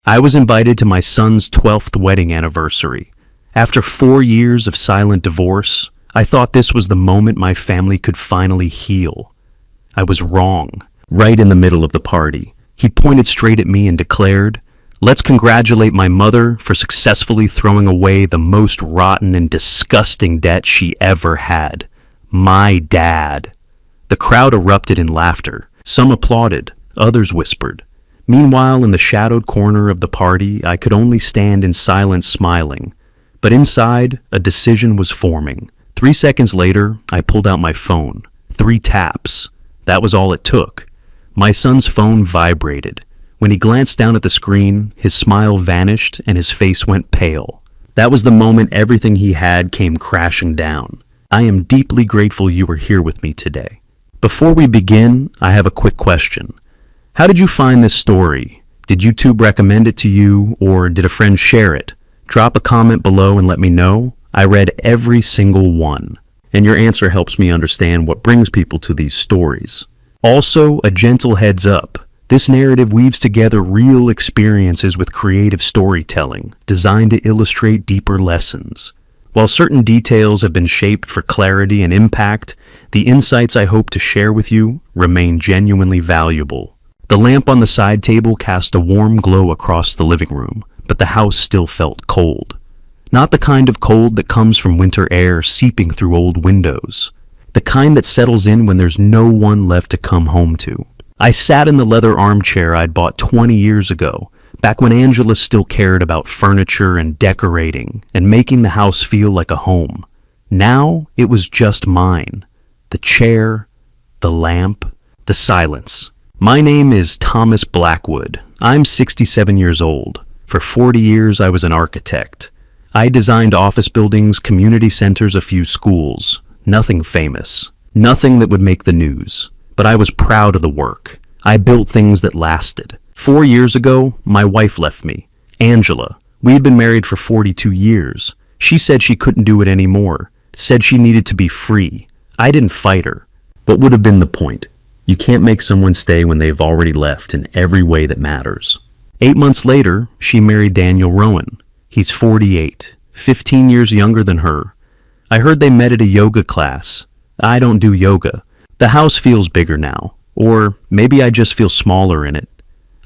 I was invited to my son's 12th wedding anniversary. After 4 years of silent divorce, I thought this was the moment my family could finally heal. I was wrong. Right in the middle of the party, he pointed straight at me and declared, "Let's congratulate my mother for successfully throwing away the most rotten and disgusting debt she ever had. My dad." The crowd erupted in laughter. Some applauded, others whispered. Meanwhile, in the shadowed corner of the party, I could only stand in silence smiling. But inside, a decision was forming. 3 seconds later, I pulled out my phone. 3 taps. That was all it took. My son's phone vibrated. When he glanced down at the screen, his smile vanished and his face went pale. That was the moment everything he had came crashing down. I am deeply grateful you were here with me today. Before we begin, I have a quick question. How did you find this story? Did YouTube recommend it to you, or did a friend share it? Drop a comment below and let me know. I read every single one, and your answer helps me understand what brings people to these stories. Also, a gentle heads up. This narrative weaves together real experiences with creative storytelling, designed to illustrate deeper lessons. While certain details have been shaped for clarity and impact, the insights I hope to share with you remain genuinely valuable. The lamp on the side table cast a warm glow across the living room, but the house still felt cold. Not the kind of cold that comes from winter air seeping through old windows. The kind that settles in when there's no one left to come home to. I sat in the leather armchair I'd bought 20 years ago, back when Angela still cared about furniture and decorating and making the house feel like a home. Now it was just mine. The chair, the lamp, the silence. My name is Thomas Blackwood. I'm 67 years old. For 40 years, I was an architect. I designed office buildings, community centers, a few schools. Nothing famous. Nothing that would make the news. But I was proud of the work. I built things that lasted. 4 years ago, my wife left me. Angela. We had been married for 42 years. She said she couldn't do it anymore. Said she needed to be free. I didn't fight her. What would have been the point? You can't make someone stay when they've already left in every way that matters. 8 months later, she married Daniel Rowan. He's 48, 15 years younger than her. I heard they met at a yoga class. I don't do yoga. The house feels bigger now, or maybe I just feel smaller in it.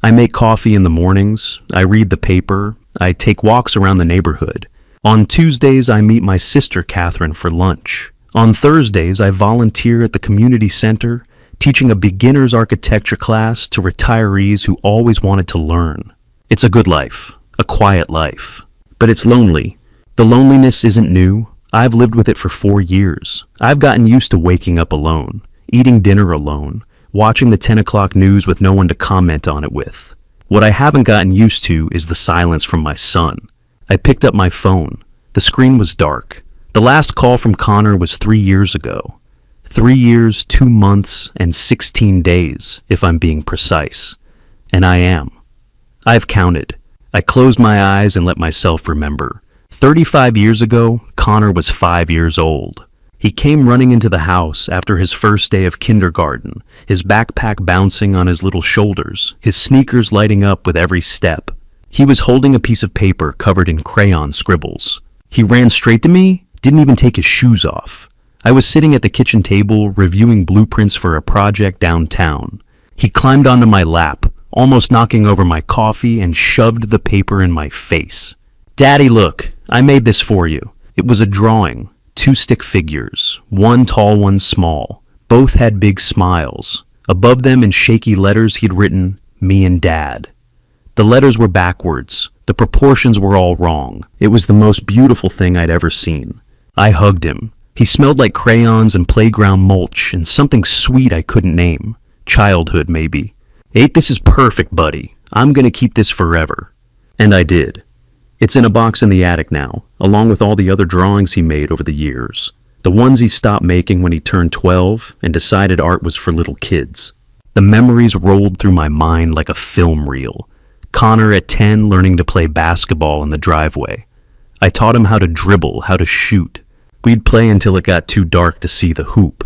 I make coffee in the mornings, I read the paper, I take walks around the neighborhood. On Tuesdays, I meet my sister Catherine for lunch. On Thursdays, I volunteer at the community center, teaching a beginner's architecture class to retirees who always wanted to learn. It's a good life, a quiet life, but it's lonely. The loneliness isn't new. I've lived with it for 4 years. I've gotten used to waking up alone, eating dinner alone, watching the 10 o'clock news with no one to comment on it with. What I haven't gotten used to is the silence from my son. I picked up my phone. The screen was dark. The last call from Connor was 3 years ago. 3 years, 2 months, and 16 days, if I'm being precise. And I am. I've counted. I closed my eyes and let myself remember. 35 years ago, Connor was 5 years old. He came running into the house after his first day of kindergarten, his backpack bouncing on his little shoulders, his sneakers lighting up with every step. He was holding a piece of paper covered in crayon scribbles. He ran straight to me, didn't even take his shoes off. I was sitting at the kitchen table reviewing blueprints for a project downtown. He climbed onto my lap, almost knocking over my coffee, and shoved the paper in my face. "Daddy, look, I made this for you." It was a drawing, 2 stick figures, one tall, one small. Both had big smiles. Above them in shaky letters he'd written, "Me and Dad." The letters were backwards. The proportions were all wrong. It was the most beautiful thing I'd ever seen. I hugged him. He smelled like crayons and playground mulch and something sweet I couldn't name. Childhood, maybe. This is perfect, buddy. I'm gonna keep this forever." And I did. It's in a box in the attic now, along with all the other drawings he made over the years. The ones he stopped making when he turned 12 and decided art was for little kids. The memories rolled through my mind like a film reel. Connor at 10 learning to play basketball in the driveway. I taught him how to dribble, how to shoot. We'd play until it got too dark to see the hoop.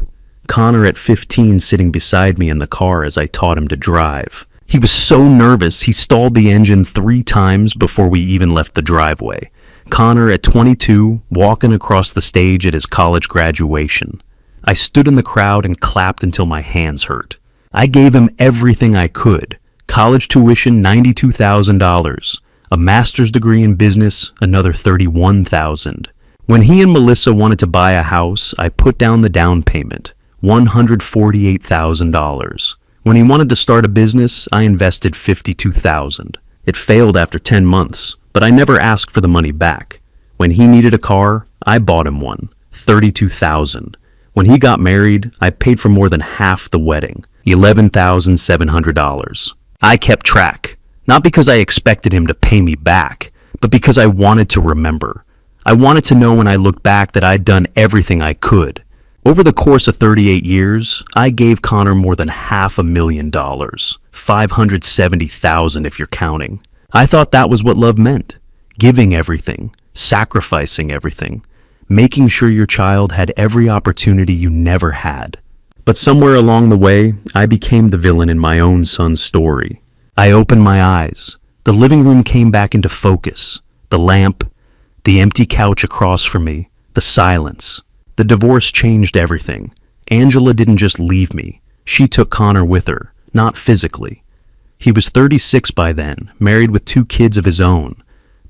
Connor at 15 sitting beside me in the car as I taught him to drive. He was so nervous he stalled the engine 3 times before we even left the driveway. Connor, at 22, walking across the stage at his college graduation. I stood in the crowd and clapped until my hands hurt. I gave him everything I could. College tuition, $92,000. A master's degree in business, another $31,000. When he and Melissa wanted to buy a house, I put down the down payment, $148,000. When he wanted to start a business, I invested $52,000. It failed after 10 months, but I never asked for the money back. When he needed a car, I bought him one, $32,000. When he got married, I paid for more than half the wedding, $11,700. I kept track, not because I expected him to pay me back, but because I wanted to remember. I wanted to know when I looked back that I'd done everything I could. Over the course of 38 years, I gave Connor more than $500,000, $570,000 if you're counting. I thought that was what love meant, giving everything, sacrificing everything, making sure your child had every opportunity you never had. But somewhere along the way, I became the villain in my own son's story. I opened my eyes. The living room came back into focus. The lamp, the empty couch across from me, the silence. The divorce changed everything. Angela didn't just leave me. She took Connor with her, not physically. He was 36 by then, married with 2 kids of his own.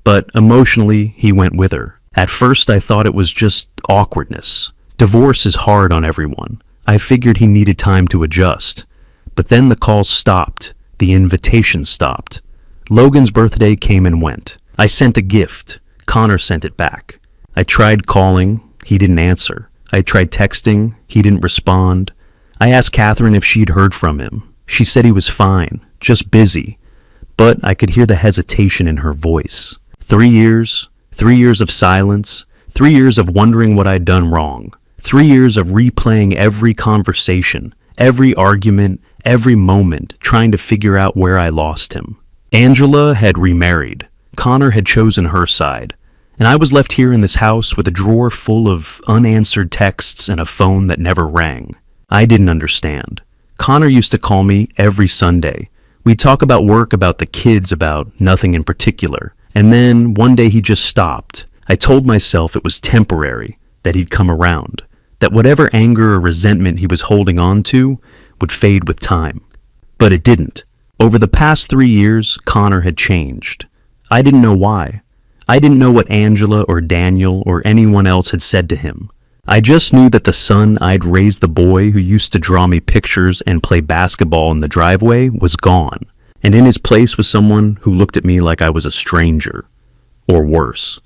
But emotionally, he went with her. At first, I thought it was just awkwardness. Divorce is hard on everyone. I figured he needed time to adjust. But then the calls stopped. The invitations stopped. Logan's birthday came and went. I sent a gift. Connor sent it back. I tried calling. He didn't answer. I tried texting. He didn't respond. I asked Catherine if she'd heard from him. She said he was fine, just busy. But I could hear the hesitation in her voice. 3 years. 3 years of silence, 3 years of wondering what I'd done wrong, 3 years of replaying every conversation, every argument, every moment, trying to figure out where I lost him. Angela had remarried. Connor had chosen her side. And I was left here in this house with a drawer full of unanswered texts and a phone that never rang. I didn't understand. Connor used to call me every Sunday. We'd talk about work, about the kids, about nothing in particular. And then one day he just stopped. I told myself it was temporary, that he'd come around, that whatever anger or resentment he was holding on to would fade with time. But it didn't. Over the past 3 years, Connor had changed. I didn't know why. I didn't know what Angela or Daniel or anyone else had said to him. I just knew that the son I'd raised, the boy who used to draw me pictures and play basketball in the driveway, was gone. And in his place was someone who looked at me like I was a stranger. Or worse,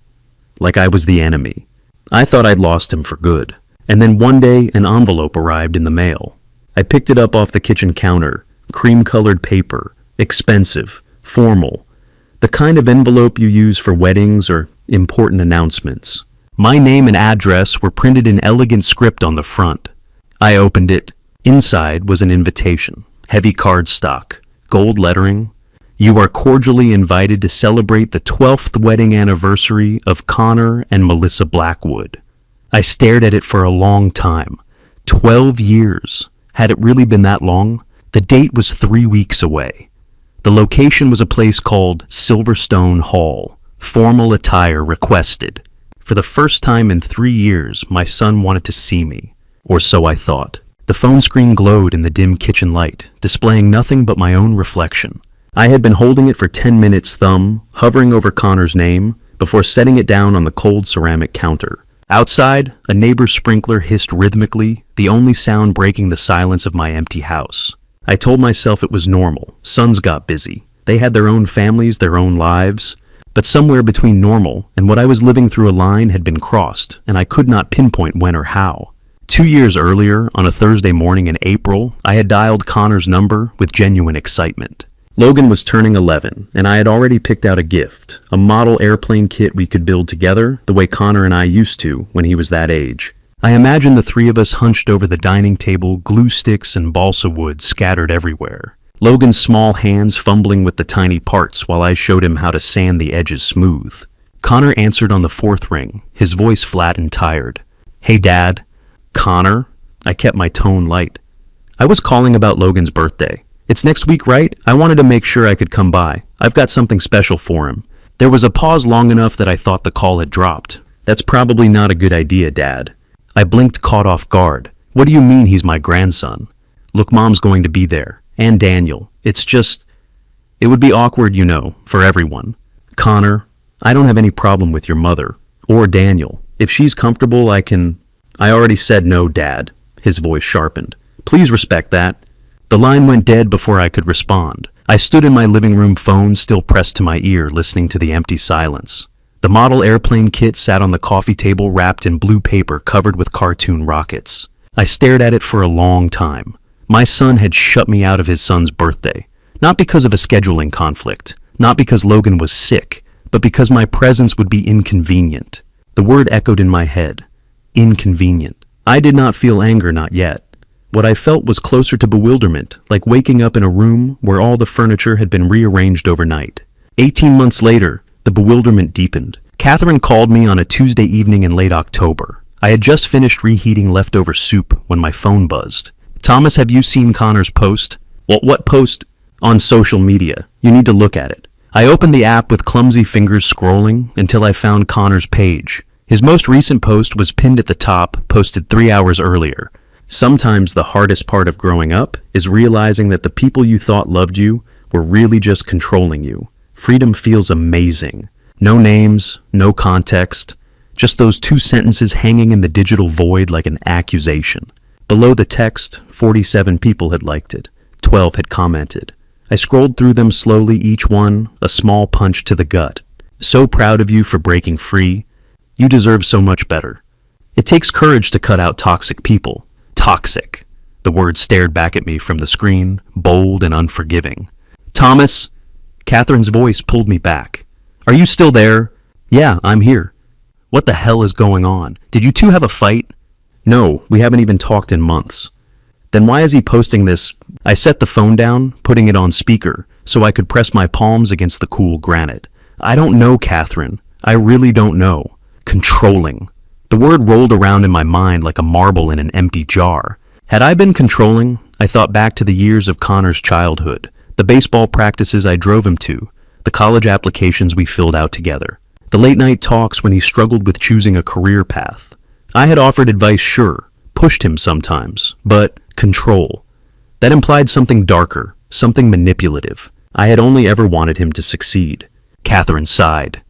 like I was the enemy. I thought I'd lost him for good. And then one day, an envelope arrived in the mail. I picked it up off the kitchen counter. Cream-colored paper. Expensive. Formal. The kind of envelope you use for weddings or important announcements. My name and address were printed in elegant script on the front. I opened it. Inside was an invitation. Heavy cardstock. Gold lettering. You are cordially invited to celebrate the 12th wedding anniversary of Connor and Melissa Blackwood. I stared at it for a long time. 12 years. Had it really been that long? The date was 3 weeks away. The location was a place called Silverstone Hall. Formal attire requested. For the first time in 3 years, my son wanted to see me. Or so I thought. The phone screen glowed in the dim kitchen light, displaying nothing but my own reflection. I had been holding it for 10 minutes, thumb hovering over Connor's name, before setting it down on the cold ceramic counter. Outside, a neighbor's sprinkler hissed rhythmically, the only sound breaking the silence of my empty house. I told myself it was normal. Sons got busy. They had their own families, their own lives. But somewhere between normal and what I was living through, a line had been crossed, and I could not pinpoint when or how. 2 years earlier, on a Thursday morning in April, I had dialed Connor's number with genuine excitement. Logan was turning 11, and I had already picked out a gift, a model airplane kit we could build together the way Connor and I used to when he was that age. I imagined the 3 of us hunched over the dining table, glue sticks and balsa wood scattered everywhere. Logan's small hands fumbling with the tiny parts while I showed him how to sand the edges smooth. Connor answered on the 4th ring, his voice flat and tired. "Hey, Dad." "Connor?" I kept my tone light. "I was calling about Logan's birthday. It's next week, right? I wanted to make sure I could come by. I've got something special for him. There was a pause long enough that I thought the call had dropped. That's probably not a good idea, Dad. I blinked, caught off guard. What do you mean he's my grandson? Look, Mom's going to be there. And Daniel. It would be awkward, for everyone. Connor, I don't have any problem with your mother. Or Daniel. If she's comfortable, I already said no, Dad. His voice sharpened. Please respect that. The line went dead before I could respond. I stood in my living room, phone still pressed to my ear, listening to the empty silence. The model airplane kit sat on the coffee table wrapped in blue paper covered with cartoon rockets. I stared at it for a long time. My son had shut me out of his son's birthday. Not because of a scheduling conflict, not because Logan was sick, but because my presence would be inconvenient. The word echoed in my head. Inconvenient. I did not feel anger, not yet. What I felt was closer to bewilderment, like waking up in a room where all the furniture had been rearranged overnight. 18 months later, the bewilderment deepened. Catherine called me on a Tuesday evening in late October. I had just finished reheating leftover soup when my phone buzzed. Thomas, have you seen Connor's post? What post? On social media. You need to look at it. I opened the app with clumsy fingers scrolling until I found Connor's page. His most recent post was pinned at the top, posted 3 hours earlier. Sometimes the hardest part of growing up is realizing that the people you thought loved you were really just controlling you. Freedom feels amazing. No names, no context, just those 2 sentences hanging in the digital void like an accusation. Below the text, 47 people had liked it. 12 had commented. I scrolled through them slowly, each one a small punch to the gut. So proud of you for breaking free. You deserve so much better. It takes courage to cut out toxic people. Toxic. The word stared back at me from the screen, bold and unforgiving. Thomas! Catherine's voice pulled me back. Are you still there? Yeah, I'm here. What the hell is going on? Did you two have a fight? No, we haven't even talked in months. Then why is he posting this? I set the phone down, putting it on speaker, so I could press my palms against the cool granite. I don't know, Catherine. I really don't know. Controlling. The word rolled around in my mind like a marble in an empty jar. Had I been controlling? I thought back to the years of Connor's childhood, the baseball practices I drove him to, the college applications we filled out together, the late-night talks when he struggled with choosing a career path. I had offered advice, sure, pushed him sometimes, but control. That implied something darker, something manipulative. I had only ever wanted him to succeed. Catherine sighed.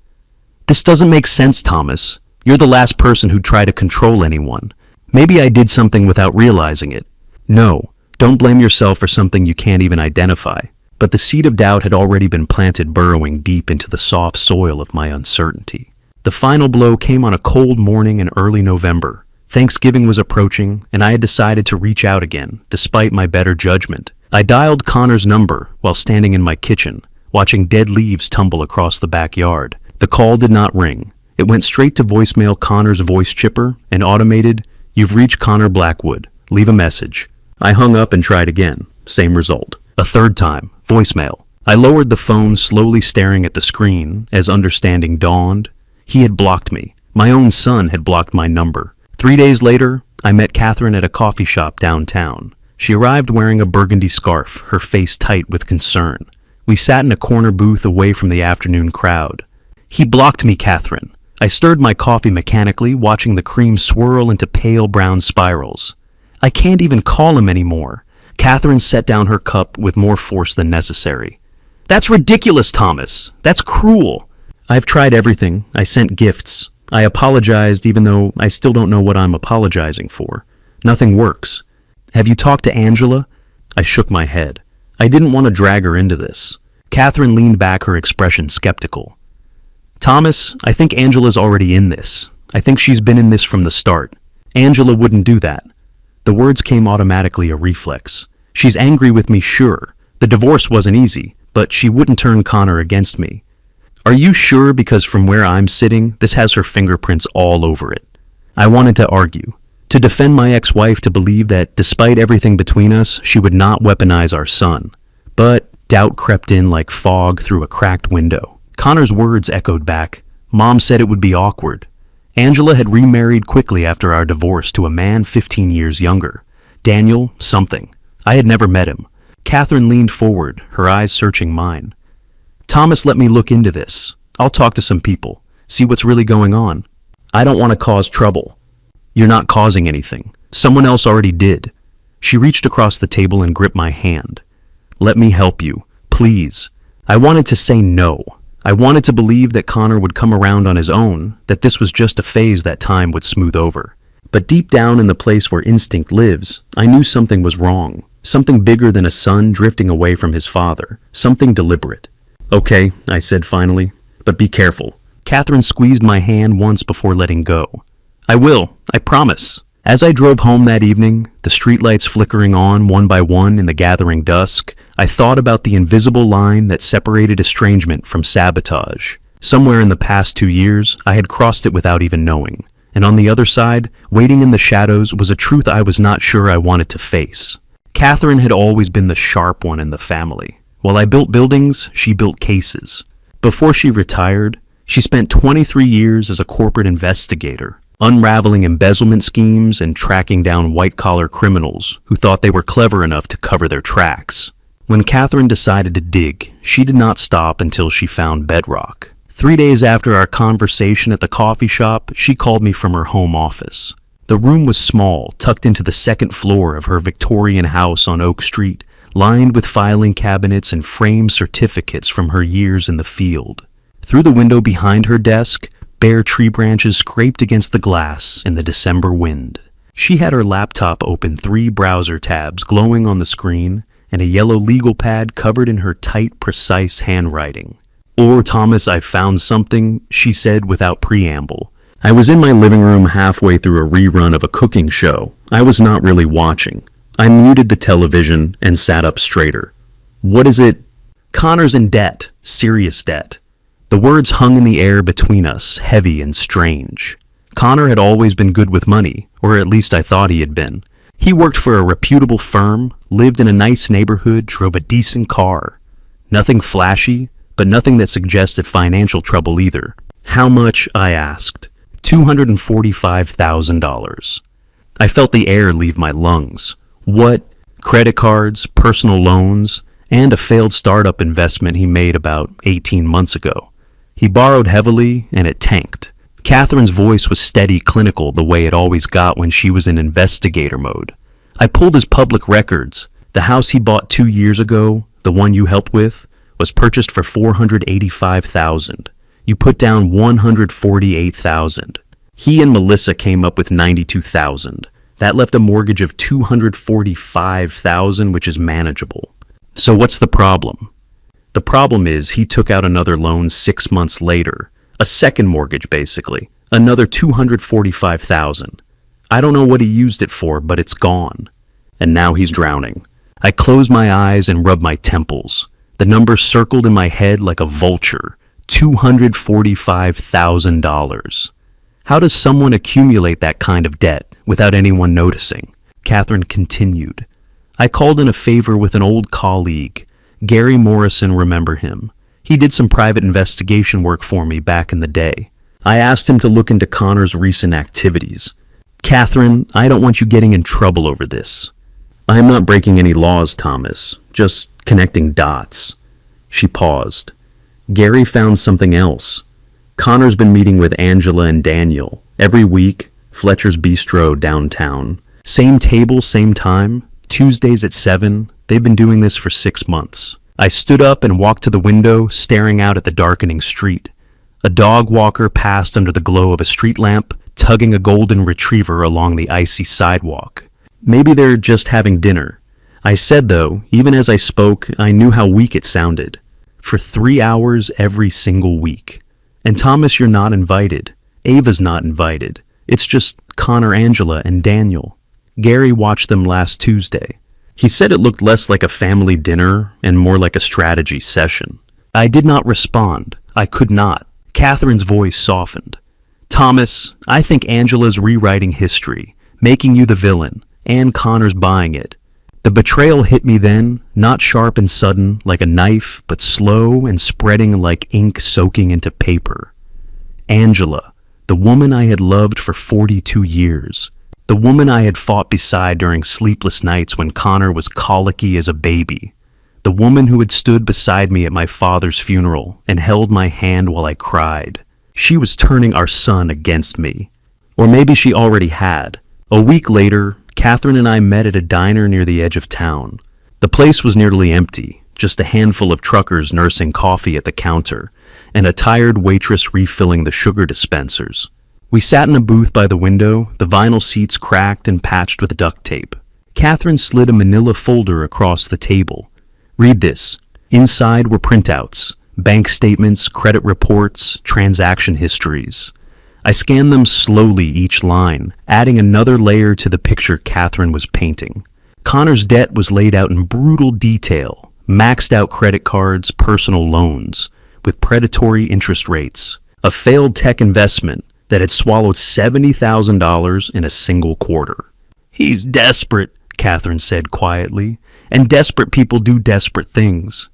This doesn't make sense, Thomas. You're the last person who'd try to control anyone. Maybe I did something without realizing it. No, don't blame yourself for something you can't even identify. But the seed of doubt had already been planted, burrowing deep into the soft soil of my uncertainty. The final blow came on a cold morning in early November. Thanksgiving was approaching, and I had decided to reach out again, despite my better judgment. I dialed Connor's number while standing in my kitchen, watching dead leaves tumble across the backyard. The call did not ring. It went straight to voicemail. Connor's voice chipper and automated, "You've reached Connor Blackwood. Leave a message." I hung up and tried again. Same result. A third time, voicemail. I lowered the phone, slowly staring at the screen as understanding dawned. He had blocked me. My own son had blocked my number. 3 days later, I met Catherine at a coffee shop downtown. She arrived wearing a burgundy scarf, her face tight with concern. We sat in a corner booth away from the afternoon crowd. He blocked me, Catherine. I stirred my coffee mechanically, watching the cream swirl into pale brown spirals. I can't even call him anymore. Catherine set down her cup with more force than necessary. That's ridiculous, Thomas. That's cruel. I've tried everything. I sent gifts. I apologized, even though I still don't know what I'm apologizing for. Nothing works. Have you talked to Angela? I shook my head. I didn't want to drag her into this. Catherine leaned back, her expression skeptical. Thomas, I think Angela's already in this. I think she's been in this from the start. Angela wouldn't do that. The words came automatically, a reflex. She's angry with me, sure. The divorce wasn't easy, but she wouldn't turn Connor against me. Are you sure? Because from where I'm sitting, this has her fingerprints all over it. I wanted to argue, to defend my ex-wife, to believe that despite everything between us, she would not weaponize our son. But doubt crept in like fog through a cracked window. Connor's words echoed back. Mom said it would be awkward. Angela had remarried quickly after our divorce to a man 15 years younger. Daniel something. I had never met him. Catherine leaned forward, her eyes searching mine. Thomas, let me look into this. I'll talk to some people, see what's really going on. I don't want to cause trouble. You're not causing anything. Someone else already did. She reached across the table and gripped my hand. Let me help you, please. I wanted to say no. I wanted to believe that Connor would come around on his own, that this was just a phase that time would smooth over. But deep down in the place where instinct lives, I knew something was wrong. Something bigger than a son drifting away from his father. Something deliberate. Okay, I said finally, but be careful. Catherine squeezed my hand once before letting go. I will, I promise. As I drove home that evening, the streetlights flickering on one by one in the gathering dusk, I thought about the invisible line that separated estrangement from sabotage. Somewhere in the past 2 years, I had crossed it without even knowing. And on the other side, waiting in the shadows, was a truth I was not sure I wanted to face. Catherine had always been the sharp one in the family. While I built buildings, she built cases. Before she retired, she spent 23 years as a corporate investigator, unraveling embezzlement schemes and tracking down white-collar criminals who thought they were clever enough to cover their tracks. When Catherine decided to dig, she did not stop until she found bedrock. 3 days after our conversation at the coffee shop, she called me from her home office. The room was small, tucked into the second floor of her Victorian house on Oak Street, lined with filing cabinets and framed certificates from her years in the field. Through the window behind her desk, bare tree branches scraped against the glass in the December wind. She had her laptop open, 3 browser tabs glowing on the screen, and a yellow legal pad covered in her tight, precise handwriting. "Or, Thomas, I've found something," she said without preamble. I was in my living room halfway through a rerun of a cooking show. I was not really watching. I muted the television and sat up straighter. "What is it?" "Connor's in debt. Serious debt." The words hung in the air between us, heavy and strange. Connor had always been good with money, or at least I thought he had been. He worked for a reputable firm, lived in a nice neighborhood, drove a decent car. Nothing flashy, but nothing that suggested financial trouble either. "How much?" I asked. $245,000. I felt the air leave my lungs. What? Credit cards, personal loans, and a failed startup investment he made about 18 months ago. He borrowed heavily, and it tanked. Catherine's voice was steady, clinical, the way it always got when she was in investigator mode. I pulled his public records. The house he bought 2 years ago, the one you helped with, was purchased for $485,000. You put down $148,000. He and Melissa came up with $92,000. That left a mortgage of $245,000, which is manageable. So what's the problem? The problem is he took out another loan 6 months later. A second mortgage, basically. Another $245,000. I don't know what he used it for, but it's gone. And now he's drowning. I close my eyes and rub my temples. The number circled in my head like a vulture. $245,000. How does someone accumulate that kind of debt without anyone noticing? Catherine continued. I called in a favor with an old colleague. Gary Morrison, remember him? He did some private investigation work for me back in the day. I asked him to look into Connor's recent activities. Catherine, I don't want you getting in trouble over this. I am not breaking any laws, Thomas. Just connecting dots. She paused. Gary found something else. Connor's been meeting with Angela and Daniel every week, Fletcher's Bistro downtown. Same table, same time, Tuesdays at 7. They've been doing this for 6 months. I stood up and walked to the window, staring out at the darkening street. A dog walker passed under the glow of a street lamp, tugging a golden retriever along the icy sidewalk. Maybe they're just having dinner. I said, though, even as I spoke, I knew how weak it sounded. For 3 hours every single week. And Thomas, you're not invited. Ava's not invited. It's just Connor, Angela, and Daniel. Gary watched them last Tuesday. He said it looked less like a family dinner and more like a strategy session. I did not respond. I could not. Catherine's voice softened. Thomas, I think Angela's rewriting history, making you the villain, and Connor's buying it. The betrayal hit me then, not sharp and sudden like a knife, but slow and spreading like ink soaking into paper. Angela, the woman I had loved for 42 years. The woman I had fought beside during sleepless nights when Connor was colicky as a baby. The woman who had stood beside me at my father's funeral and held my hand while I cried. She was turning our son against me. Or maybe she already had. A week later, Catherine and I met at a diner near the edge of town. The place was nearly empty, just a handful of truckers nursing coffee at the counter, and a tired waitress refilling the sugar dispensers. We sat in a booth by the window, the vinyl seats cracked and patched with duct tape. Catherine slid a manila folder across the table. "Read this." Inside were printouts, bank statements, credit reports, transaction histories. I scanned them slowly each line, adding another layer to the picture Catherine was painting. Connor's debt was laid out in brutal detail, maxed out credit cards, personal loans, with predatory interest rates, a failed tech investment that had swallowed $70,000 in a single quarter. "He's desperate," Catherine said quietly, "and desperate people do desperate things."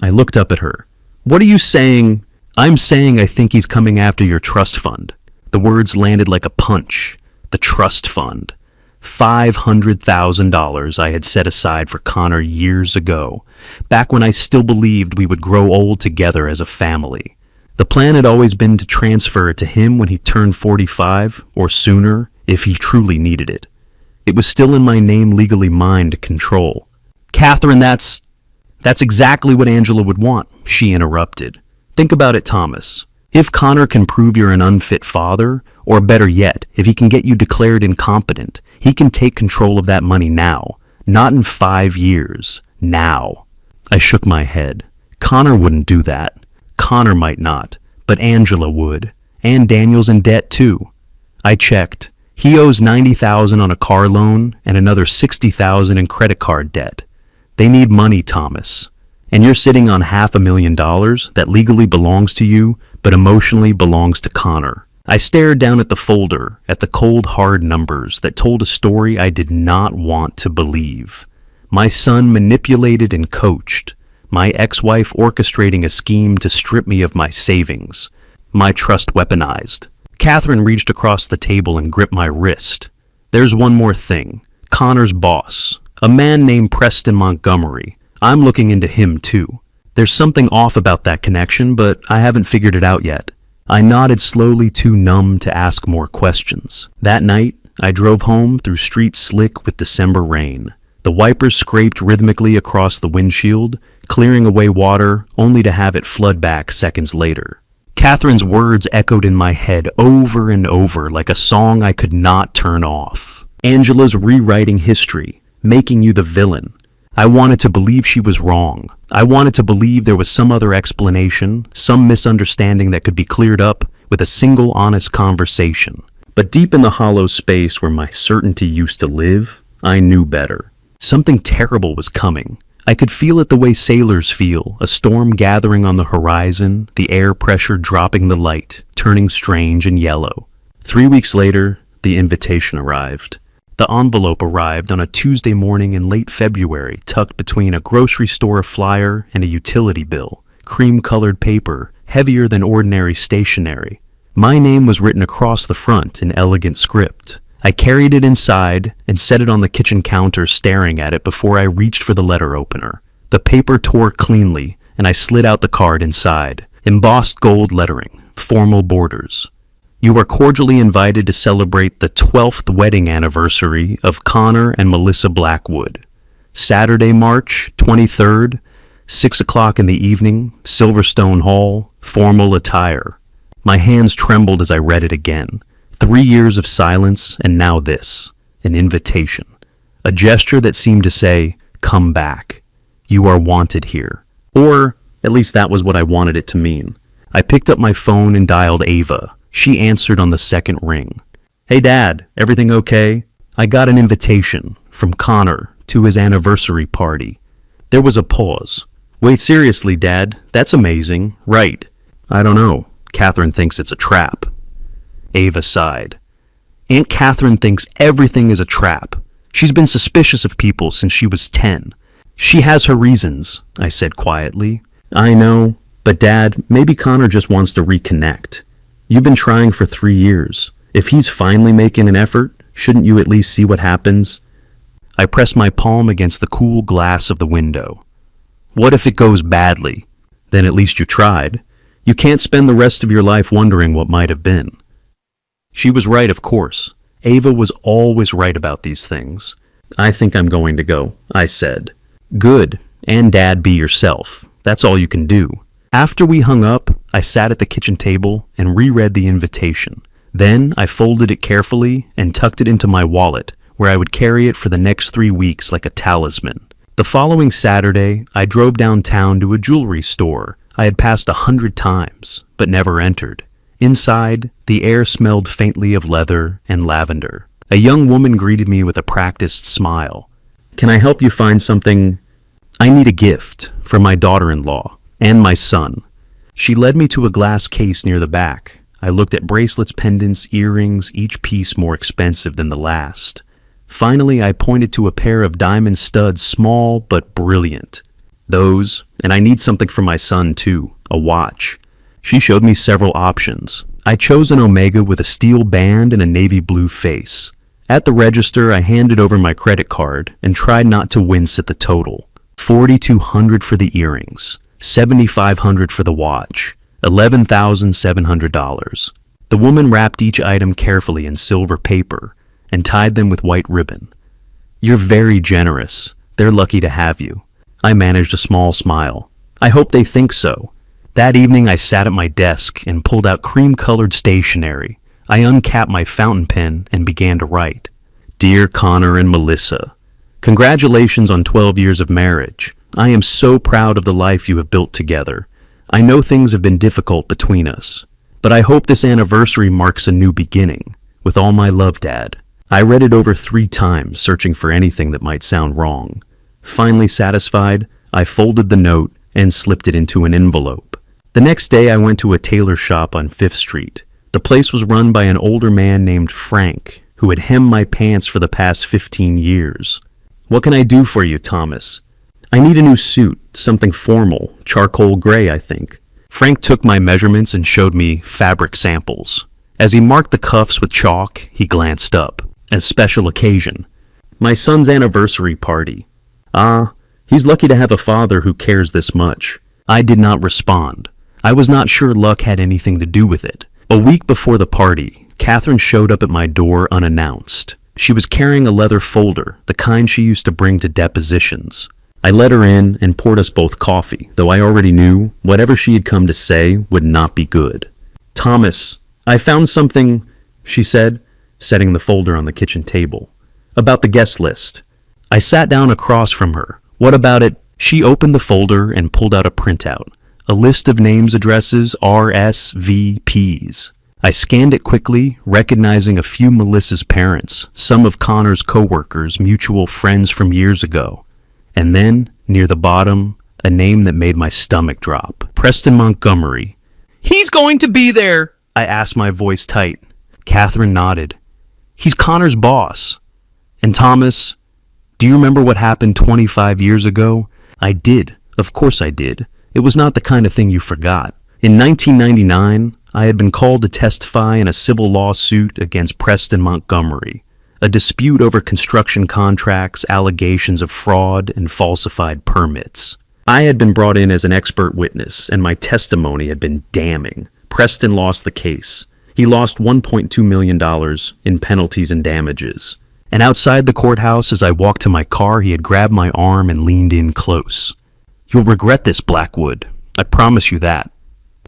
I looked up at her. "What are you saying?" "I'm saying I think he's coming after your trust fund." The words landed like a punch. The trust fund. $500,000 I had set aside for Connor years ago, back when I still believed we would grow old together as a family. The plan had always been to transfer it to him when he turned 45, or sooner, if he truly needed it. It was still in my name legally mine to control. "Catherine, that's exactly what Angela would want," she interrupted. "Think about it, Thomas. If Connor can prove you're an unfit father, or better yet, if he can get you declared incompetent, he can take control of that money now, not in 5 years, now." I shook my head. Connor wouldn't do that. Connor might not, but Angela would. And Daniel's in debt too. I checked. He owes $90,000 on a car loan and another $60,000 in credit card debt. They need money, Thomas. And you're sitting on $500,000 that legally belongs to you, but emotionally belongs to Connor. I stared down at the folder, at the cold, hard numbers that told a story I did not want to believe. My son manipulated and coached. My ex-wife orchestrating a scheme to strip me of my savings. My trust weaponized. Catherine reached across the table and gripped my wrist. "There's one more thing. Connor's boss. A man named Preston Montgomery. I'm looking into him too. There's something off about that connection, but I haven't figured it out yet." I nodded slowly, too numb to ask more questions. That night, I drove home through streets slick with December rain. The wipers scraped rhythmically across the windshield, clearing away water only to have it flood back seconds later. Catherine's words echoed in my head over and over like a song I could not turn off. Angela's rewriting history, making you the villain. I wanted to believe she was wrong. I wanted to believe there was some other explanation, some misunderstanding that could be cleared up with a single honest conversation. But deep in the hollow space where my certainty used to live, I knew better. Something terrible was coming. I could feel it the way sailors feel, a storm gathering on the horizon, the air pressure dropping the light, turning strange and yellow. 3 weeks later, the invitation arrived. The envelope arrived on a Tuesday morning in late February, tucked between a grocery store flyer and a utility bill, cream-colored paper, heavier than ordinary stationery. My name was written across the front in elegant script. I carried it inside and set it on the kitchen counter, staring at it before I reached for the letter opener. The paper tore cleanly, and I slid out the card inside. Embossed gold lettering, formal borders. "You are cordially invited to celebrate the 12th wedding anniversary of Connor and Melissa Blackwood. Saturday, March 23rd, 6 o'clock in the evening, Silverstone Hall, formal attire." My hands trembled as I read it again. 3 years of silence, and now this, an invitation. A gesture that seemed to say, "Come back. You are wanted here." Or, at least that was what I wanted it to mean. I picked up my phone and dialed Ava. She answered on the second ring. "Hey Dad, everything okay? I got an invitation from Connor to his anniversary party." There was a pause. "Wait, seriously, Dad? That's amazing. Right. I don't know. Catherine thinks it's a trap." Ava sighed. "Aunt Catherine thinks everything is a trap. She's been suspicious of people since she was 10. She has her reasons," I said quietly. "I know, but Dad, maybe Connor just wants to reconnect. You've been trying for 3 years. If he's finally making an effort, Shouldn't you at least see what happens? I pressed my palm against the cool glass of the window. What if it goes badly? Then at least you tried. You can't spend the rest of your life wondering what might have been. She was right, of course. Ava was always right about these things. I think I'm going to go, I said. Good, and Dad, be yourself. That's all you can do. After we hung up, I sat at the kitchen table and reread the invitation. Then I folded it carefully and tucked it into my wallet, where I would carry it for the next 3 weeks like a talisman. The following Saturday, I drove downtown to a jewelry store I had passed 100 times, but never entered. Inside, the air smelled faintly of leather and lavender. A young woman greeted me with a practiced smile. Can I help you find something? I need a gift for my daughter-in-law and my son. She led me to a glass case near the back. I looked at bracelets, pendants, earrings, each piece more expensive than the last. Finally, I pointed to a pair of diamond studs, small but brilliant. Those, and I need something for my son too, a watch. She showed me several options. I chose an Omega with a steel band and a navy blue face. At the register, I handed over my credit card and tried not to wince at the total. $4,200 for the earrings, $7,500 for the watch, $11,700. The woman wrapped each item carefully in silver paper and tied them with white ribbon. You're very generous. They're lucky to have you. I managed a small smile. I hope they think so. That evening, I sat at my desk and pulled out cream-colored stationery. I uncapped my fountain pen and began to write. Dear Connor and Melissa, congratulations on 12 years of marriage. I am so proud of the life you have built together. I know things have been difficult between us, but I hope this anniversary marks a new beginning. With all my love, Dad. I read it over 3 times, searching for anything that might sound wrong. Finally satisfied, I folded the note and slipped it into an envelope. The next day, I went to a tailor shop on 5th Street. The place was run by an older man named Frank, who had hemmed my pants for the past 15 years. What can I do for you, Thomas? I need a new suit, something formal, charcoal gray, I think. Frank took my measurements and showed me fabric samples. As he marked the cuffs with chalk, he glanced up. A special occasion. My son's anniversary party. Ah, he's lucky to have a father who cares this much. I did not respond. I was not sure luck had anything to do with it. A week before the party, Catherine showed up at my door unannounced. She was carrying a leather folder, the kind she used to bring to depositions. I let her in and poured us both coffee, though I already knew whatever she had come to say would not be good. Thomas, I found something, she said, setting the folder on the kitchen table. About the guest list. I sat down across from her. What about it? She opened the folder and pulled out a printout. A list of names, addresses, RSVPs. I scanned it quickly, recognizing a few Melissa's parents, some of Connor's co-workers, mutual friends from years ago. And then, near the bottom, a name that made my stomach drop. Preston Montgomery. He's going to be there, I asked, my voice tight. Catherine nodded. He's Connor's boss. And Thomas, do you remember what happened 25 years ago? I did. Of course I did. It was not the kind of thing you forgot. In 1999, I had been called to testify in a civil lawsuit against Preston Montgomery, a dispute over construction contracts, allegations of fraud, and falsified permits. I had been brought in as an expert witness, and my testimony had been damning. Preston lost the case. He lost $1.2 million in penalties and damages. And outside the courthouse, as I walked to my car, he had grabbed my arm and leaned in close. You'll regret this, Blackwood. I promise you that.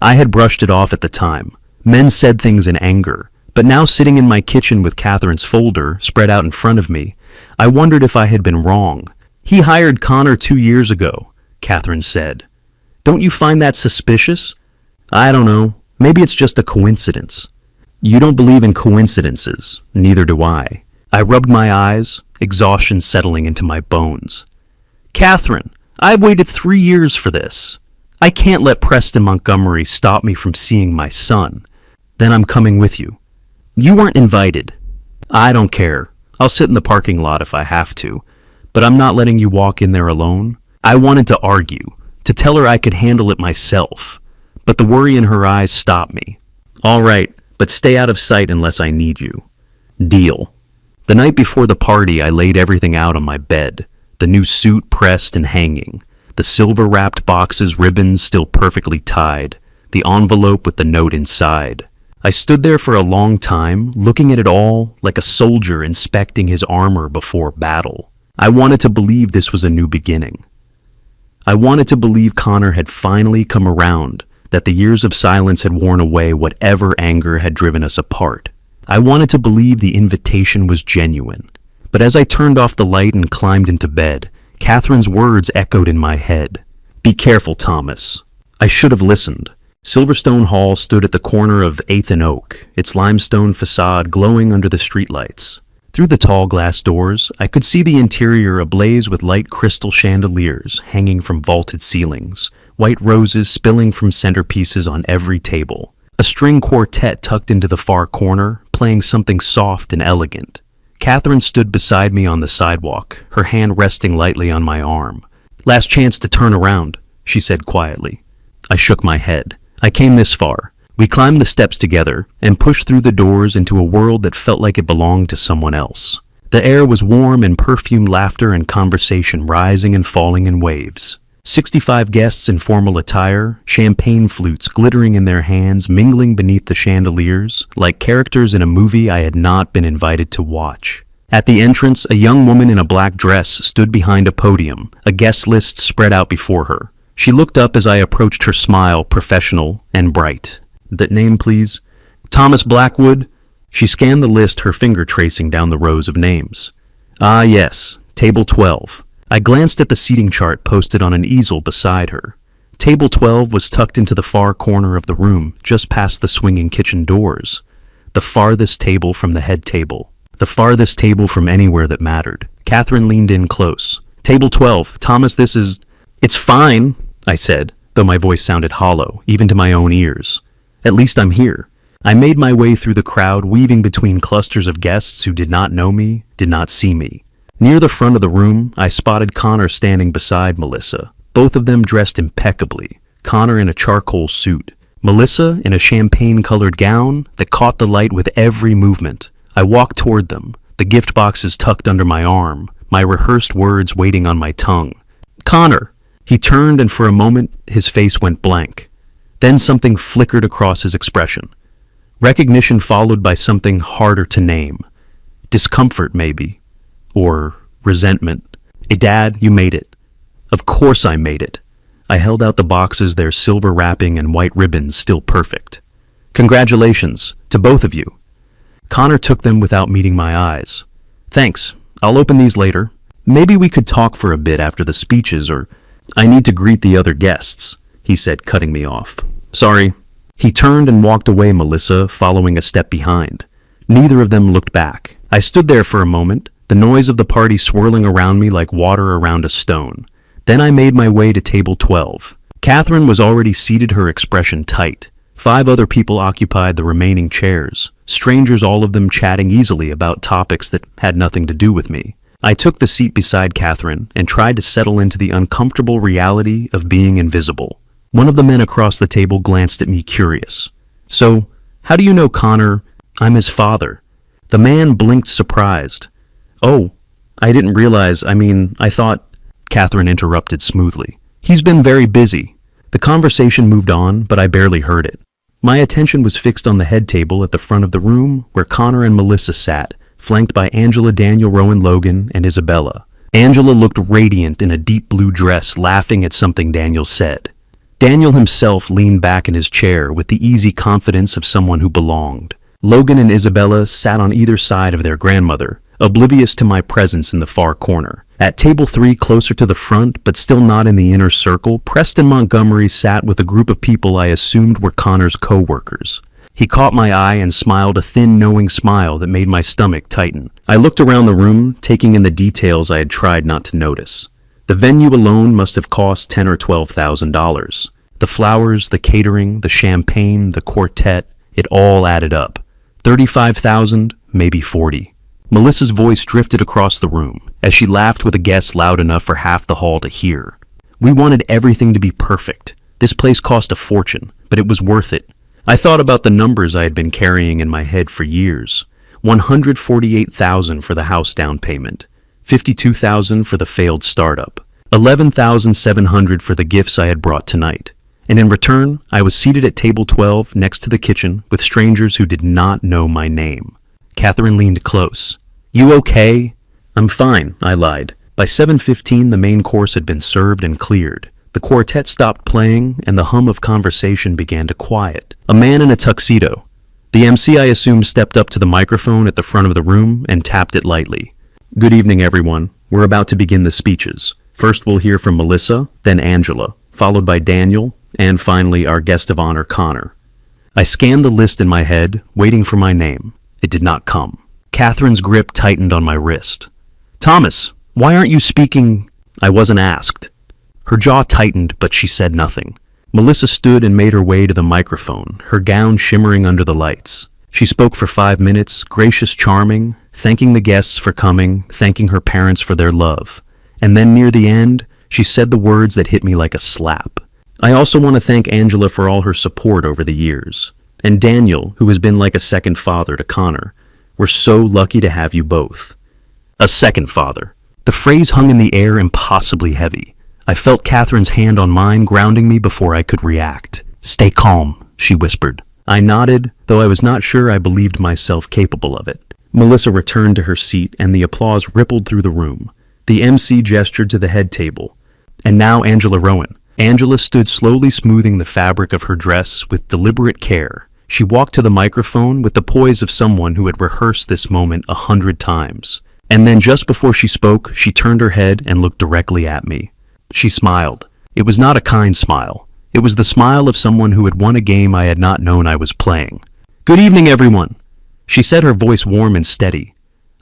I had brushed it off at the time. Men said things in anger. But now sitting in my kitchen with Catherine's folder spread out in front of me, I wondered if I had been wrong. He hired Connor 2 years ago, Catherine said. Don't you find that suspicious? I don't know. Maybe it's just a coincidence. You don't believe in coincidences. Neither do I. I rubbed my eyes, exhaustion settling into my bones. Catherine, I've waited 3 years for this. I can't let Preston Montgomery stop me from seeing my son. Then I'm coming with you. You weren't invited. I don't care. I'll sit in the parking lot if I have to. But I'm not letting you walk in there alone. I wanted to argue, to tell her I could handle it myself. But the worry in her eyes stopped me. All right, but stay out of sight unless I need you. Deal. The night before the party, I laid everything out on my bed. The new suit pressed and hanging. The silver-wrapped boxes, ribbons still perfectly tied. The envelope with the note inside. I stood there for a long time, looking at it all like a soldier inspecting his armor before battle. I wanted to believe this was a new beginning. I wanted to believe Connor had finally come around, that the years of silence had worn away whatever anger had driven us apart. I wanted to believe the invitation was genuine. But as I turned off the light and climbed into bed, Catherine's words echoed in my head. "Be careful, Thomas." I should have listened. Silverstone Hall stood at the corner of 8th and Oak, its limestone facade glowing under the streetlights. Through the tall glass doors, I could see the interior ablaze with light crystal chandeliers hanging from vaulted ceilings, white roses spilling from centerpieces on every table. A string quartet tucked into the far corner, playing something soft and elegant. Catherine stood beside me on the sidewalk, her hand resting lightly on my arm. "Last chance to turn around," she said quietly. I shook my head. I came this far. We climbed the steps together and pushed through the doors into a world that felt like it belonged to someone else. The air was warm and perfumed laughter and conversation rising and falling in waves. 65 guests in formal attire, champagne flutes glittering in their hands, mingling beneath the chandeliers, like characters in a movie I had not been invited to watch. At the entrance, a young woman in a black dress stood behind a podium, a guest list spread out before her. She looked up as I approached, her smile professional and bright. "That name, please?" "Thomas Blackwood." She scanned the list, her finger tracing down the rows of names. "Ah, yes, table 12. I glanced at the seating chart posted on an easel beside her. Table 12 was tucked into the far corner of the room, just past the swinging kitchen doors. The farthest table from the head table. The farthest table from anywhere that mattered. Catherine leaned in close. "Table 12, Thomas, this is—" "It's fine," I said, though my voice sounded hollow, even to my own ears. "At least I'm here." I made my way through the crowd, weaving between clusters of guests who did not know me, did not see me. Near the front of the room, I spotted Connor standing beside Melissa, both of them dressed impeccably, Connor in a charcoal suit, Melissa in a champagne-colored gown that caught the light with every movement. I walked toward them, the gift boxes tucked under my arm, my rehearsed words waiting on my tongue. "Connor!" He turned, and for a moment his face went blank. Then something flickered across his expression. Recognition followed by something harder to name. Discomfort, maybe. Or resentment. "Dad, you made it." "Of course I made it." I held out the boxes, their silver wrapping and white ribbons still perfect. "Congratulations, to both of you." Connor took them without meeting my eyes. "Thanks, I'll open these later. Maybe we could talk for a bit after the speeches, or I need to greet the other guests," he said, cutting me off. "Sorry." He turned and walked away, Melissa following a step behind. Neither of them looked back. I stood there for a moment, the noise of the party swirling around me like water around a stone. Then I made my way to table 12. Catherine was already seated, her expression tight. 5 other people occupied the remaining chairs, strangers, all of them chatting easily about topics that had nothing to do with me. I took the seat beside Catherine and tried to settle into the uncomfortable reality of being invisible. One of the men across the table glanced at me, curious. "So, how do you know Connor?" "I'm his father." The man blinked, surprised. "Oh, I didn't realize, I thought—" Catherine interrupted smoothly. "He's been very busy." The conversation moved on, but I barely heard it. My attention was fixed on the head table at the front of the room, where Connor and Melissa sat, flanked by Angela, Daniel, Rowan, Logan, and Isabella. Angela looked radiant in a deep blue dress, laughing at something Daniel said. Daniel himself leaned back in his chair with the easy confidence of someone who belonged. Logan and Isabella sat on either side of their grandmother, oblivious to my presence in the far corner. At table 3, closer to the front, but still not in the inner circle, Preston Montgomery sat with a group of people I assumed were Connor's co-workers. He caught my eye and smiled, a thin, knowing smile that made my stomach tighten. I looked around the room, taking in the details I had tried not to notice. The venue alone must have cost $10,000 or $12,000. The flowers, the catering, the champagne, the quartet, it all added up. 35,000, maybe 40. Melissa's voice drifted across the room as she laughed with a guest loud enough for half the hall to hear. We wanted everything to be perfect. This place cost a fortune, but it was worth it. I thought about the numbers I had been carrying in my head for years. $148,000 for the house down payment, $52,000 for the failed startup, $11,700 for the gifts I had brought tonight. And in return, I was seated at table 12 next to the kitchen with strangers who did not know my name. Catherine leaned close. "You okay?" "I'm fine," I lied. By 7:15, the main course had been served and cleared. The quartet stopped playing, and the hum of conversation began to quiet. A man in a tuxedo. The MC, I assumed, stepped up to the microphone at the front of the room and tapped it lightly. "Good evening, everyone. We're about to begin the speeches. First, we'll hear from Melissa, then Angela, followed by Daniel, and finally our guest of honor, Connor." I scanned the list in my head, waiting for my name. It did not come. Catherine's grip tightened on my wrist. "Thomas, why aren't you speaking?" I wasn't asked. Her jaw tightened, but she said nothing. Melissa stood and made her way to the microphone, her gown shimmering under the lights. She spoke for 5 minutes, gracious, charming, thanking the guests for coming, thanking her parents for their love. And then near the end, she said the words that hit me like a slap. "I also want to thank Angela for all her support over the years. And Daniel, who has been like a second father to Connor. We're so lucky to have you both." A second father. The phrase hung in the air impossibly heavy. I felt Catherine's hand on mine, grounding me before I could react. "Stay calm," she whispered. I nodded, though I was not sure I believed myself capable of it. Melissa returned to her seat, and the applause rippled through the room. The MC gestured to the head table. "And now Angela Rowan." Angela stood slowly smoothing the fabric of her dress with deliberate care. She walked to the microphone with the poise of someone who had rehearsed this moment 100 times. And then just before she spoke, she turned her head and looked directly at me. She smiled. It was not a kind smile. It was the smile of someone who had won a game I had not known I was playing. "Good evening, everyone," she said, her voice warm and steady.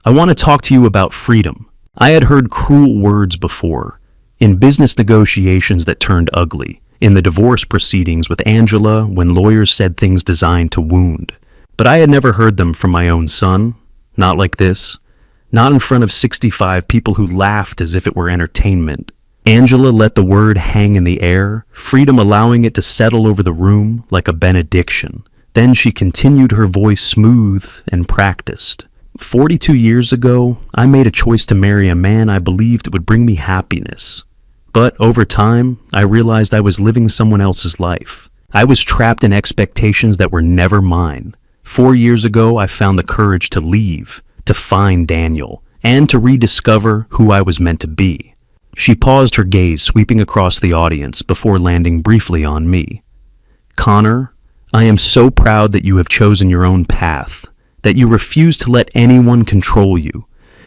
"I want to talk to you about freedom. I had heard cruel words before, in business negotiations that turned ugly, in the divorce proceedings with Angela when lawyers said things designed to wound. But I had never heard them from my own son, not like this, not in front of 65 people who laughed as if it were entertainment. Angela let the word hang in the air, freedom allowing it to settle over the room like a benediction. Then she continued, her voice smooth and practiced. 42 years ago, I made a choice to marry a man I believed would bring me happiness. But over time, I realized I was living someone else's life. I was trapped in expectations that were never mine. 4 years ago, I found the courage to leave, to find Daniel, and to rediscover who I was meant to be. She paused, her gaze sweeping across the audience before landing briefly on me. "Connor, I am so proud that you have chosen your own path, that you refuse to let anyone control you."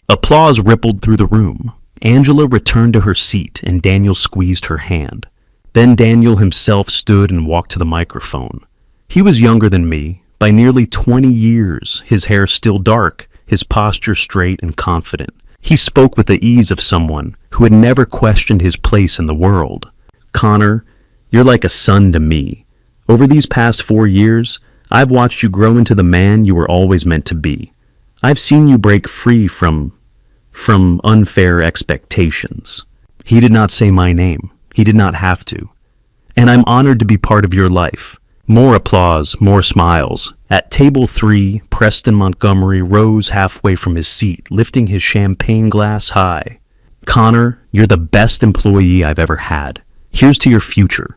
Applause rippled through the room. Angela returned to her seat and Daniel squeezed her hand. Then Daniel himself stood and walked to the microphone. He was younger than me, by nearly 20 years, his hair still dark, his posture straight and confident. He spoke with the ease of someone who had never questioned his place in the world. "Connor, you're like a son to me. Over these past 4 years, I've watched you grow into the man you were always meant to be. I've seen you break free from unfair expectations." He did not say my name. He did not have to. "And I'm honored to be part of your life." More applause, more smiles. At table 3, Preston Montgomery rose halfway from his seat, lifting his champagne glass high. "Connor, you're the best employee I've ever had. Here's to your future."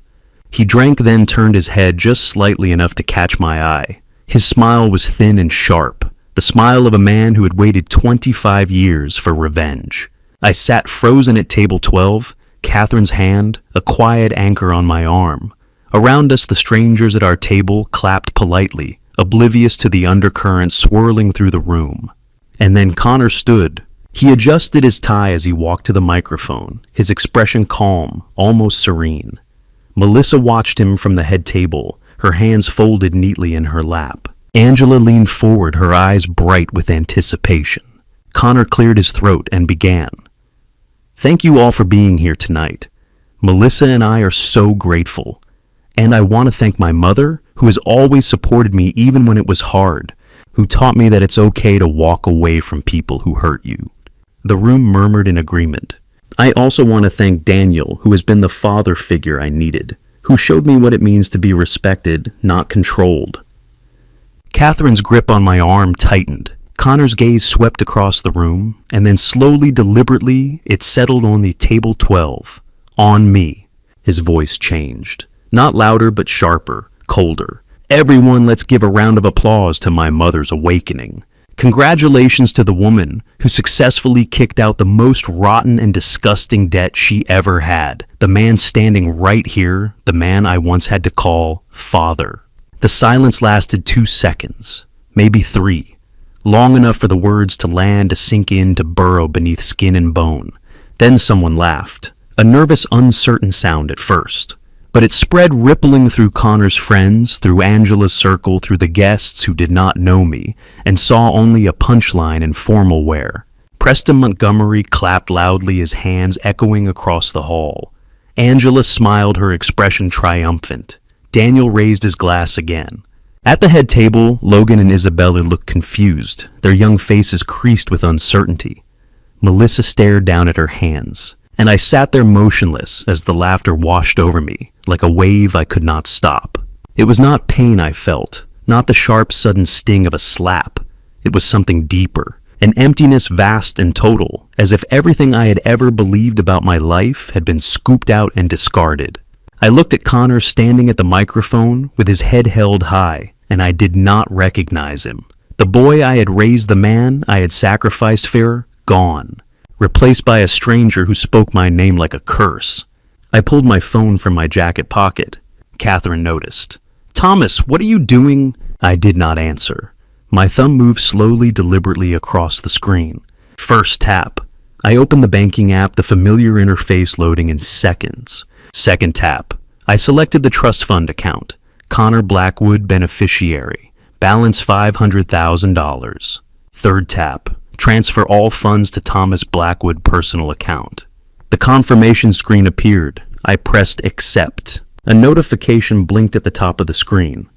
He drank, then turned his head just slightly enough to catch my eye. His smile was thin and sharp, the smile of a man who had waited 25 years for revenge. I sat frozen at table 12, Catherine's hand, a quiet anchor on my arm. Around us, the strangers at our table clapped politely, oblivious to the undercurrent swirling through the room. And then Connor stood. He adjusted his tie as he walked to the microphone, his expression calm, almost serene. Melissa watched him from the head table, her hands folded neatly in her lap. Angela leaned forward, her eyes bright with anticipation. Connor cleared his throat and began. "Thank you all for being here tonight. Melissa and I are so grateful. And I want to thank my mother, who has always supported me even when it was hard, who taught me that it's okay to walk away from people who hurt you." The room murmured in agreement. I also want to thank Daniel, who has been the father figure I needed, who showed me what it means to be respected, not controlled. Catherine's grip on my arm tightened. Connor's gaze swept across the room, and then slowly, deliberately, it settled on the table 12. On me. His voice changed. Not louder, but sharper, colder. Everyone, let's give a round of applause to my mother's awakening. Congratulations to the woman who successfully kicked out the most rotten and disgusting debt she ever had. The man standing right here, the man I once had to call father. The silence lasted 2 seconds, maybe 3. Long enough for the words to land, to sink in, to burrow beneath skin and bone. Then someone laughed. A nervous, uncertain sound at first. But it spread rippling through Connor's friends, through Angela's circle, through the guests who did not know me, and saw only a punchline in formal wear. Preston Montgomery clapped loudly, his hands echoing across the hall. Angela smiled, her expression triumphant. Daniel raised his glass again. At the head table, Logan and Isabella looked confused, their young faces creased with uncertainty. Melissa stared down at her hands, and I sat there motionless as the laughter washed over me, like a wave I could not stop. It was not pain I felt, not the sharp, sudden sting of a slap. It was something deeper, an emptiness vast and total, as if everything I had ever believed about my life had been scooped out and discarded. I looked at Connor standing at the microphone with his head held high, and I did not recognize him. The boy I had raised, the man I had sacrificed for, gone. Replaced by a stranger who spoke my name like a curse. I pulled my phone from my jacket pocket. Catherine noticed. "Thomas, what are you doing?" I did not answer. My thumb moved slowly, deliberately across the screen. First tap. I opened the banking app, the familiar interface loading in seconds. Second tap. I selected the trust fund account. Connor Blackwood, beneficiary. Balance $500,000. Third tap. Transfer all funds to Thomas Blackwood personal account. The confirmation screen appeared. I pressed accept. A notification blinked at the top of the screen.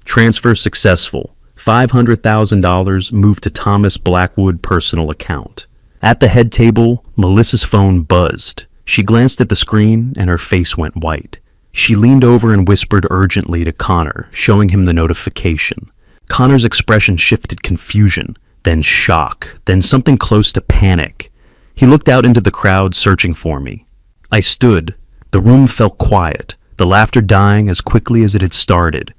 Transfer successful. $500,000 moved to Thomas Blackwood personal account. At the head table, Melissa's phone buzzed. She glanced at the screen and her face went white. She leaned over and whispered urgently to Connor, showing him the notification. Connor's expression shifted confusion, then shock, then something close to panic. He looked out into the crowd, searching for me. I stood. The room felt quiet, the laughter dying as quickly as it had started.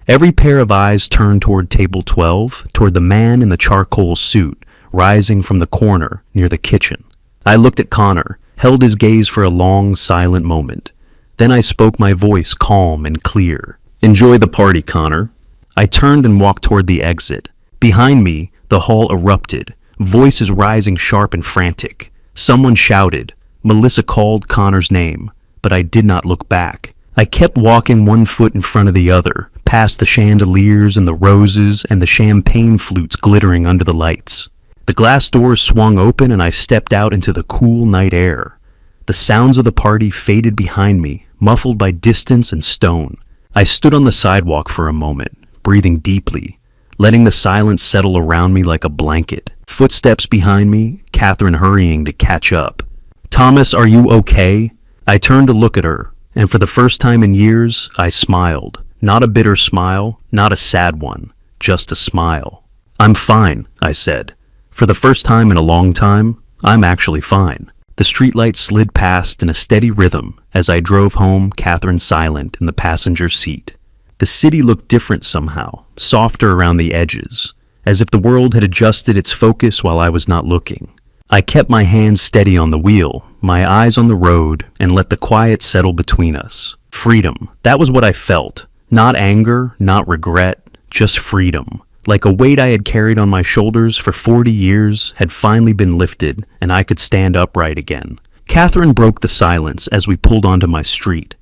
Every pair of eyes turned toward table 12, toward the man in the charcoal suit, rising from the corner near the kitchen. I looked at Connor, held his gaze for a long, silent moment. Then I spoke, my voice calm and clear. "Enjoy the party, Connor." I turned and walked toward the exit. Behind me, the hall erupted, voices rising sharp and frantic. Someone shouted. Melissa called Connor's name, but I did not look back. I kept walking, one foot in front of the other, past the chandeliers and the roses and the champagne flutes glittering under the lights. The glass doors swung open and I stepped out into the cool night air. The sounds of the party faded behind me, muffled by distance and stone. I stood on the sidewalk for a moment, breathing deeply, letting the silence settle around me like a blanket. Footsteps behind me, Catherine hurrying to catch up. "Thomas, are you okay?" I turned to look at her, and for the first time in years, I smiled. Not a bitter smile, not a sad one, just a smile. "I'm fine," I said. For the first time in a long time, I'm actually fine. The streetlights slid past in a steady rhythm as I drove home, Catherine silent in the passenger seat. The city looked different somehow, softer around the edges, as if the world had adjusted its focus while I was not looking. I kept my hands steady on the wheel, my eyes on the road, and let the quiet settle between us. Freedom, that was what I felt. Not anger, not regret, just freedom. Like a weight I had carried on my shoulders for 40 years had finally been lifted, and I could stand upright again. Catherine broke the silence as we pulled onto my street.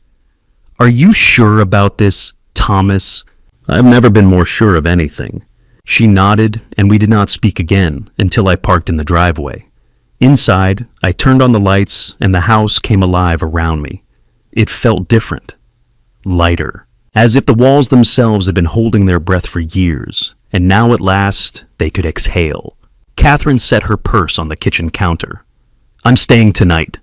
"Are you sure about this, Thomas?" "I've never been more sure of anything." She nodded, and we did not speak again until I parked in the driveway. Inside, I turned on the lights, and the house came alive around me. It felt different. Lighter. As if the walls themselves had been holding their breath for years, and now at last they could exhale. Catherine set her purse on the kitchen counter. "I'm staying tonight."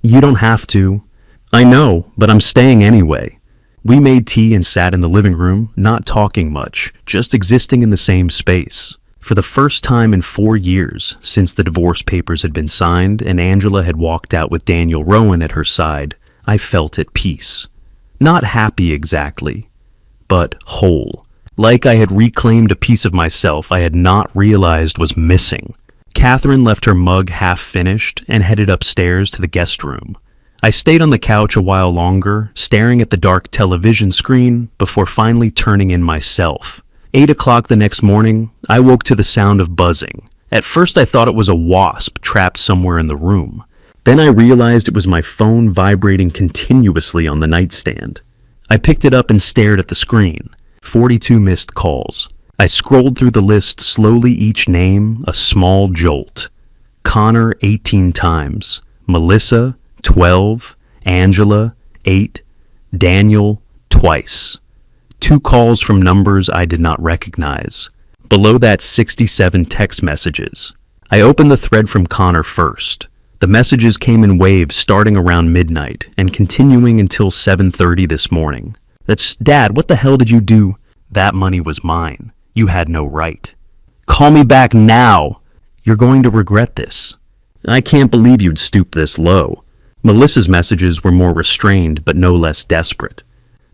"You don't have to." "I know, but I'm staying anyway." We made tea and sat in the living room, not talking much, just existing in the same space. For the first time in 4 years since the divorce papers had been signed and Angela had walked out with Daniel Rowan at her side, I felt at peace. Not happy exactly, but whole. Like I had reclaimed a piece of myself I had not realized was missing. Catherine left her mug half-finished and headed upstairs to the guest room. I stayed on the couch a while longer, staring at the dark television screen before finally turning in myself. 8 o'clock the next morning, I woke to the sound of buzzing. At first I thought it was a wasp trapped somewhere in the room. Then I realized it was my phone vibrating continuously on the nightstand. I picked it up and stared at the screen. 42 missed calls. I scrolled through the list slowly, each name a small jolt. Connor 18 times, Melissa 12, Angela 8, Daniel twice. 2 calls from numbers I did not recognize. Below that, 67 text messages. I opened the thread from Connor first. The messages came in waves starting around midnight and continuing until 7:30 this morning. That's, "Dad, what the hell did you do? That money was mine. You had no right. Call me back now. You're going to regret this. I can't believe you'd stoop this low." Melissa's messages were more restrained but no less desperate.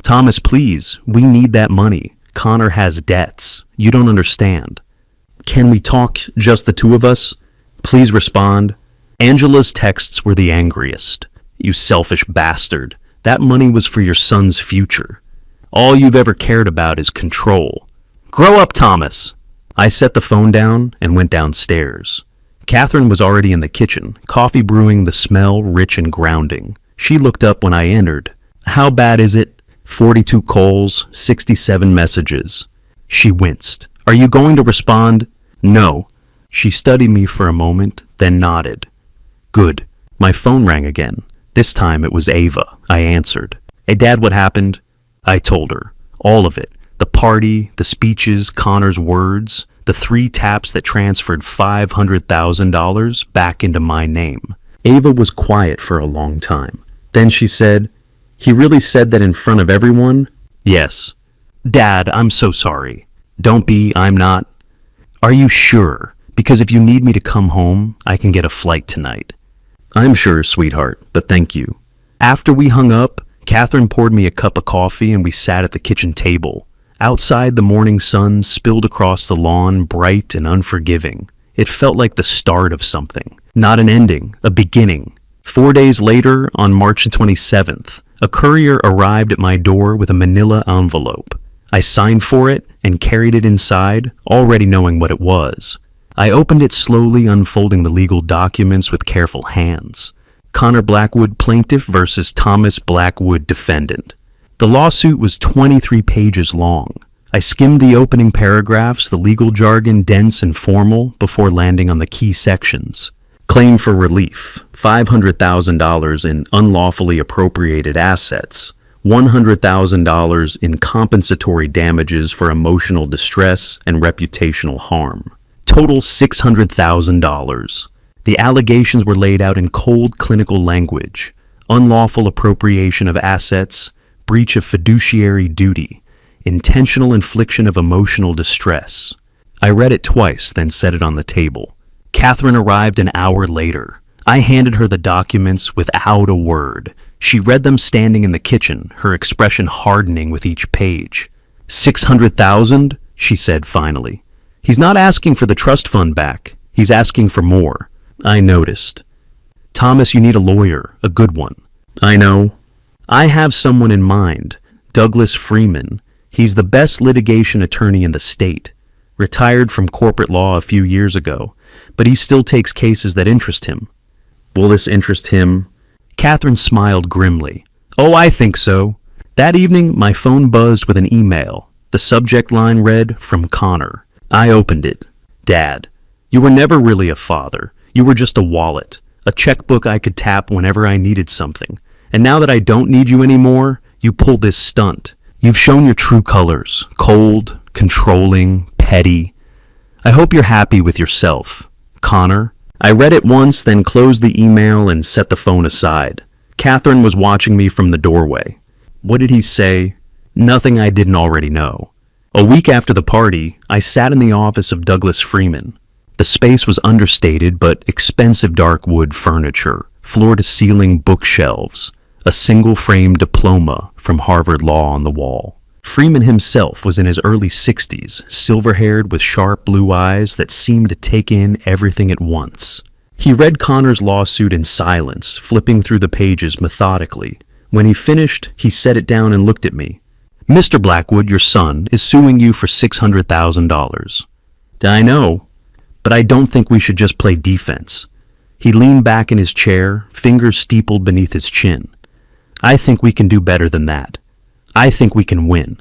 "Thomas, please, we need that money. Connor has debts. You don't understand. Can we talk, just the two of us? Please respond." Angela's texts were the angriest. "You selfish bastard. That money was for your son's future. All you've ever cared about is control. Grow up, Thomas." I set the phone down and went downstairs. Catherine was already in the kitchen, coffee brewing, the smell rich and grounding. She looked up when I entered. "How bad is it?" 42 calls, 67 messages. She winced. "Are you going to respond?" "No." She studied me for a moment, then nodded. "Good." My phone rang again. This time it was Ava. I answered. "Hey, Dad, what happened?" I told her. All of it. The party, the speeches, Connor's words, the 3 taps that transferred $500,000 back into my name. Ava was quiet for a long time. Then she said, "He really said that in front of everyone?" "Yes." "Dad, I'm so sorry." "Don't be, I'm not." "Are you sure? Because if you need me to come home, I can get a flight tonight." "I'm sure, sweetheart, but thank you." After we hung up, Catherine poured me a cup of coffee and we sat at the kitchen table. Outside, the morning sun spilled across the lawn, bright and unforgiving. It felt like the start of something. Not an ending, a beginning. 4 days later, on March 27th, a courier arrived at my door with a manila envelope. I signed for it and carried it inside, already knowing what it was. I opened it slowly, unfolding the legal documents with careful hands. Connor Blackwood, plaintiff versus Thomas Blackwood, defendant. The lawsuit was 23 pages long. I skimmed the opening paragraphs, the legal jargon dense and formal, before landing on the key sections. Claim for relief, $500,000 in unlawfully appropriated assets, $100,000 in compensatory damages for emotional distress and reputational harm. Total $600,000. The allegations were laid out in cold clinical language: unlawful appropriation of assets, breach of fiduciary duty, intentional infliction of emotional distress. I read it twice, then set it on the table. Catherine arrived an hour later. I handed her the documents without a word. She read them standing in the kitchen, her expression hardening with each page. $600,000, she said finally. "He's not asking for the trust fund back. He's asking for more." I noticed. "Thomas, you need a lawyer, a good one." "I know. I have someone in mind, Douglas Freeman. He's the best litigation attorney in the state. Retired from corporate law a few years ago, but he still takes cases that interest him." "Will this interest him?" Catherine smiled grimly. "Oh, I think so." That evening, my phone buzzed with an email. The subject line read, "From Connor." I opened it. "Dad, you were never really a father. You were just a wallet, a checkbook I could tap whenever I needed something. And now that I don't need you anymore, you pull this stunt. You've shown your true colors: cold, controlling, petty. I hope you're happy with yourself. Connor." I read it once, then closed the email and set the phone aside. Catherine was watching me from the doorway. What did he say? Nothing I didn't already know. A week after the party, I sat in the office of Douglas Freeman. The space was understated but expensive dark wood furniture, floor-to-ceiling bookshelves, a single-frame diploma from Harvard Law on the wall. Freeman himself was in his early 60s, silver-haired with sharp blue eyes that seemed to take in everything at once. He read Connor's lawsuit in silence, flipping through the pages methodically. When he finished, he set it down and looked at me. "Mr. Blackwood, your son, is suing you for $600,000. I know, but I don't think we should just play defense." He leaned back in his chair, fingers steepled beneath his chin. "I think we can do better than that. I think we can win."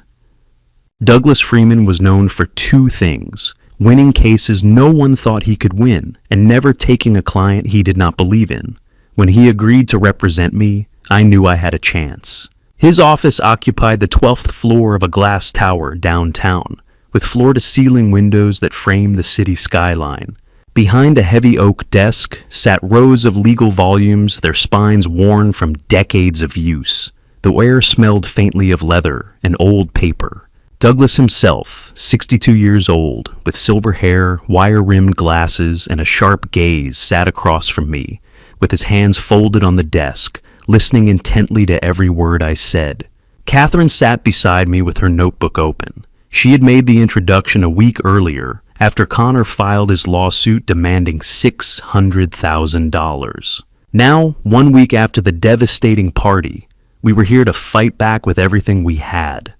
Douglas Freeman was known for two things: winning cases no one thought he could win, and never taking a client he did not believe in. When he agreed to represent me, I knew I had a chance. His office occupied the 12th floor of a glass tower downtown, with floor-to-ceiling windows that framed the city skyline. Behind a heavy oak desk sat rows of legal volumes, their spines worn from decades of use. The air smelled faintly of leather and old paper. Douglas himself, 62 years old, with silver hair, wire-rimmed glasses, and a sharp gaze, sat across from me, with his hands folded on the desk, listening intently to every word I said. Catherine sat beside me with her notebook open. She had made the introduction a week earlier, after Connor filed his lawsuit demanding $600,000. Now, 1 week after the devastating party, we were here to fight back with everything we had.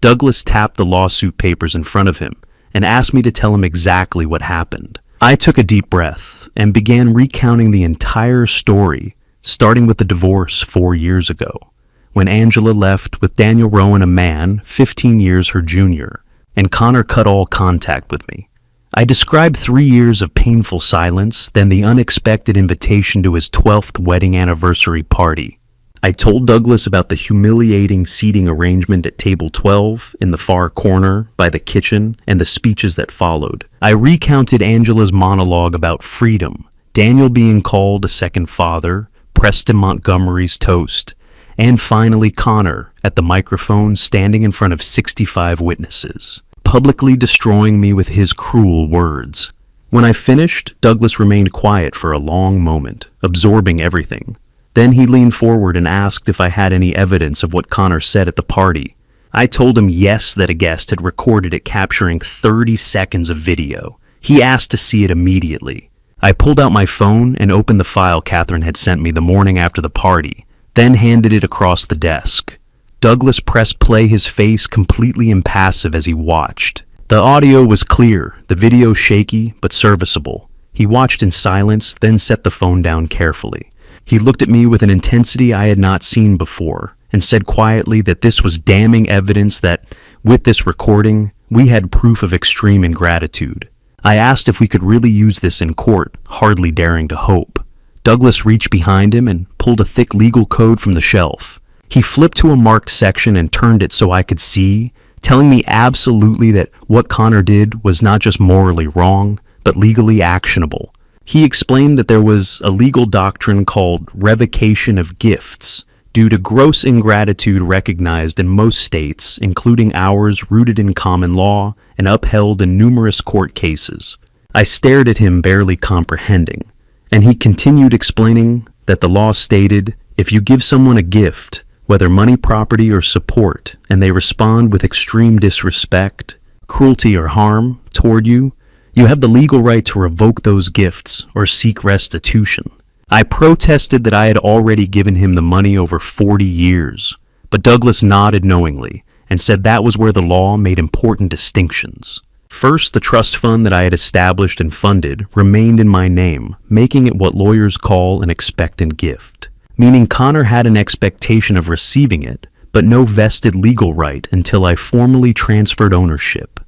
Douglas tapped the lawsuit papers in front of him and asked me to tell him exactly what happened. I took a deep breath and began recounting the entire story, starting with the divorce 4 years ago, when Angela left with Daniel Rowan, a man 15 years her junior, and Connor cut all contact with me. I described 3 years of painful silence, then the unexpected invitation to his 12th wedding anniversary party. I told Douglas about the humiliating seating arrangement at table 12 in the far corner by the kitchen and the speeches that followed. I recounted Angela's monologue about freedom, Daniel being called a second father, Preston Montgomery's toast, and finally Connor at the microphone standing in front of 65 witnesses, publicly destroying me with his cruel words. When I finished, Douglas remained quiet for a long moment, absorbing everything. Then he leaned forward and asked if I had any evidence of what Connor said at the party. I told him yes, that a guest had recorded it, capturing 30 seconds of video. He asked to see it immediately. I pulled out my phone and opened the file Catherine had sent me the morning after the party, then handed it across the desk. Douglas pressed play, his face completely impassive as he watched. The audio was clear, the video shaky but serviceable. He watched in silence, then set the phone down carefully. He looked at me with an intensity I had not seen before, and said quietly that this was damning evidence that, with this recording, we had proof of extreme ingratitude. I asked if we could really use this in court, hardly daring to hope. Douglas reached behind him and pulled a thick legal code from the shelf. He flipped to a marked section and turned it so I could see, telling me absolutely that what Connor did was not just morally wrong, but legally actionable. He explained that there was a legal doctrine called revocation of gifts, due to gross ingratitude recognized in most states, including ours, rooted in common law and upheld in numerous court cases. I stared at him, barely comprehending, and he continued explaining that the law stated, if you give someone a gift, whether money, property, or support, and they respond with extreme disrespect, cruelty, or harm toward you, you have the legal right to revoke those gifts or seek restitution. I protested that I had already given him the money over 40 years, but Douglas nodded knowingly and said that was where the law made important distinctions. First, the trust fund that I had established and funded remained in my name, making it what lawyers call an expectant gift, meaning Connor had an expectation of receiving it, but no vested legal right until I formally transferred ownership.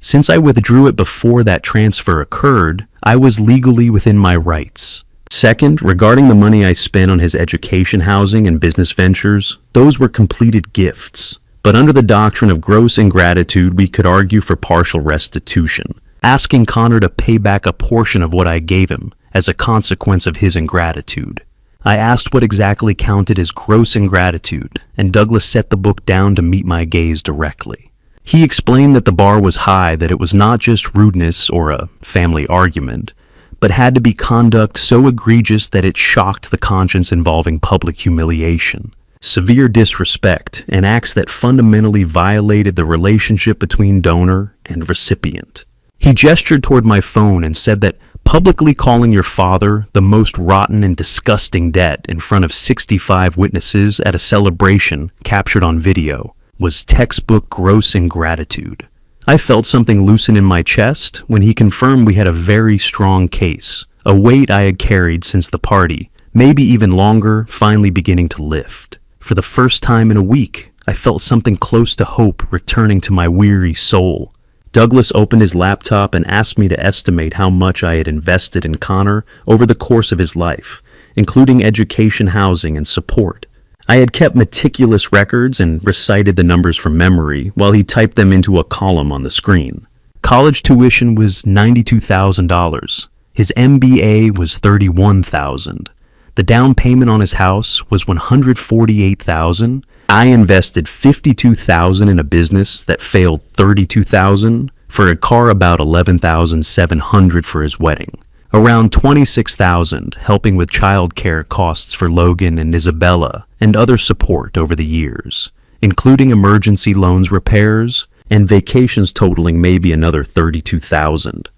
Since I withdrew it before that transfer occurred, I was legally within my rights. Second, regarding the money I spent on his education, housing, and business ventures, those were completed gifts. But under the doctrine of gross ingratitude, we could argue for partial restitution, asking Connor to pay back a portion of what I gave him as a consequence of his ingratitude. I asked what exactly counted as gross ingratitude, and Douglas set the book down to meet my gaze directly. He explained that the bar was high, that it was not just rudeness or a family argument, but had to be conduct so egregious that it shocked the conscience involving public humiliation, severe disrespect, and acts that fundamentally violated the relationship between donor and recipient. He gestured toward my phone and said that publicly calling your father the most rotten and disgusting debt in front of 65 witnesses at a celebration captured on video was textbook gross ingratitude. I felt something loosen in my chest when he confirmed we had a very strong case, a weight I had carried since the party, maybe even longer, finally beginning to lift. For the first time in a week, I felt something close to hope returning to my weary soul. Douglas opened his laptop and asked me to estimate how much I had invested in Connor over the course of his life, including education, housing, and support. I had kept meticulous records and recited the numbers from memory while he typed them into a column on the screen. College tuition was $92,000. His MBA was $31,000. The down payment on his house was $148,000. I invested $52,000 in a business that failed $32,000, for a car about $11,700 for his wedding. Around $26,000 helping with childcare costs for Logan and Isabella and other support over the years, including emergency loans repairs and vacations totaling maybe another $32,000.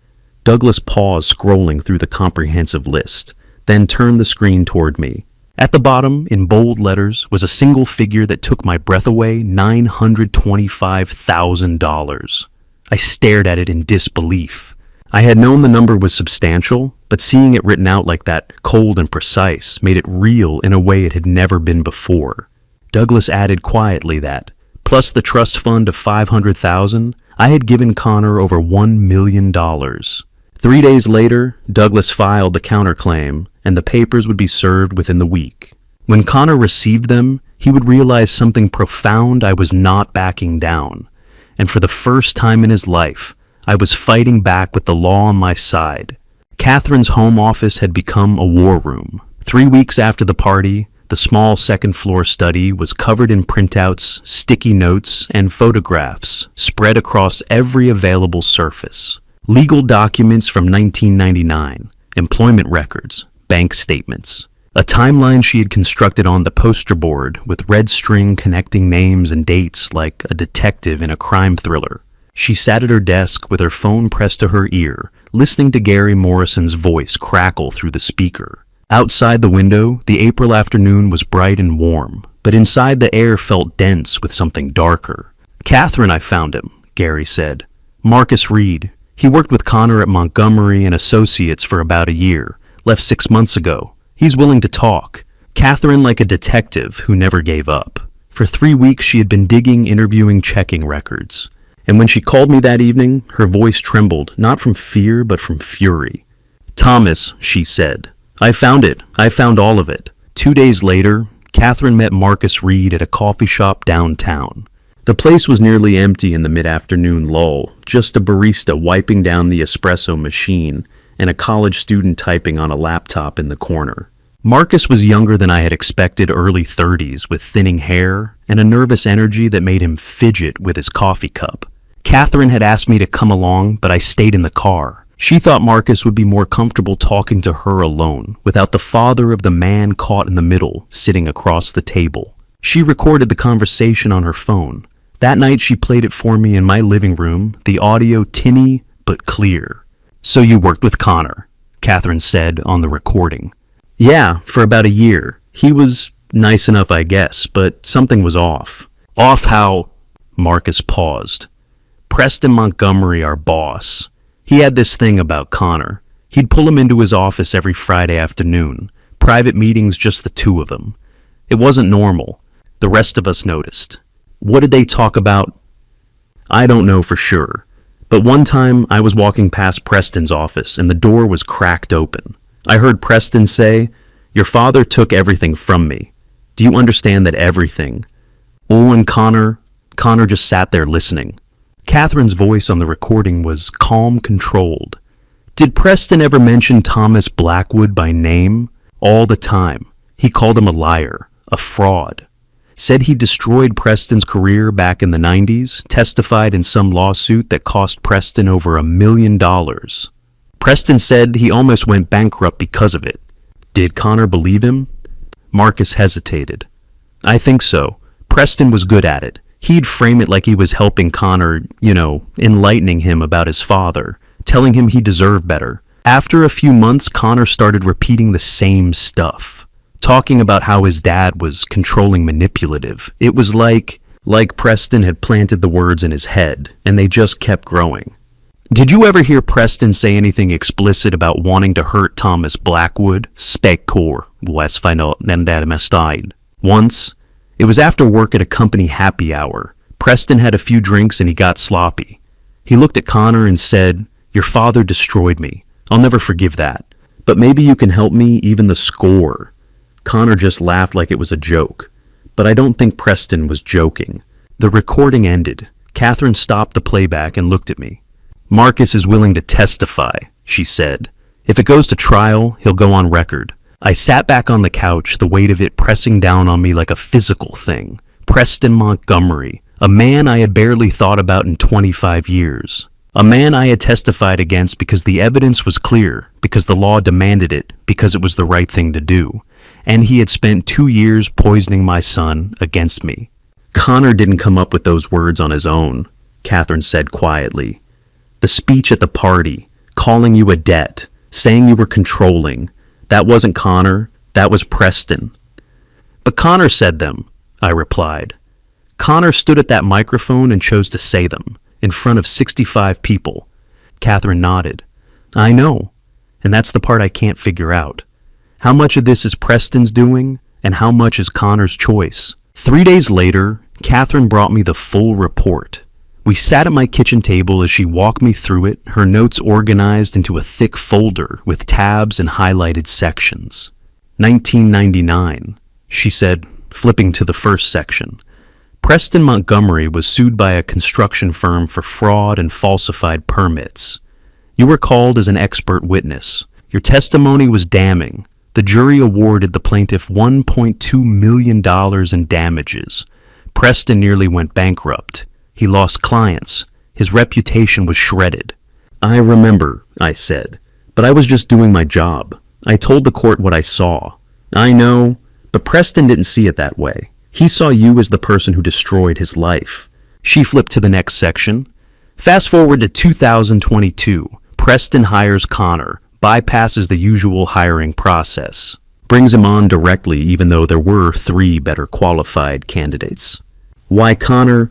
Douglas paused scrolling through the comprehensive list, then turned the screen toward me. At the bottom, in bold letters, was a single figure that took my breath away: $925,000. I stared at it in disbelief. I had known the number was substantial, but seeing it written out like that, cold and precise, made it real in a way it had never been before. Douglas added quietly that, plus the trust fund of $500,000, I had given Connor over $1 million. 3 days later, Douglas filed the counterclaim, and the papers would be served within the week. When Connor received them, he would realize something profound: I was not backing down. And for the first time in his life, I was fighting back with the law on my side. Catherine's home office had become a war room. 3 weeks after the party, the small second-floor study was covered in printouts, sticky notes, and photographs spread across every available surface. Legal documents from 1999, employment records, bank statements. A timeline she had constructed on the poster board with red string connecting names and dates like a detective in a crime thriller. She sat at her desk with her phone pressed to her ear, listening to Gary Morrison's voice crackle through the speaker. Outside the window, the April afternoon was bright and warm, but inside the air felt dense with something darker. "Catherine, I found him," Gary said. "Marcus Reed. He worked with Connor at Montgomery and Associates for about a year, left 6 months ago. He's willing to talk." Catherine, like a detective who never gave up. For 3 weeks she had been digging, interviewing, checking records. And when she called me that evening, her voice trembled, not from fear, but from fury. "Thomas," she said, "I found it. I found all of it." 2 days later, Catherine met Marcus Reed at a coffee shop downtown. The place was nearly empty in the mid-afternoon lull, just a barista wiping down the espresso machine and a college student typing on a laptop in the corner. Marcus was younger than I had expected, early 30s, with thinning hair and a nervous energy that made him fidget with his coffee cup. Catherine had asked me to come along, but I stayed in the car. She thought Marcus would be more comfortable talking to her alone, without the father of the man caught in the middle, sitting across the table. She recorded the conversation on her phone. That night she played it for me in my living room, the audio tinny but clear. "So you worked with Connor," Catherine said on the recording. "Yeah, for about a year. He was nice enough, I guess, but something was off." "Off how?" Marcus paused. "Preston Montgomery, our boss. He had this thing about Connor. He'd pull him into his office every Friday afternoon. Private meetings, just the two of them. It wasn't normal. The rest of us noticed." "What did they talk about?" "I don't know for sure. But one time I was walking past Preston's office and the door was cracked open. I heard Preston say, 'Your father took everything from me. Do you understand that everything?' Oh, and Connor just sat there listening." Catherine's voice on the recording was calm, controlled. "Did Preston ever mention Thomas Blackwood by name?" "All the time. He called him a liar, a fraud. said he destroyed Preston's career back in the 90s, testified in some lawsuit that cost Preston over $1 million. Preston said he almost went bankrupt because of it. Did Connor believe him? Marcus hesitated. I think so. Preston was good at it. He'd frame it like he was helping Connor, enlightening him about his father, telling him he deserved better. After a few months, Connor started repeating the same stuff, talking about how his dad was controlling, manipulative. It was like Preston had planted the words in his head, and they just kept growing. Did you ever hear Preston say anything explicit about wanting to hurt Thomas Blackwood? Spekor, Westfinal Nendadamestide. Once, it was after work at a company happy hour. Preston had a few drinks and he got sloppy. He looked at Connor and said, "Your father destroyed me. I'll never forgive that. But maybe you can help me, even the score." Connor just laughed like it was a joke. But I don't think Preston was joking. The recording ended. Catherine stopped the playback and looked at me. "Marcus is willing to testify," she said. "If it goes to trial, he'll go on record." I sat back on the couch, the weight of it pressing down on me like a physical thing. Preston Montgomery, a man I had barely thought about in 25 years. A man I had testified against because the evidence was clear, because the law demanded it, because it was the right thing to do. And he had spent 2 years poisoning my son against me. "Connor didn't come up with those words on his own," Catherine said quietly. "The speech at the party, calling you a debt, saying you were controlling, that wasn't Connor, that was Preston." "But Connor said them," I replied. "Connor stood at that microphone and chose to say them, in front of 65 people. Catherine nodded. "I know, and that's the part I can't figure out. How much of this is Preston's doing, and how much is Connor's choice?" 3 days later, Catherine brought me the full report. We sat at my kitchen table as she walked me through it, her notes organized into a thick folder with tabs and highlighted sections. 1999, she said, flipping to the first section. Preston Montgomery was sued by a construction firm for fraud and falsified permits. You were called as an expert witness. Your testimony was damning. The jury awarded the plaintiff $1.2 million in damages. Preston nearly went bankrupt. He lost clients. His reputation was shredded. "I remember," I said, "but I was just doing my job. I told the court what I saw." "I know, but Preston didn't see it that way. He saw you as the person who destroyed his life." She flipped to the next section. Fast forward to 2022. Preston hires Connor, bypasses the usual hiring process, brings him on directly even though there were 3 better qualified candidates. Why Connor?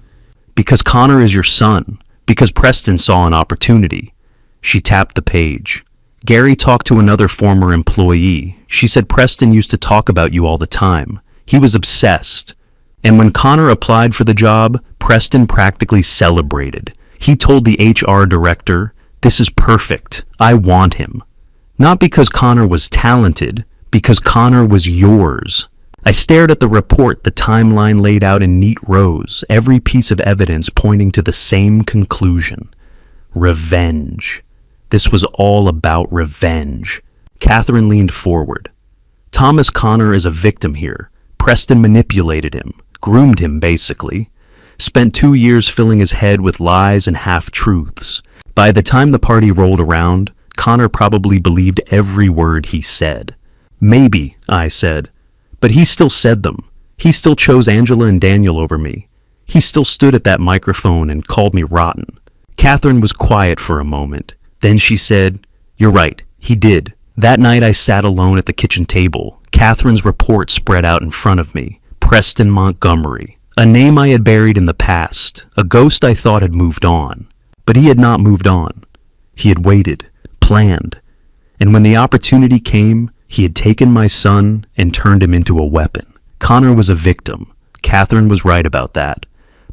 Because Connor is your son. Because Preston saw an opportunity. She tapped the page. Gary talked to another former employee. She said Preston used to talk about you all the time. He was obsessed. And when Connor applied for the job, Preston practically celebrated. He told the HR director, "This is perfect. I want him." Not because Connor was talented, because Connor was yours. I stared at the report, the timeline laid out in neat rows, every piece of evidence pointing to the same conclusion. Revenge. This was all about revenge. Catherine leaned forward. Thomas Connor is a victim here. Preston manipulated him, groomed him basically. Spent 2 years filling his head with lies and half-truths. By the time the party rolled around, Connor probably believed every word he said. "Maybe," I said. "But he still said them. He still chose Angela and Daniel over me. He still stood at that microphone and called me rotten." Catherine was quiet for a moment. Then she said, "You're right, he did." That night I sat alone at the kitchen table. Catherine's report spread out in front of me. Preston Montgomery. A name I had buried in the past. A ghost I thought had moved on. But he had not moved on. He had waited, planned. And when the opportunity came, he had taken my son and turned him into a weapon. Connor was a victim. Catherine was right about that.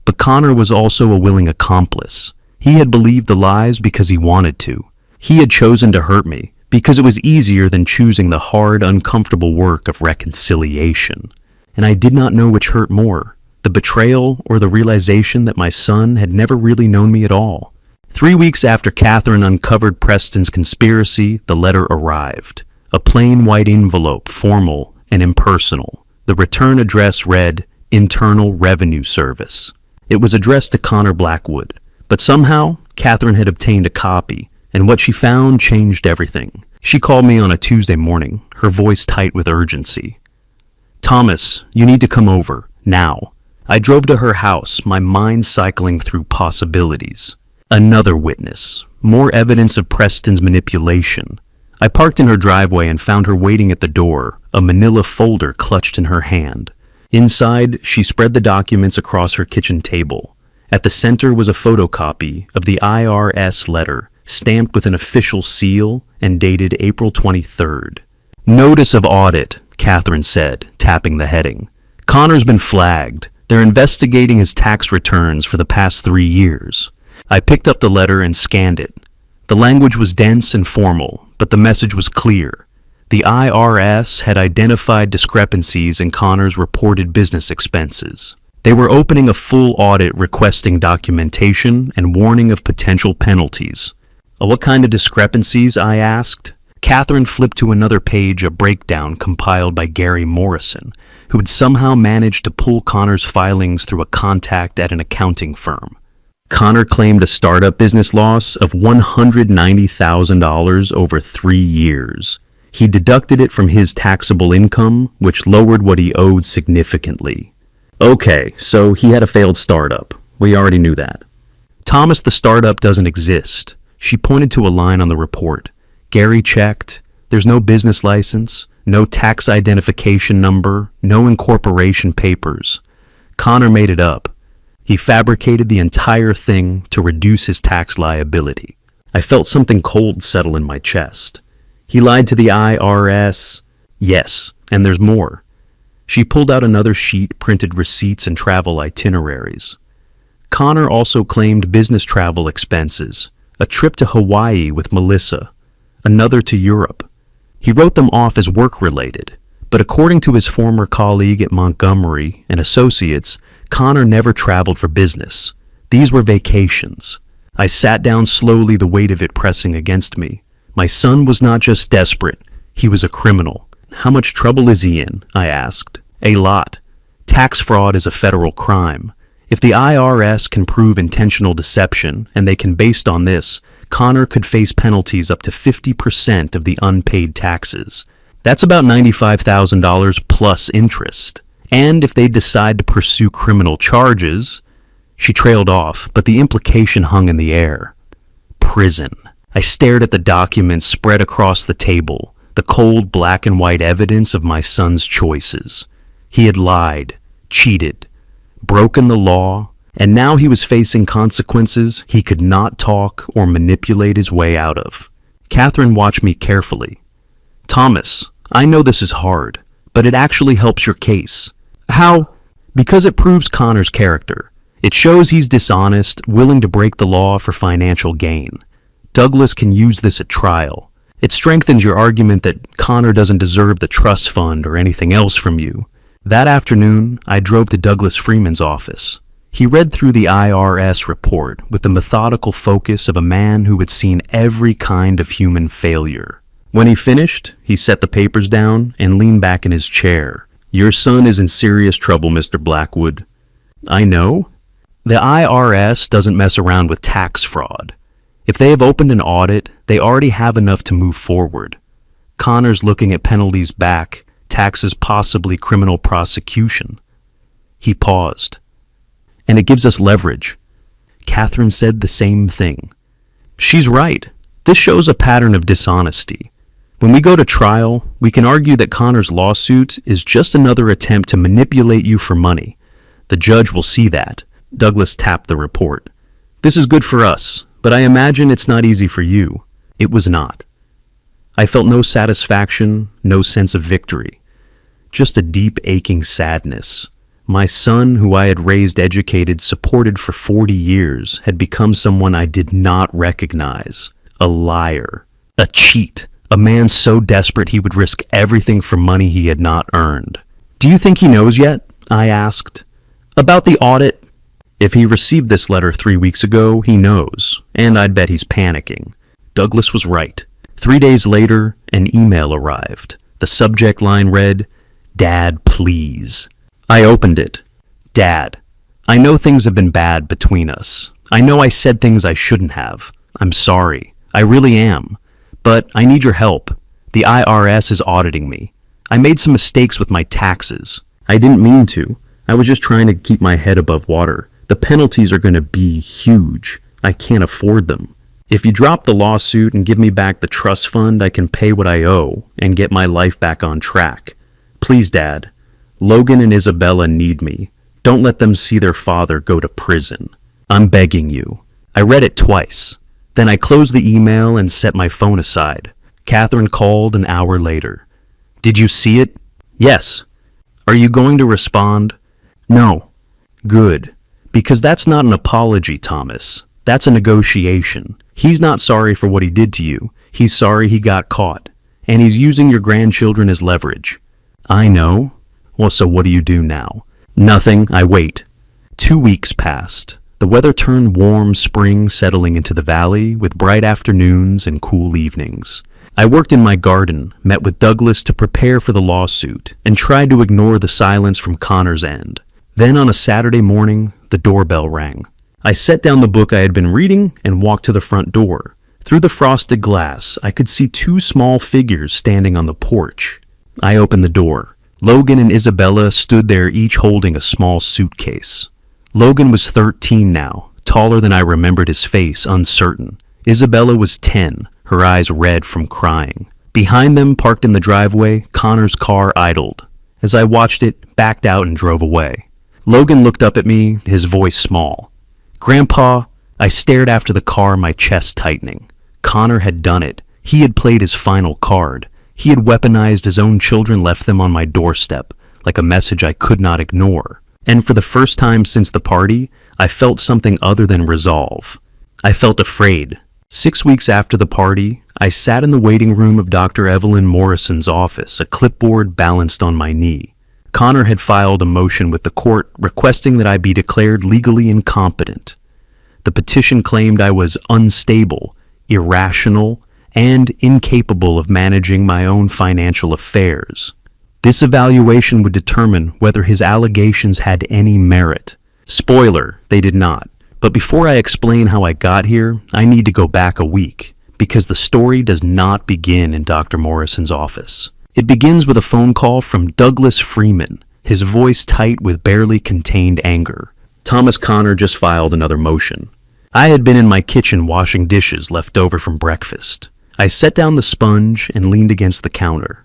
But Connor was also a willing accomplice. He had believed the lies because he wanted to. He had chosen to hurt me because it was easier than choosing the hard, uncomfortable work of reconciliation. And I did not know which hurt more, the betrayal or the realization that my son had never really known me at all. 3 weeks after Catherine uncovered Preston's conspiracy, the letter arrived. A plain white envelope, formal and impersonal. The return address read, Internal Revenue Service. It was addressed to Connor Blackwood, but somehow Catherine had obtained a copy, and what she found changed everything. She called me on a Tuesday morning, her voice tight with urgency. "Thomas, you need to come over, now." I drove to her house, my mind cycling through possibilities. Another witness, more evidence of Preston's manipulation. I parked in her driveway and found her waiting at the door, a manila folder clutched in her hand. Inside, she spread the documents across her kitchen table. At the center was a photocopy of the IRS letter, stamped with an official seal and dated April 23rd. "Notice of audit," Catherine said, tapping the heading. "Connor's been flagged. They're investigating his tax returns for the past 3 years." I picked up the letter and scanned it. The language was dense and formal, but the message was clear. The IRS had identified discrepancies in Connor's reported business expenses. They were opening a full audit requesting documentation and warning of potential penalties. "What kind of discrepancies?" I asked. Catherine flipped to another page, a breakdown compiled by Gary Morrison, who had somehow managed to pull Connor's filings through a contact at an accounting firm. Connor claimed a startup business loss of $190,000 over 3 years. He deducted it from his taxable income, which lowered what he owed significantly. "Okay, so he had a failed startup. We already knew that." "Thomas, the startup doesn't exist." She pointed to a line on the report. Gary checked. There's no business license, no tax identification number, no incorporation papers. Connor made it up. He fabricated the entire thing to reduce his tax liability. I felt something cold settle in my chest. He lied to the IRS. Yes, and there's more. She pulled out another sheet, printed receipts and travel itineraries. Connor also claimed business travel expenses, a trip to Hawaii with Melissa, another to Europe. He wrote them off as work-related, but according to his former colleague at Montgomery and Associates, Connor never traveled for business. These were vacations. I sat down slowly, the weight of it pressing against me. My son was not just desperate, he was a criminal. "How much trouble is he in?" I asked. "A lot. Tax fraud is a federal crime. If the IRS can prove intentional deception, and they can based on this, Connor could face penalties up to 50% of the unpaid taxes. That's about $95,000 plus interest. And if they decide to pursue criminal charges..." She trailed off, but the implication hung in the air. Prison. I stared at the documents spread across the table, the cold black and white evidence of my son's choices. He had lied, cheated, broken the law, and now he was facing consequences he could not talk or manipulate his way out of. Catherine watched me carefully. "Thomas, I know this is hard, but it actually helps your case." "How?" "Because it proves Connor's character. It shows he's dishonest, willing to break the law for financial gain. Douglas can use this at trial. It strengthens your argument that Connor doesn't deserve the trust fund or anything else from you." That afternoon, I drove to Douglas Freeman's office. He read through the IRS report with the methodical focus of a man who had seen every kind of human failure. When he finished, he set the papers down and leaned back in his chair. "Your son is in serious trouble, Mr. Blackwood." "I know." "The IRS doesn't mess around with tax fraud. If they have opened an audit, they already have enough to move forward. Connor's looking at penalties back, taxes, possibly criminal prosecution." He paused. "And it gives us leverage." Catherine said the same thing. "She's right. This shows a pattern of dishonesty. When we go to trial, we can argue that Connor's lawsuit is just another attempt to manipulate you for money. The judge will see that." Douglas tapped the report. "This is good for us, but I imagine it's not easy for you." It was not. I felt no satisfaction, no sense of victory. Just a deep, aching sadness. My son, who I had raised, educated, supported for 40 years, had become someone I did not recognize. A liar. A cheat. A man so desperate he would risk everything for money he had not earned. "Do you think he knows yet?" I asked. "About the audit?" "If he received this letter 3 weeks ago, he knows, and I'd bet he's panicking." Douglas was right. 3 days later, an email arrived. The subject line read, "Dad, please." I opened it. Dad, I know things have been bad between us. I know I said things I shouldn't have. I'm sorry. I really am. But I need your help. The IRS is auditing me. I made some mistakes with my taxes. I didn't mean to. I was just trying to keep my head above water. The penalties are going to be huge. I can't afford them. If you drop the lawsuit and give me back the trust fund, I can pay what I owe and get my life back on track. Please, Dad. Logan and Isabella need me. Don't let them see their father go to prison. I'm begging you. I read it twice. Then I closed the email and set my phone aside. Catherine called an hour later. Did you see it? Yes. Are you going to respond? No. Good. Because that's not an apology, Thomas. That's a negotiation. He's not sorry for what he did to you. He's sorry he got caught. And he's using your grandchildren as leverage. I know. Well, so what do you do now? Nothing. I wait. 2 weeks passed. The weather turned warm spring settling into the valley with bright afternoons and cool evenings. I worked in my garden, met with Douglas to prepare for the lawsuit, and tried to ignore the silence from Connor's end. Then on a Saturday morning, the doorbell rang. I set down the book I had been reading and walked to the front door. Through the frosted glass, I could see 2 small figures standing on the porch. I opened the door. Logan and Isabella stood there, each holding a small suitcase. Logan was 13 now, taller than I remembered his face, uncertain. Isabella was 10, her eyes red from crying. Behind them, parked in the driveway, Connor's car idled. As I watched it, backed out and drove away. Logan looked up at me, his voice small. Grandpa, I stared after the car, my chest tightening. Connor had done it. He had played his final card. He had weaponized his own children, left them on my doorstep, like a message I could not ignore. And for the first time since the party, I felt something other than resolve. I felt afraid. 6 weeks after the party, I sat in the waiting room of Dr. Evelyn Morrison's office, a clipboard balanced on my knee. Connor had filed a motion with the court requesting that I be declared legally incompetent. The petition claimed I was unstable, irrational, and incapable of managing my own financial affairs. This evaluation would determine whether his allegations had any merit. Spoiler, they did not. But before I explain how I got here, I need to go back a week, because the story does not begin in Dr. Morrison's office. It begins with a phone call from Douglas Freeman, his voice tight with barely contained anger. Thomas Connor just filed another motion. I had been in my kitchen washing dishes left over from breakfast. I set down the sponge and leaned against the counter.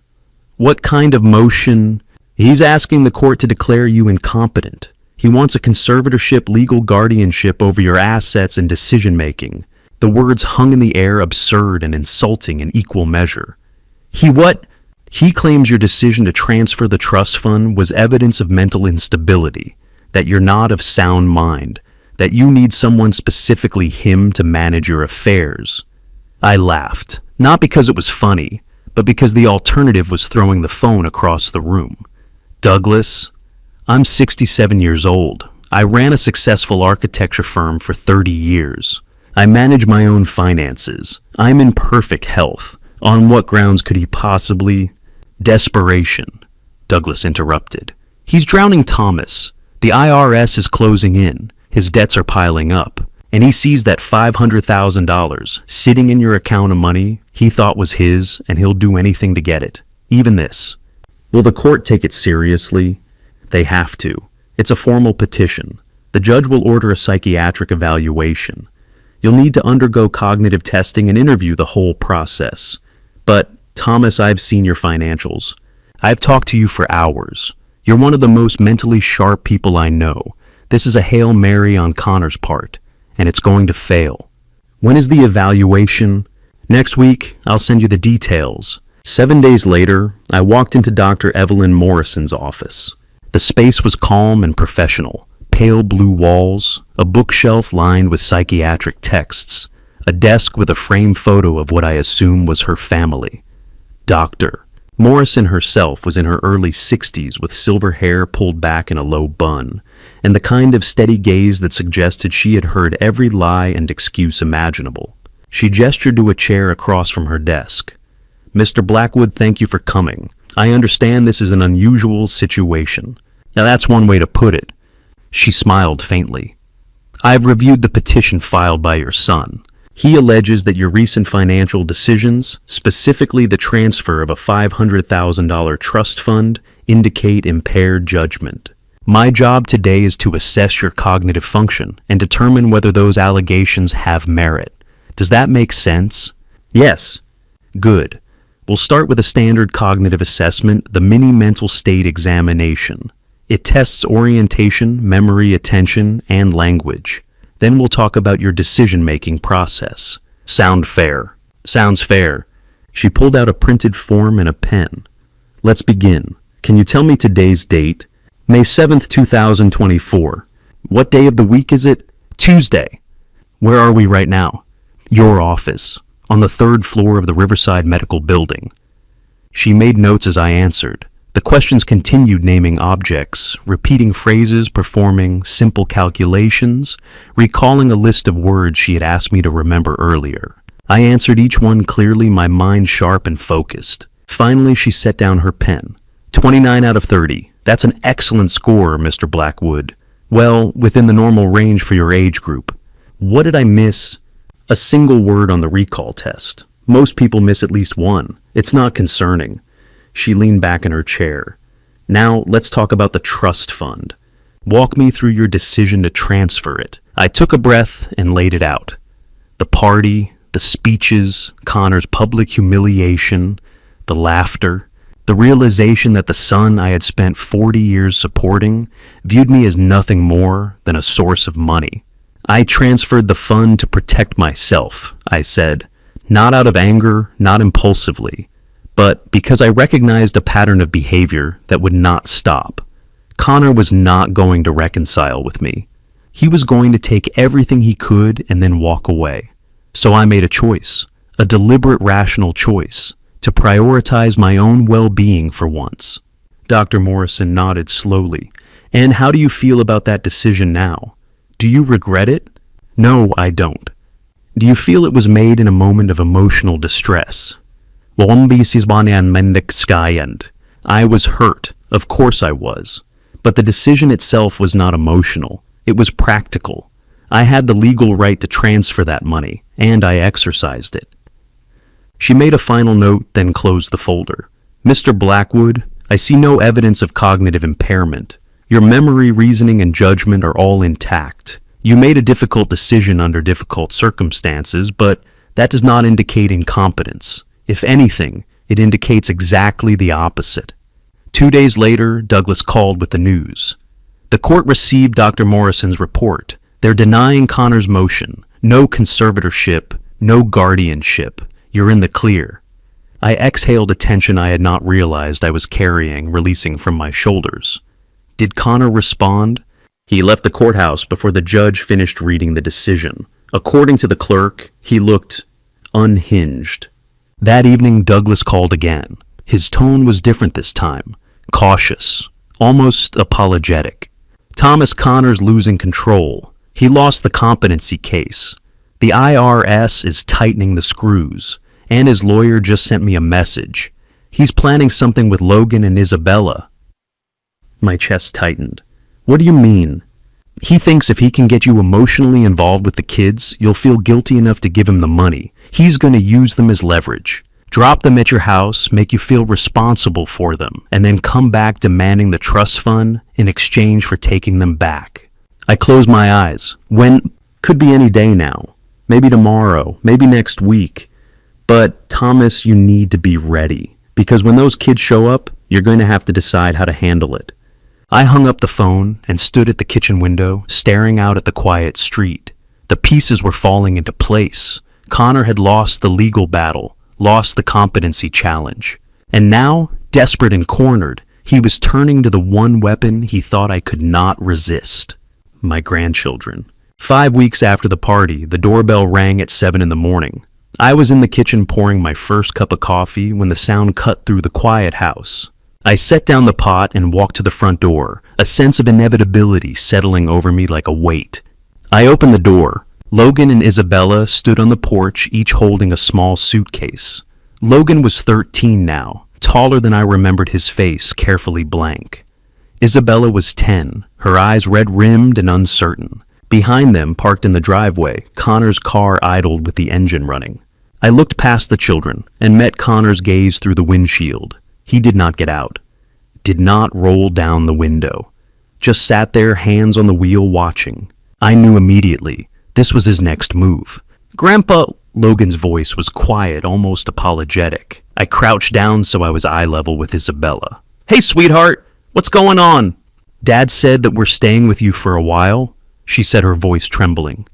What kind of motion? He's asking the court to declare you incompetent. He wants a conservatorship, legal guardianship over your assets and decision-making. The words hung in the air, absurd and insulting in equal measure. He claims your decision to transfer the trust fund was evidence of mental instability, that you're not of sound mind, that you need someone, specifically him, to manage your affairs. I laughed, not because it was funny, but because the alternative was throwing the phone across the room. Douglas, I'm 67 years old. I ran a successful architecture firm for 30 years. I manage my own finances. I'm in perfect health. On what grounds could he possibly... Desperation, Douglas interrupted. He's drowning Thomas. The IRS is closing in. His debts are piling up. And he sees that $500,000 sitting in your account of money he thought was his, and he'll do anything to get it. Even this. Will the court take it seriously? They have to. It's a formal petition. The judge will order a psychiatric evaluation. You'll need to undergo cognitive testing and interview the whole process. But, Thomas, I've seen your financials. I've talked to you for hours. You're one of the most mentally sharp people I know. This is a Hail Mary on Connor's part, and it's going to fail. When is the evaluation? Next week, I'll send you the details. 7 days later, I walked into Dr. Evelyn Morrison's office. The space was calm and professional. Pale blue walls, a bookshelf lined with psychiatric texts, a desk with a framed photo of what I assume was her family. Doctor. Morrison herself was in her early 60s with silver hair pulled back in a low bun, and the kind of steady gaze that suggested she had heard every lie and excuse imaginable. She gestured to a chair across from her desk. Mr. Blackwood, thank you for coming. I understand this is an unusual situation. Now that's one way to put it. She smiled faintly. I've reviewed the petition filed by your son. He alleges that your recent financial decisions, specifically the transfer of a $500,000 trust fund, indicate impaired judgment. My job today is to assess your cognitive function and determine whether those allegations have merit. Does that make sense? Yes. Good. We'll start with a standard cognitive assessment, the mini mental state examination. It tests orientation, memory, attention, and language. Then we'll talk about your decision-making process. Sound fair? Sounds fair. She pulled out a printed form and a pen. Let's begin. Can you tell me today's date? May 7th, 2024. What day of the week is it? Tuesday. Where are we right now? Your office, on the 3rd floor of the Riverside Medical Building. She made notes as I answered. The questions continued naming objects, repeating phrases, performing simple calculations, recalling a list of words she had asked me to remember earlier. I answered each one clearly, my mind sharp and focused. Finally, she set down her pen. 29 out of 30. That's an excellent score, Mr. Blackwood. Well, within the normal range for your age group. What did I miss? A single word on the recall test. Most people miss at least one. It's not concerning. She leaned back in her chair. Now, let's talk about the trust fund. Walk me through your decision to transfer it. I took a breath and laid it out. The party, the speeches, Connor's public humiliation, the laughter, the realization that the son I had spent 40 years supporting viewed me as nothing more than a source of money. I transferred the fund to protect myself, I said, not out of anger, not impulsively, but because I recognized a pattern of behavior that would not stop. Connor was not going to reconcile with me. He was going to take everything he could and then walk away. So I made a choice, a deliberate, rational choice, to prioritize my own well-being for once. Dr. Morrison nodded slowly. And how do you feel about that decision now? Do you regret it? No, I don't. Do you feel it was made in a moment of emotional distress? I was hurt, of course I was. But the decision itself was not emotional. It was practical. I had the legal right to transfer that money, and I exercised it. She made a final note, then closed the folder. Mr. Blackwood, I see no evidence of cognitive impairment. Your memory, reasoning, and judgment are all intact. You made a difficult decision under difficult circumstances, but that does not indicate incompetence. If anything, it indicates exactly the opposite. 2 days later, Douglas called with the news. The court received Dr. Morrison's report. They're denying Connor's motion. No conservatorship, no guardianship. You're in the clear. I exhaled a tension I had not realized I was carrying, releasing from my shoulders. Did Connor respond? He left the courthouse before the judge finished reading the decision. According to the clerk, he looked unhinged. That evening, Douglas called again. His tone was different this time, cautious, almost apologetic. Thomas Connor's losing control. He lost the competency case. The IRS is tightening the screws, and his lawyer just sent me a message. He's planning something with Logan and Isabella. My chest tightened. What do you mean? He thinks if he can get you emotionally involved with the kids, you'll feel guilty enough to give him the money. He's going to use them as leverage. Drop them at your house, make you feel responsible for them, and then come back demanding the trust fund in exchange for taking them back. I closed my eyes. When? Could be any day now. Maybe tomorrow, maybe next week. But Thomas, you need to be ready, because when those kids show up, you're going to have to decide how to handle it. I hung up the phone and stood at the kitchen window, staring out at the quiet street. The pieces were falling into place. Connor had lost the legal battle, lost the competency challenge. And now, desperate and cornered, he was turning to the one weapon he thought I could not resist. My grandchildren. 5 weeks after the party, the doorbell rang at 7 in the morning. I was in the kitchen pouring my first cup of coffee when the sound cut through the quiet house. I set down the pot and walked to the front door, a sense of inevitability settling over me like a weight. I opened the door. Logan and Isabella stood on the porch, each holding a small suitcase. Logan was 13 now, taller than I remembered his face, carefully blank. Isabella was 10, her eyes red-rimmed and uncertain. Behind them, parked in the driveway, Connor's car idled with the engine running. I looked past the children and met Connor's gaze through the windshield. He did not get out, did not roll down the window, just sat there, hands on the wheel, watching. I knew immediately this was his next move. "Grandpa," Logan's voice was quiet, almost apologetic. I crouched down so I was eye level with Isabella. "Hey, sweetheart, what's going on?" "Dad said that we're staying with you for a while," she said, her voice trembling.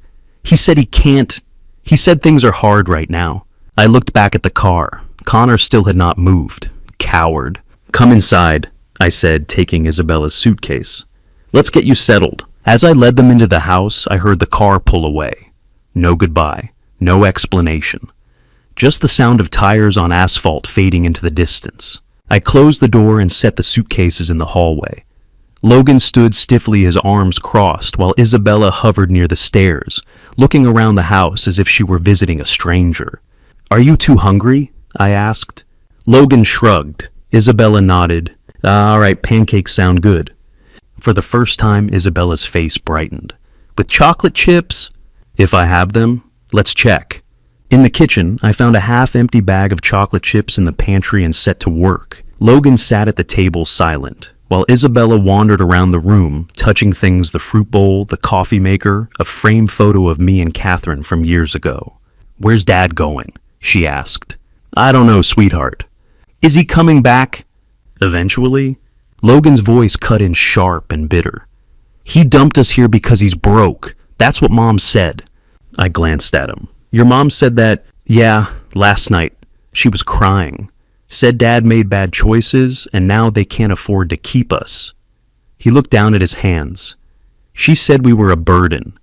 He said he can't. He said things are hard right now." I looked back at the car. Connor still had not moved. Coward. "Come inside," I said, taking Isabella's suitcase. "Let's get you settled." As I led them into the house, I heard the car pull away. No goodbye. No explanation. Just the sound of tires on asphalt fading into the distance. I closed the door and set the suitcases in the hallway. Logan stood stiffly, his arms crossed, while Isabella hovered near the stairs, looking around the house as if she were visiting a stranger. "Are you too hungry?" I asked. Logan shrugged. Isabella nodded. "All right, pancakes sound good." For the first time, Isabella's face brightened. "With chocolate chips?" "If I have them, let's check." In the kitchen, I found a half-empty bag of chocolate chips in the pantry and set to work. Logan sat at the table silent, while Isabella wandered around the room, touching things: the fruit bowl, the coffee maker, a framed photo of me and Catherine from years ago. "Where's Dad going?" she asked. "I don't know, sweetheart." "Is he coming back?" "Eventually." Logan's voice cut in sharp and bitter. "He dumped us here because he's broke. That's what Mom said." I glanced at him. "Your mom said that?" "Yeah, last night. She was crying. Said Dad made bad choices, and now they can't afford to keep us." He looked down at his hands. "She said we were a burden."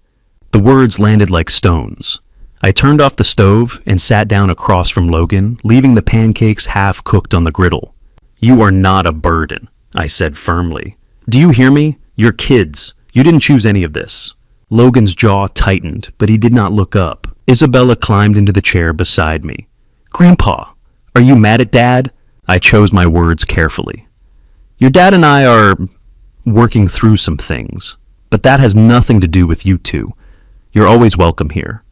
The words landed like stones. I turned off the stove and sat down across from Logan, leaving the pancakes half cooked on the griddle. "You are not a burden," I said firmly. "Do you hear me? You're kids. You didn't choose any of this." Logan's jaw tightened, but he did not look up. Isabella climbed into the chair beside me. "Grandpa, are you mad at Dad?" I chose my words carefully. "Your dad and I are working through some things, but that has nothing to do with you two. You're always welcome here.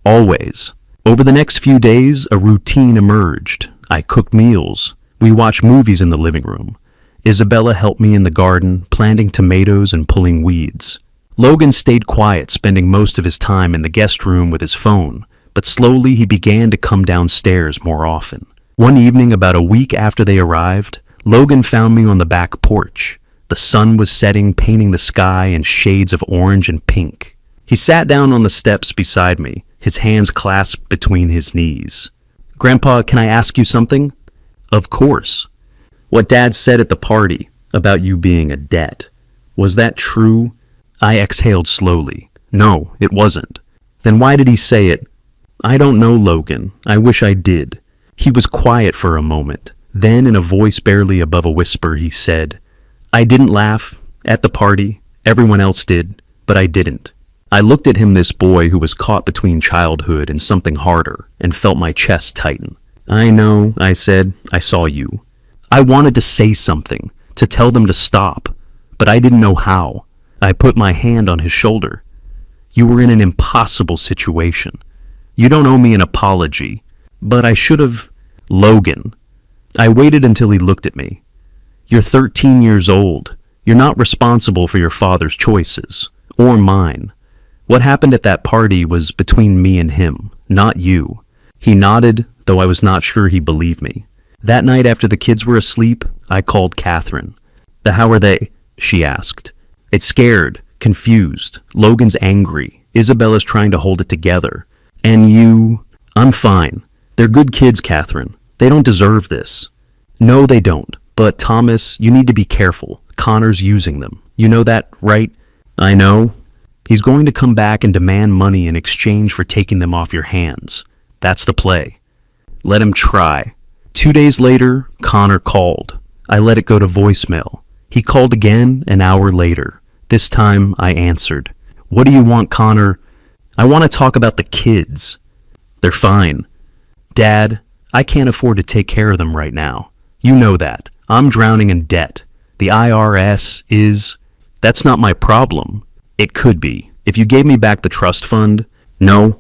Always." Over the next few days, a routine emerged. I cooked meals. We watched movies in the living room. Isabella helped me in the garden, planting tomatoes and pulling weeds. Logan stayed quiet, spending most of his time in the guest room with his phone, but slowly he began to come downstairs more often. One evening, about a week after they arrived, Logan found me on the back porch. The sun was setting, painting the sky in shades of orange and pink. He sat down on the steps beside me, his hands clasped between his knees. "Grandpa, can I ask you something?" "Of course." "What Dad said at the party about you being a debt, was that true?" I exhaled slowly. "No, it wasn't." "Then why did he say it?" "I don't know, Logan. I wish I did." He was quiet for a moment. Then, in a voice barely above a whisper, he said, "I didn't laugh at the party. Everyone else did, but I didn't." I looked at him, this boy who was caught between childhood and something harder, and felt my chest tighten. "I know," I said. "I saw you." I wanted to say something, to tell them to stop, but I didn't know how. I put my hand on his shoulder. "You were in an impossible situation. You don't owe me an apology, but I should have." "Logan." I waited until he looked at me. "You're 13 years old. You're not responsible for your father's choices, or mine. What happened at that party was between me and him, not you." He nodded, though I was not sure he believed me. That night, after the kids were asleep, I called Catherine. "How are they?" she asked. It's scared, confused. Logan's angry. Isabella's trying to hold it together. "And you?" "I'm fine. They're good kids, Catherine. They don't deserve this." "No, they don't. But Thomas, you need to be careful. Connor's using them. You know that, right?" "I know." "He's going to come back and demand money in exchange for taking them off your hands. That's the play." "Let him try." 2 days later, Connor called. I let it go to voicemail. He called again an hour later. This time, I answered. "What do you want, Connor?" "I want to talk about the kids." "They're fine." "Dad, I can't afford to take care of them right now. You know that. I'm drowning in debt. The IRS is... That's not my problem. It could be. If you gave me back the trust fund... No.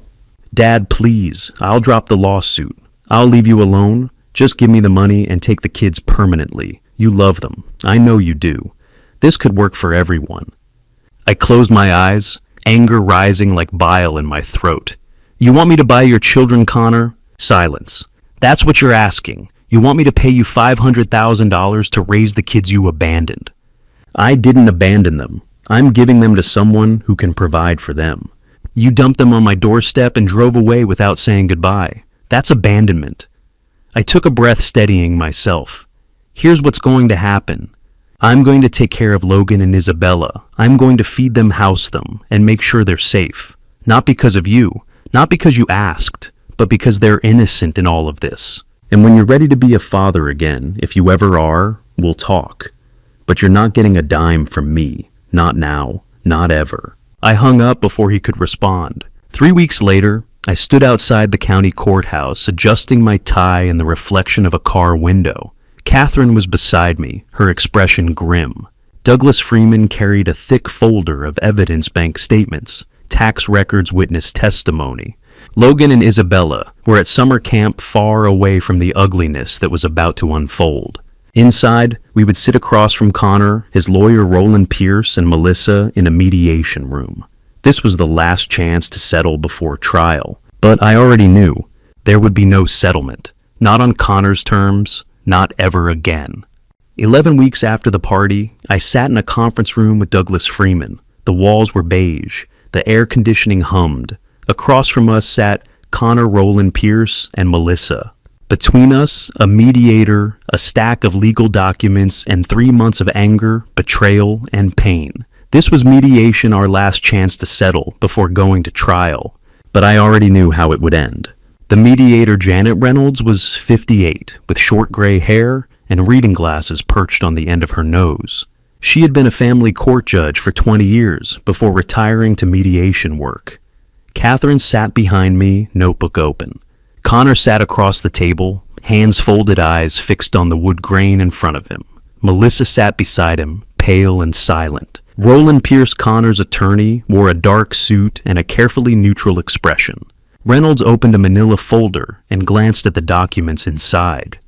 Dad, please. I'll drop the lawsuit. I'll leave you alone. Just give me the money and take the kids permanently. You love them. I know you do. This could work for everyone. I closed my eyes, anger rising like bile in my throat. You want me to buy your children, Connor? Silence. That's what you're asking. You want me to pay you $500,000 to raise the kids you abandoned. I didn't abandon them. I'm giving them to someone who can provide for them. You dumped them on my doorstep and drove away without saying goodbye. That's abandonment. I took a breath, steadying myself. Here's what's going to happen. I'm going to take care of Logan and Isabella. I'm going to feed them, house them, and make sure they're safe. Not because of you, not because you asked, but because they're innocent in all of this. And when you're ready to be a father again, if you ever are, we'll talk. But you're not getting a dime from me. Not now. Not ever. I hung up before he could respond. 3 weeks later, I stood outside the county courthouse, adjusting my tie in the reflection of a car window. Catherine was beside me, her expression grim. Douglas Freeman carried a thick folder of evidence bank statements, tax records, witness testimony. Logan and Isabella were at summer camp, far away from the ugliness that was about to unfold. Inside, we would sit across from Connor, his lawyer Roland Pierce, and Melissa in a mediation room. This was the last chance to settle before trial. But I already knew there would be no settlement. Not on Connor's terms, not ever again. 11 weeks after the party, I sat in a conference room with Douglas Freeman. The walls were beige. The air conditioning hummed. Across from us sat Connor, Roland Pierce, and Melissa. Between us, a mediator, a stack of legal documents, and 3 months of anger, betrayal, and pain. This was mediation, our last chance to settle before going to trial. But I already knew how it would end. The mediator, Janet Reynolds, was 58, with short gray hair and reading glasses perched on the end of her nose. She had been a family court judge for 20 years before retiring to mediation work. Catherine sat behind me, notebook open. Connor sat across the table, hands folded, eyes fixed on the wood grain in front of him. Melissa sat beside him, pale and silent. Roland Pierce, Connor's attorney, wore a dark suit and a carefully neutral expression. Reynolds opened a manila folder and glanced at the documents inside.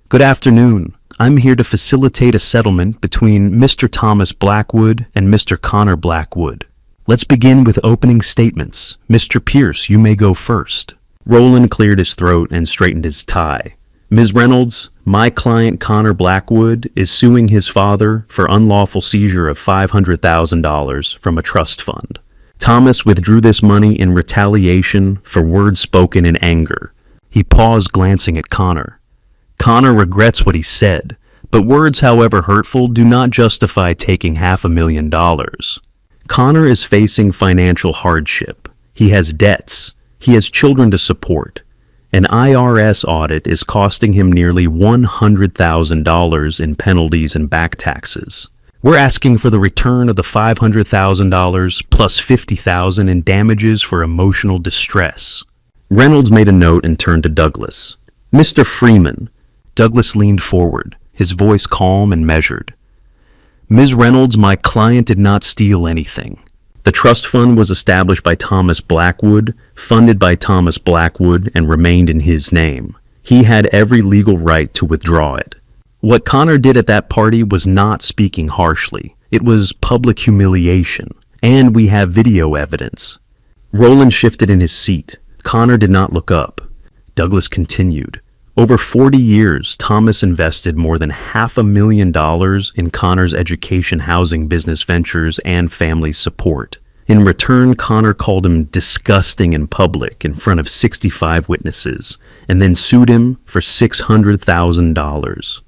Good afternoon. I'm here to facilitate a settlement between Mr. Thomas Blackwood and Mr. Connor Blackwood. Let's begin with opening statements. Mr. Pierce, you may go first. Roland cleared his throat and straightened his tie. Ms. Reynolds, my client Connor Blackwood is suing his father for unlawful seizure of $500,000 from a trust fund. Thomas withdrew this money in retaliation for words spoken in anger. He paused, glancing at Connor. Connor regrets what he said, but words, however hurtful, do not justify taking $500,000. Connor is facing financial hardship. He has debts. He has children to support. An IRS audit is costing him nearly $100,000 in penalties and back taxes. We're asking for the return of the $500,000 plus $50,000 in damages for emotional distress. Reynolds made a note and turned to Douglas. Mr. Freeman. Douglas leaned forward, his voice calm and measured. Ms. Reynolds, my client did not steal anything. The trust fund was established by Thomas Blackwood, funded by Thomas Blackwood, and remained in his name. He had every legal right to withdraw it. What Connor did at that party was not speaking harshly. It was public humiliation, and we have video evidence. Roland shifted in his seat. Connor did not look up. Douglas continued. Over 40 years, Thomas invested more than $500,000 in Connor's education, housing, business ventures, and family support. In return, Connor called him disgusting in public in front of 65 witnesses, and then sued him for $600,000.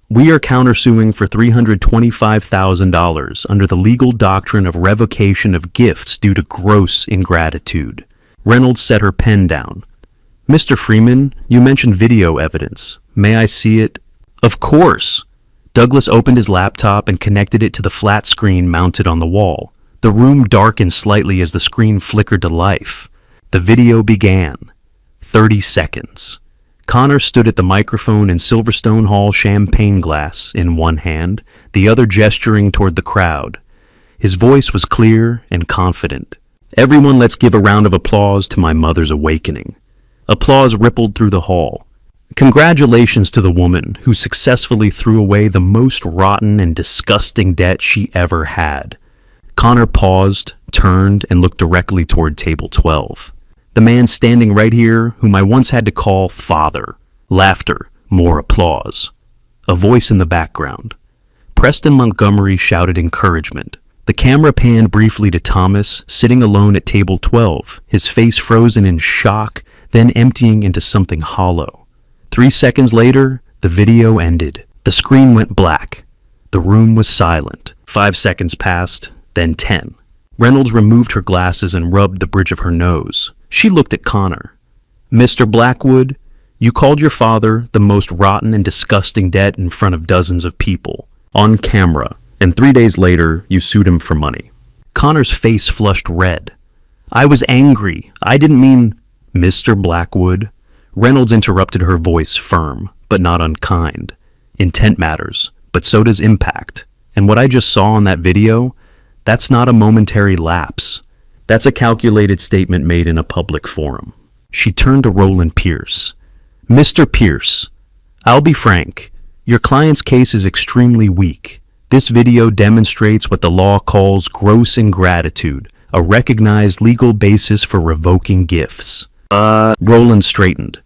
We are countersuing for $325,000 under the legal doctrine of revocation of gifts due to gross ingratitude. Reynolds set her pen down. Mr. Freeman, you mentioned video evidence. May I see it? Of course. Douglas opened his laptop and connected it to the flat screen mounted on the wall. The room darkened slightly as the screen flickered to life. The video began. 30 seconds. Connor stood at the microphone in Silverstone Hall champagne glass in one hand, the other gesturing toward the crowd. His voice was clear and confident. "Everyone, let's give a round of applause to my mother's awakening." Applause rippled through the hall. Congratulations to the woman who successfully threw away the most rotten and disgusting debt she ever had. Connor paused, turned, and looked directly toward table 12. The man standing right here, whom I once had to call father. Laughter, more applause. A voice in the background. Preston Montgomery shouted encouragement. The camera panned briefly to Thomas, sitting alone at table 12, his face frozen in shock, then emptying into something hollow. 3 seconds later, the video ended. The screen went black. The room was silent. 5 seconds passed, then 10. Reynolds removed her glasses and rubbed the bridge of her nose. She looked at Connor. "Mr. Blackwood, you called your father the most rotten and disgusting debt in front of dozens of people, on camera, and 3 days later, you sued him for money." Connor's face flushed red. "I was angry. I didn't mean—" "Mr. Blackwood." Reynolds interrupted, her voice firm, but not unkind. "Intent matters, but so does impact. And what I just saw on that video, that's not a momentary lapse. That's a calculated statement made in a public forum." She turned to Roland Pierce. "Mr. Pierce, I'll be frank. Your client's case is extremely weak. This video demonstrates what the law calls gross ingratitude, a recognized legal basis for revoking gifts." Roland straightened.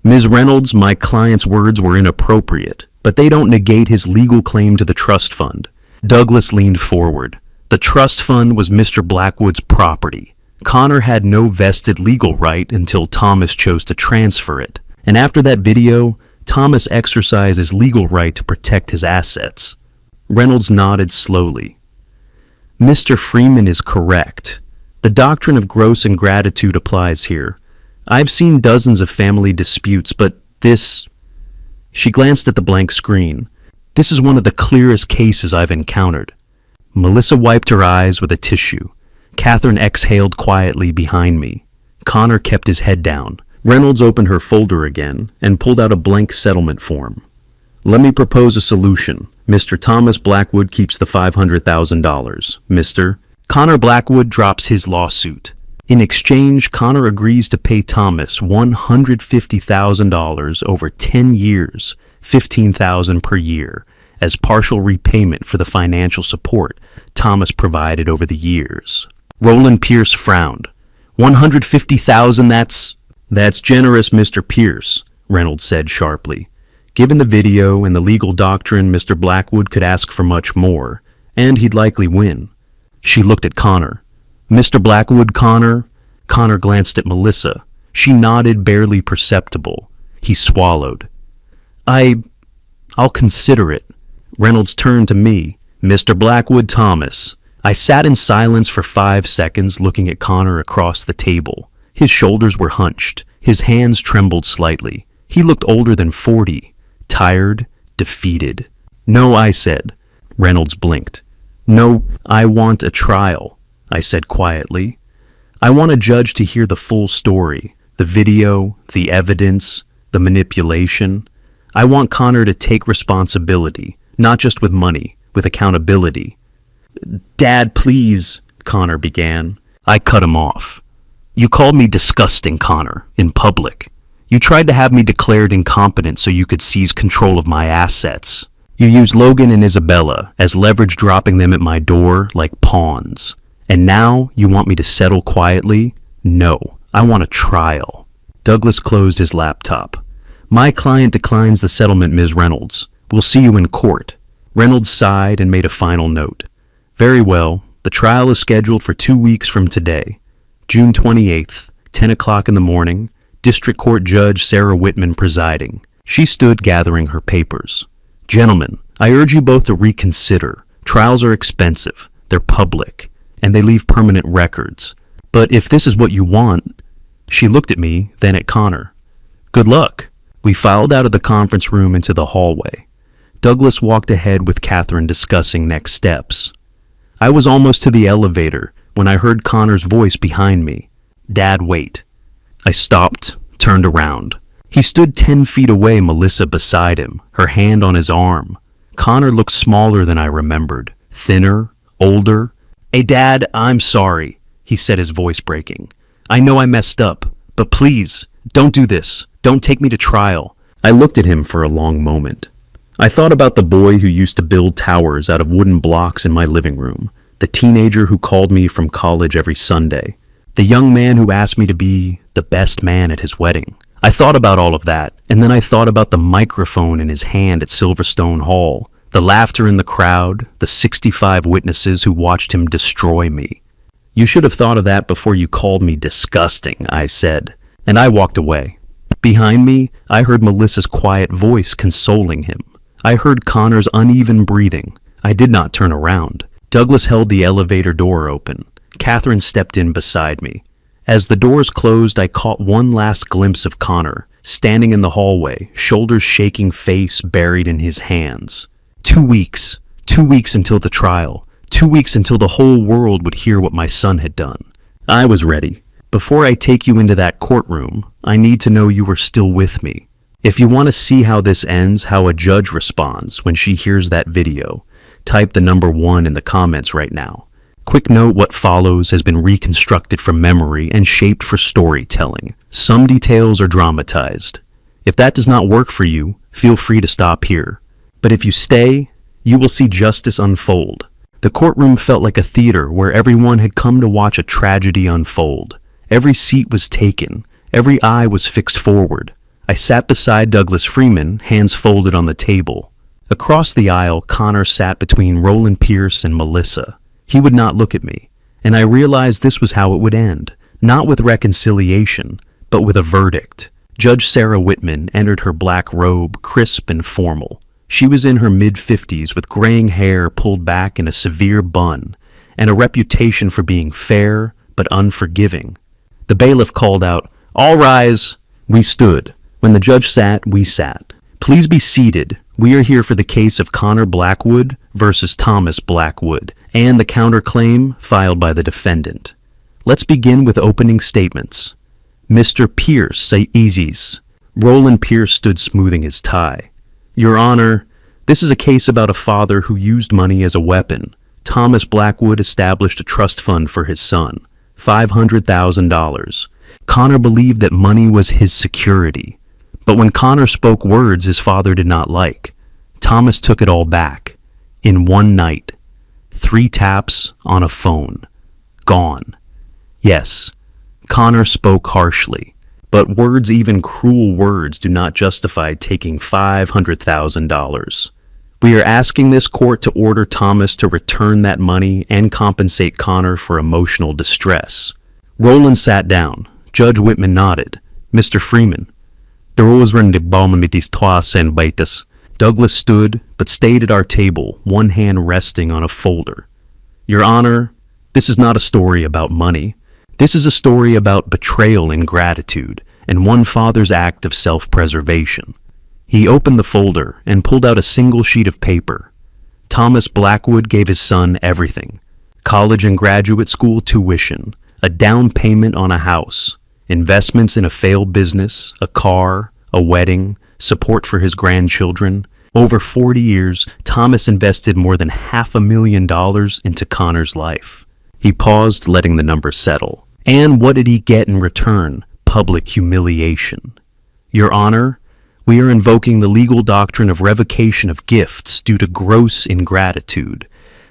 "Ms. Reynolds, my client's words were inappropriate, but they don't negate his legal claim to the trust fund." Douglas leaned forward. "The trust fund was Mr. Blackwood's property. Connor had no vested legal right until Thomas chose to transfer it. And after that video, Thomas exercised his legal right to protect his assets." Reynolds nodded slowly. "Mr. Freeman is correct. The doctrine of gross ingratitude applies here. I've seen dozens of family disputes, but this—" She glanced at the blank screen. "This is one of the clearest cases I've encountered." Melissa wiped her eyes with a tissue. Catherine exhaled quietly behind me. Connor kept his head down. Reynolds opened her folder again and pulled out a blank settlement form. "Let me propose a solution. Mr. Thomas Blackwood keeps the $500,000. Mr. Connor Blackwood drops his lawsuit. In exchange, Connor agrees to pay Thomas $150,000 over 10 years, $15,000 per year, as partial repayment for the financial support Thomas provided over the years." Roland Pierce frowned. $150,000, that's generous, Mr. Pierce," Reynolds said sharply. "Given the video and the legal doctrine, Mr. Blackwood could ask for much more, and he'd likely win." She looked at Connor. "Mr. Blackwood, Connor?" Connor glanced at Melissa. She nodded, barely perceptible. He swallowed. I'll consider it." Reynolds turned to me. "Mr. Blackwood, Thomas." I sat in silence for 5 seconds, looking at Connor across the table. His shoulders were hunched. His hands trembled slightly. He looked older than 40, tired, defeated. "No," I said. Reynolds blinked. "No, I want a trial," I said quietly. "I want a judge to hear the full story, the video, the evidence, the manipulation. I want Connor to take responsibility, not just with money, with accountability." "Dad, please," Connor began. I cut him off. "You called me disgusting, Connor, in public. You tried to have me declared incompetent so you could seize control of my assets. You used Logan and Isabella as leverage, dropping them at my door like pawns. And now you want me to settle quietly? No, I want a trial." Douglas closed his laptop. "My client declines the settlement, Ms. Reynolds. We'll see you in court." Reynolds sighed and made a final note. "Very well. The trial is scheduled for 2 weeks from today. June 28th, 10 o'clock in the morning, District Court Judge Sarah Whitman presiding." She stood gathering her papers. "Gentlemen, I urge you both to reconsider. Trials are expensive, they're public, and they leave permanent records. But if this is what you want—" She looked at me, then at Connor. "Good luck." We filed out of the conference room into the hallway. Douglas walked ahead with Catherine, discussing next steps. I was almost to the elevator when I heard Connor's voice behind me. "Dad, wait." I stopped, turned around. He stood 10 feet away, Melissa beside him, her hand on his arm. Connor looked smaller than I remembered, thinner, older. "Hey, Dad, I'm sorry," he said, his voice breaking. "I know I messed up, but please, don't do this. Don't take me to trial." I looked at him for a long moment. I thought about the boy who used to build towers out of wooden blocks in my living room, the teenager who called me from college every Sunday, the young man who asked me to be the best man at his wedding. I thought about all of that, and then I thought about the microphone in his hand at Silverstone Hall, the laughter in the crowd, the 65 witnesses who watched him destroy me. "You should have thought of that before you called me disgusting," I said, and I walked away. Behind me, I heard Melissa's quiet voice consoling him. I heard Connor's uneven breathing. I did not turn around. Douglas held the elevator door open. Catherine stepped in beside me. As the doors closed, I caught one last glimpse of Connor, standing in the hallway, shoulders shaking, face buried in his hands. 2 weeks. 2 weeks until the trial. 2 weeks until the whole world would hear what my son had done. I was ready. Before I take you into that courtroom, I need to know you are still with me. If you want to see how this ends, how a judge responds when she hears that video, type the number 1 in the comments right now. Quick note, what follows has been reconstructed from memory and shaped for storytelling. Some details are dramatized. If that does not work for you, feel free to stop here. But if you stay, you will see justice unfold. The courtroom felt like a theater where everyone had come to watch a tragedy unfold. Every seat was taken. Every eye was fixed forward. I sat beside Douglas Freeman, hands folded on the table. Across the aisle, Connor sat between Roland Pierce and Melissa. He would not look at me, and I realized this was how it would end, not with reconciliation, but with a verdict. Judge Sarah Whitman entered her black robe, crisp and formal. She was in her mid-50s with graying hair pulled back in a severe bun, and a reputation for being fair but unforgiving. The bailiff called out, "All rise." We stood. When the judge sat, we sat. "Please be seated. We are here for the case of Connor Blackwood versus Thomas Blackwood, and the counterclaim filed by the defendant. Let's begin with opening statements. Mr. Pierce, say easies." Roland Pierce stood smoothing his tie. "Your Honor, this is a case about a father who used money as a weapon. Thomas Blackwood established a trust fund for his son, $500,000. Connor believed that money was his security. But when Connor spoke words his father did not like, Thomas took it all back. In one night. 3 taps on a phone. Gone. Yes, Connor spoke harshly, but words, even cruel words, do not justify taking $500,000. We are asking this court to order Thomas to return that money and compensate Connor for emotional distress. Roland sat down. Judge Whitman nodded. Mr. Freeman. Douglas stood, but stayed at our table, one hand resting on a folder. Your Honor, this is not a story about money. This is a story about betrayal and gratitude, and one father's act of self-preservation. He opened the folder and pulled out a single sheet of paper. Thomas Blackwood gave his son everything. College and graduate school tuition, a down payment on a house, investments in a failed business, a car, a wedding, support for his grandchildren. Over 40 years, Thomas invested more than $500,000 into Connor's life. He paused, letting the number settle. And what did he get in return? Public humiliation. Your Honor, we are invoking the legal doctrine of revocation of gifts due to gross ingratitude.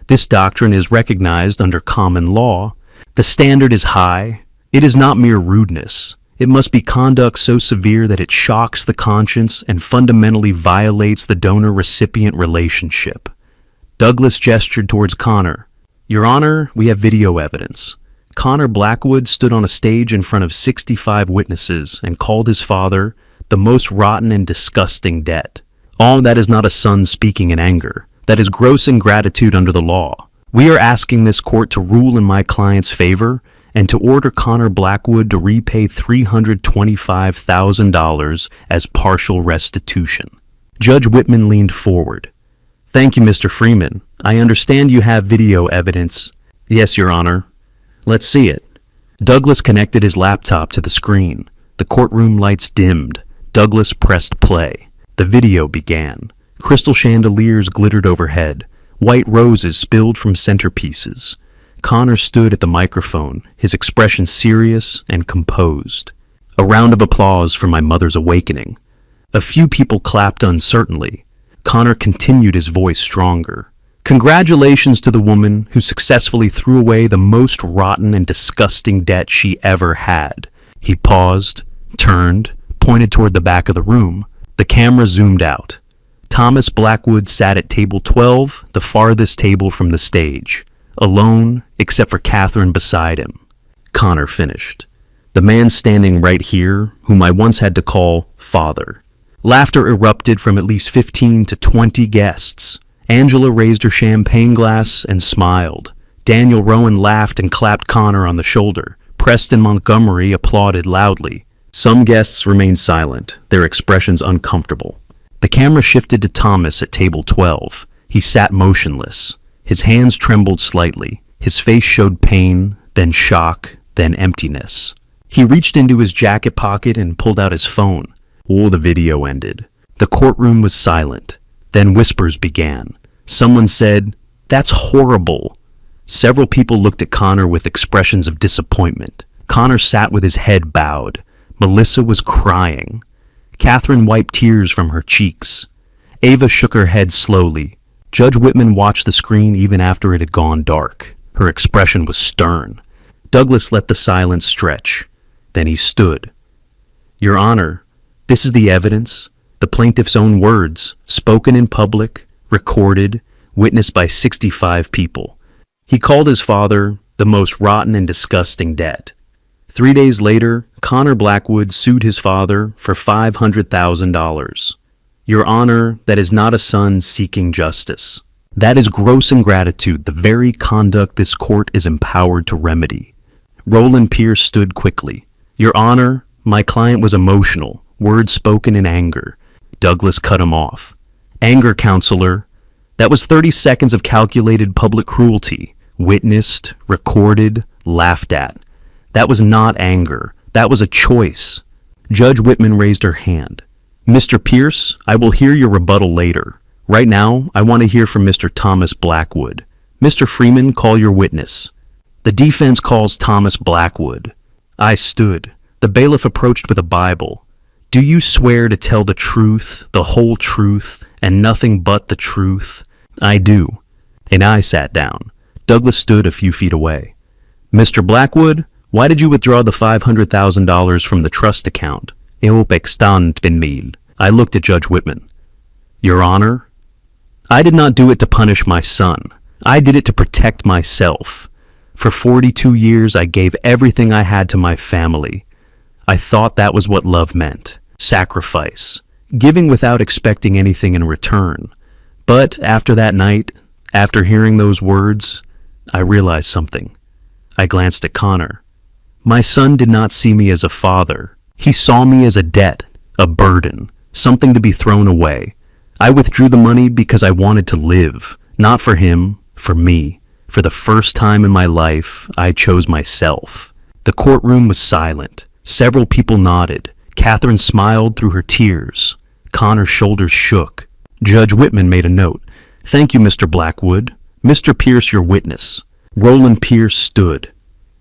This doctrine is recognized under common law. The standard is high. It is not mere rudeness. It must be conduct so severe that it shocks the conscience and fundamentally violates the donor-recipient relationship. Douglas gestured towards Connor. Your Honor, we have video evidence. Connor Blackwood stood on a stage in front of 65 witnesses and called his father the most rotten and disgusting debt. All that is not a son speaking in anger. That is gross ingratitude under the law. We are asking this court to rule in my client's favor and to order Connor Blackwood to repay $325,000 as partial restitution. Judge Whitman leaned forward. Thank you, Mr. Freeman. I understand you have video evidence. Yes, Your Honor. Let's see it. Douglas connected his laptop to the screen. The courtroom lights dimmed. Douglas pressed play. The video began. Crystal chandeliers glittered overhead. White roses spilled from centerpieces. Connor stood at the microphone, his expression serious and composed. A round of applause for my mother's awakening. A few people clapped uncertainly. Connor continued, his voice stronger. Congratulations to the woman who successfully threw away the most rotten and disgusting debt she ever had. He paused, turned, pointed toward the back of the room. The camera zoomed out. Thomas Blackwood sat at table 12, the farthest table from the stage, alone except for Catherine beside him. Connor finished. The man standing right here, whom I once had to call father. Laughter erupted from at least 15 to 20 guests. Angela raised her champagne glass and smiled. Daniel Rowan laughed and clapped Connor on the shoulder. Preston Montgomery applauded loudly. Some guests remained silent, their expressions uncomfortable. The camera shifted to Thomas at table 12. He sat motionless. His hands trembled slightly. His face showed pain, then shock, then emptiness. He reached into his jacket pocket and pulled out his phone. Oh, the video ended. The courtroom was silent. Then whispers began. Someone said, "That's horrible." Several people looked at Connor with expressions of disappointment. Connor sat with his head bowed. Melissa was crying. Catherine wiped tears from her cheeks. Ava shook her head slowly. Judge Whitman watched the screen even after it had gone dark. Her expression was stern. Douglas let the silence stretch. Then he stood. "Your Honor, this is the evidence, the plaintiff's own words, spoken in public, recorded, witnessed by 65 people. He called his father the most rotten and disgusting debt. 3 days later, Connor Blackwood sued his father for $500,000. Your Honor, that is not a son seeking justice. That is gross ingratitude, the very conduct this court is empowered to remedy." Roland Pierce stood quickly. "Your Honor, my client was emotional, words spoken in anger." Douglas cut him off. "Anger, counselor. That was 30 seconds of calculated public cruelty, witnessed, recorded, laughed at. That was not anger. That was a choice." Judge Whitman raised her hand. "Mr. Pierce, I will hear your rebuttal later. Right now, I want to hear from Mr. Thomas Blackwood. Mr. Freeman, call your witness." The defense calls Thomas Blackwood. I stood. The bailiff approached with a Bible. "Do you swear to tell the truth, the whole truth, and nothing but the truth?" "I do." And I sat down. Douglas stood a few feet away. "Mr. Blackwood, why did you withdraw the $500,000 from the trust account?" I looked at Judge Whitman. "Your Honor, I did not do it to punish my son. I did it to protect myself. For 42 years, I gave everything I had to my family. I thought that was what love meant. Sacrifice. Giving without expecting anything in return. But after that night, after hearing those words, I realized something." I glanced at Connor. "My son did not see me as a father. He saw me as a debt, a burden, something to be thrown away. I withdrew the money because I wanted to live, not for him, for me. For the first time in my life, I chose myself." The courtroom was silent. Several people nodded. Catherine smiled through her tears. Connor's shoulders shook. Judge Whitman made a note. "Thank you, Mr. Blackwood. Mr. Pierce, your witness." Roland Pierce stood.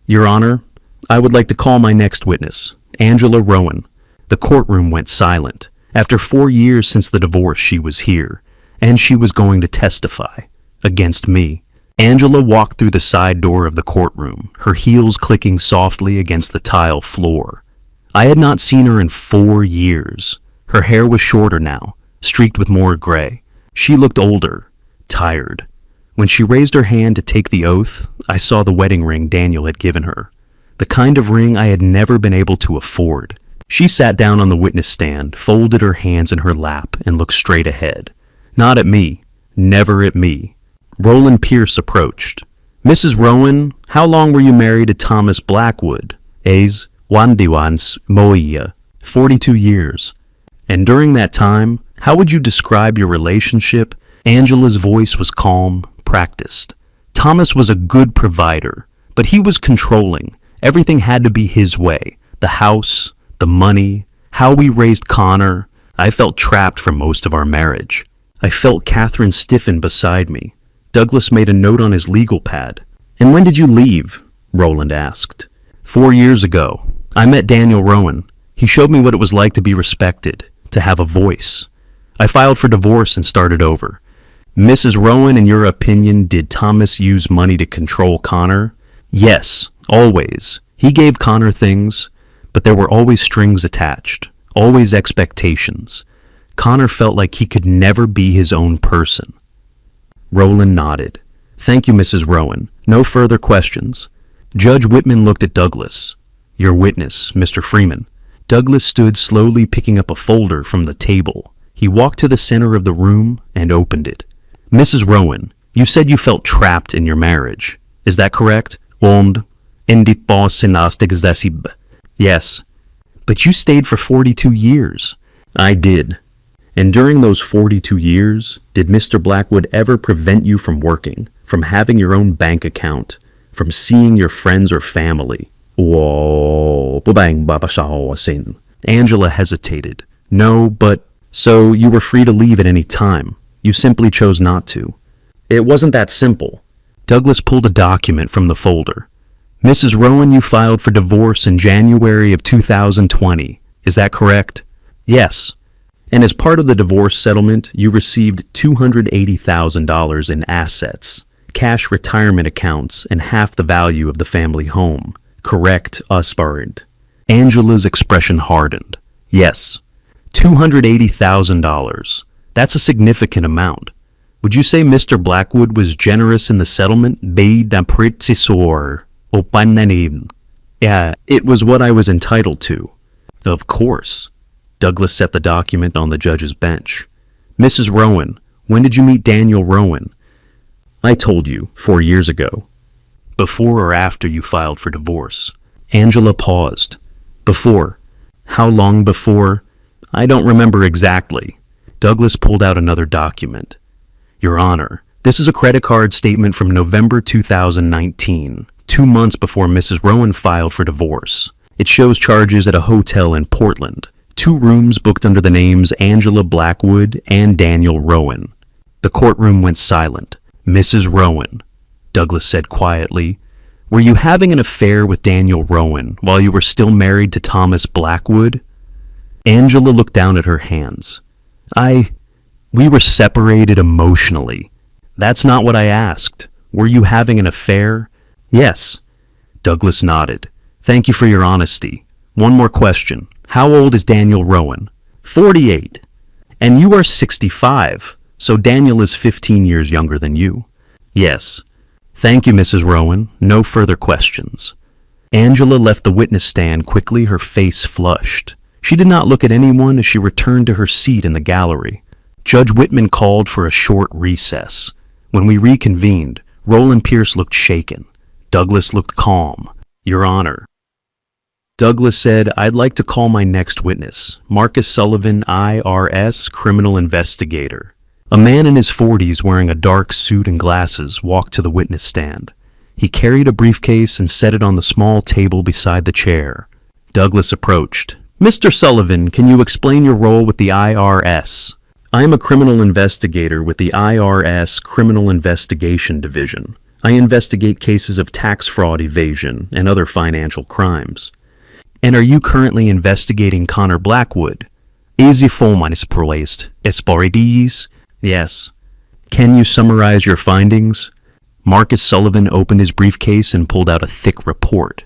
"Your Honor, I would like to call my next witness, Angela Rowan." The courtroom went silent. After 4 years since the divorce, she was here, and she was going to testify against me. Angela walked through the side door of the courtroom, her heels clicking softly against the tile floor. I had not seen her in 4 years. Her hair was shorter now, streaked with more gray. She looked older, tired. When she raised her hand to take the oath, I saw the wedding ring Daniel had given her, the kind of ring I had never been able to afford. She sat down on the witness stand, folded her hands in her lap, and looked straight ahead. Not at me, never at me. Roland Pierce approached. "Mrs. Rowan, how long were you married to Thomas Blackwood?" "A's Wandiwans Moia, 42 years. "And during that time, how would you describe your relationship?" Angela's voice was calm, practiced. "Thomas was a good provider, but he was controlling. Everything had to be his way. The house, the money, how we raised Connor. I felt trapped for most of our marriage. I felt Catherine stiffen beside me. Douglas made a note on his legal pad. And when did you leave? Roland asked. 4 years ago. I met Daniel Rowan. He showed me what it was like to be respected, to have a voice. I filed for divorce and started over. Mrs. Rowan, in your opinion, did Thomas use money to control Connor? Yes, always. He gave Connor things, but there were always strings attached, always expectations. Connor felt like he could never be his own person. Roland nodded. Thank you, Mrs. Rowan. No further questions. Judge Whitman looked at Douglas. Your witness, Mr. Freeman. Douglas stood slowly picking up a folder from the table. He walked to the center of the room and opened it. Mrs. Rowan, you said you felt trapped in your marriage. Is that correct? Yes. But you stayed for 42 years. I did. And during those 42 years, did Mr. Blackwood ever prevent you from working, from having your own bank account, from seeing your friends or family? Angela hesitated. No, but... So you were free to leave at any time. You simply chose not to. It wasn't that simple. Douglas pulled a document from the folder. Mrs. Rowan, you filed for divorce in January of 2020. Is that correct? Yes. And as part of the divorce settlement, you received $280,000 in assets, cash retirement accounts, and half the value of the family home. Correct, unspoken. Angela's expression hardened. Yes. $280,000. That's a significant amount. Would you say Mr. Blackwood was generous in the settlement? Yeah, it was what I was entitled to. Of course. Douglas set the document on the judge's bench. Mrs. Rowan, when did you meet Daniel Rowan? I told you, 4 years ago. Before or after you filed for divorce? Angela paused. Before. How long before? I don't remember exactly. Douglas pulled out another document. Your Honor, this is a credit card statement from November 2019, 2 months before Mrs. Rowan filed for divorce. It shows charges at a hotel in Portland. 2 rooms booked under the names Angela Blackwood and Daniel Rowan. The courtroom went silent. Mrs. Rowan, Douglas said quietly, were you having an affair with Daniel Rowan while you were still married to Thomas Blackwood? Angela looked down at her hands. We were separated emotionally. That's not what I asked. Were you having an affair? Yes. Douglas nodded. Thank you for your honesty. One more question. How old is Daniel Rowan? 48. And you are 65, so Daniel is 15 years younger than you. Yes. Thank you, Mrs. Rowan. No further questions. Angela left the witness stand quickly, her face flushed. She did not look at anyone as she returned to her seat in the gallery. Judge Whitman called for a short recess. When we reconvened, Roland Pierce looked shaken. Douglas looked calm. Your Honor. Douglas said, I'd like to call my next witness, Marcus Sullivan, IRS, criminal investigator. A man in his 40s wearing a dark suit and glasses walked to the witness stand. He carried a briefcase and set it on the small table beside the chair. Douglas approached. Mr. Sullivan, can you explain your role with the IRS? I am a criminal investigator with the IRS Criminal Investigation Division. I investigate cases of tax fraud evasion and other financial crimes. And are you currently investigating Connor Blackwood? Yes. Can you summarize your findings? Marcus Sullivan opened his briefcase and pulled out a thick report.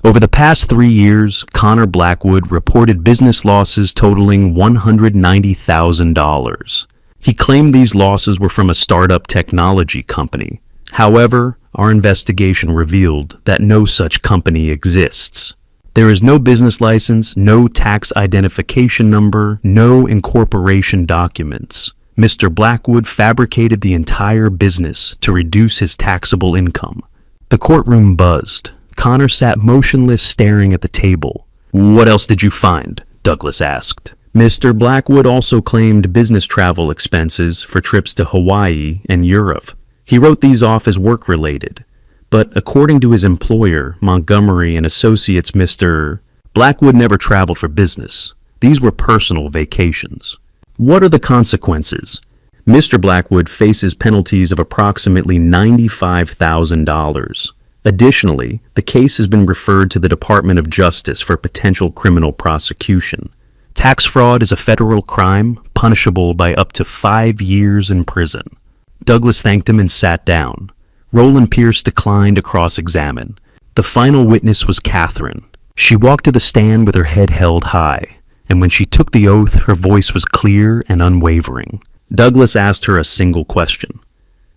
Over the past 3 years, Connor Blackwood reported business losses totaling $190,000. He claimed these losses were from a startup technology company. However, our investigation revealed that no such company exists. There is no business license, no tax identification number, no incorporation documents. Mr. Blackwood fabricated the entire business to reduce his taxable income. The courtroom buzzed. Connor sat motionless, staring at the table. What else did you find? Douglas asked. Mr. Blackwood also claimed business travel expenses for trips to Hawaii and Europe. He wrote these off as work-related. But according to his employer, Montgomery and Associates, Mr. Blackwood never traveled for business. These were personal vacations. What are the consequences? Mr. Blackwood faces penalties of approximately $95,000. Additionally, the case has been referred to the Department of Justice for potential criminal prosecution. Tax fraud is a federal crime punishable by up to 5 years in prison. Douglas thanked him and sat down. Roland Pierce declined to cross-examine. The final witness was Catherine. She walked to the stand with her head held high, and when she took the oath, her voice was clear and unwavering. Douglas asked her a single question.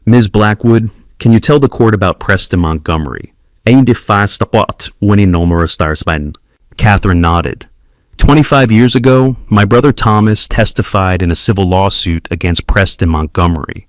Ms. Blackwood, can you tell the court about Preston Montgomery? Catherine nodded. 25 years ago, my brother Thomas testified in a civil lawsuit against Preston Montgomery.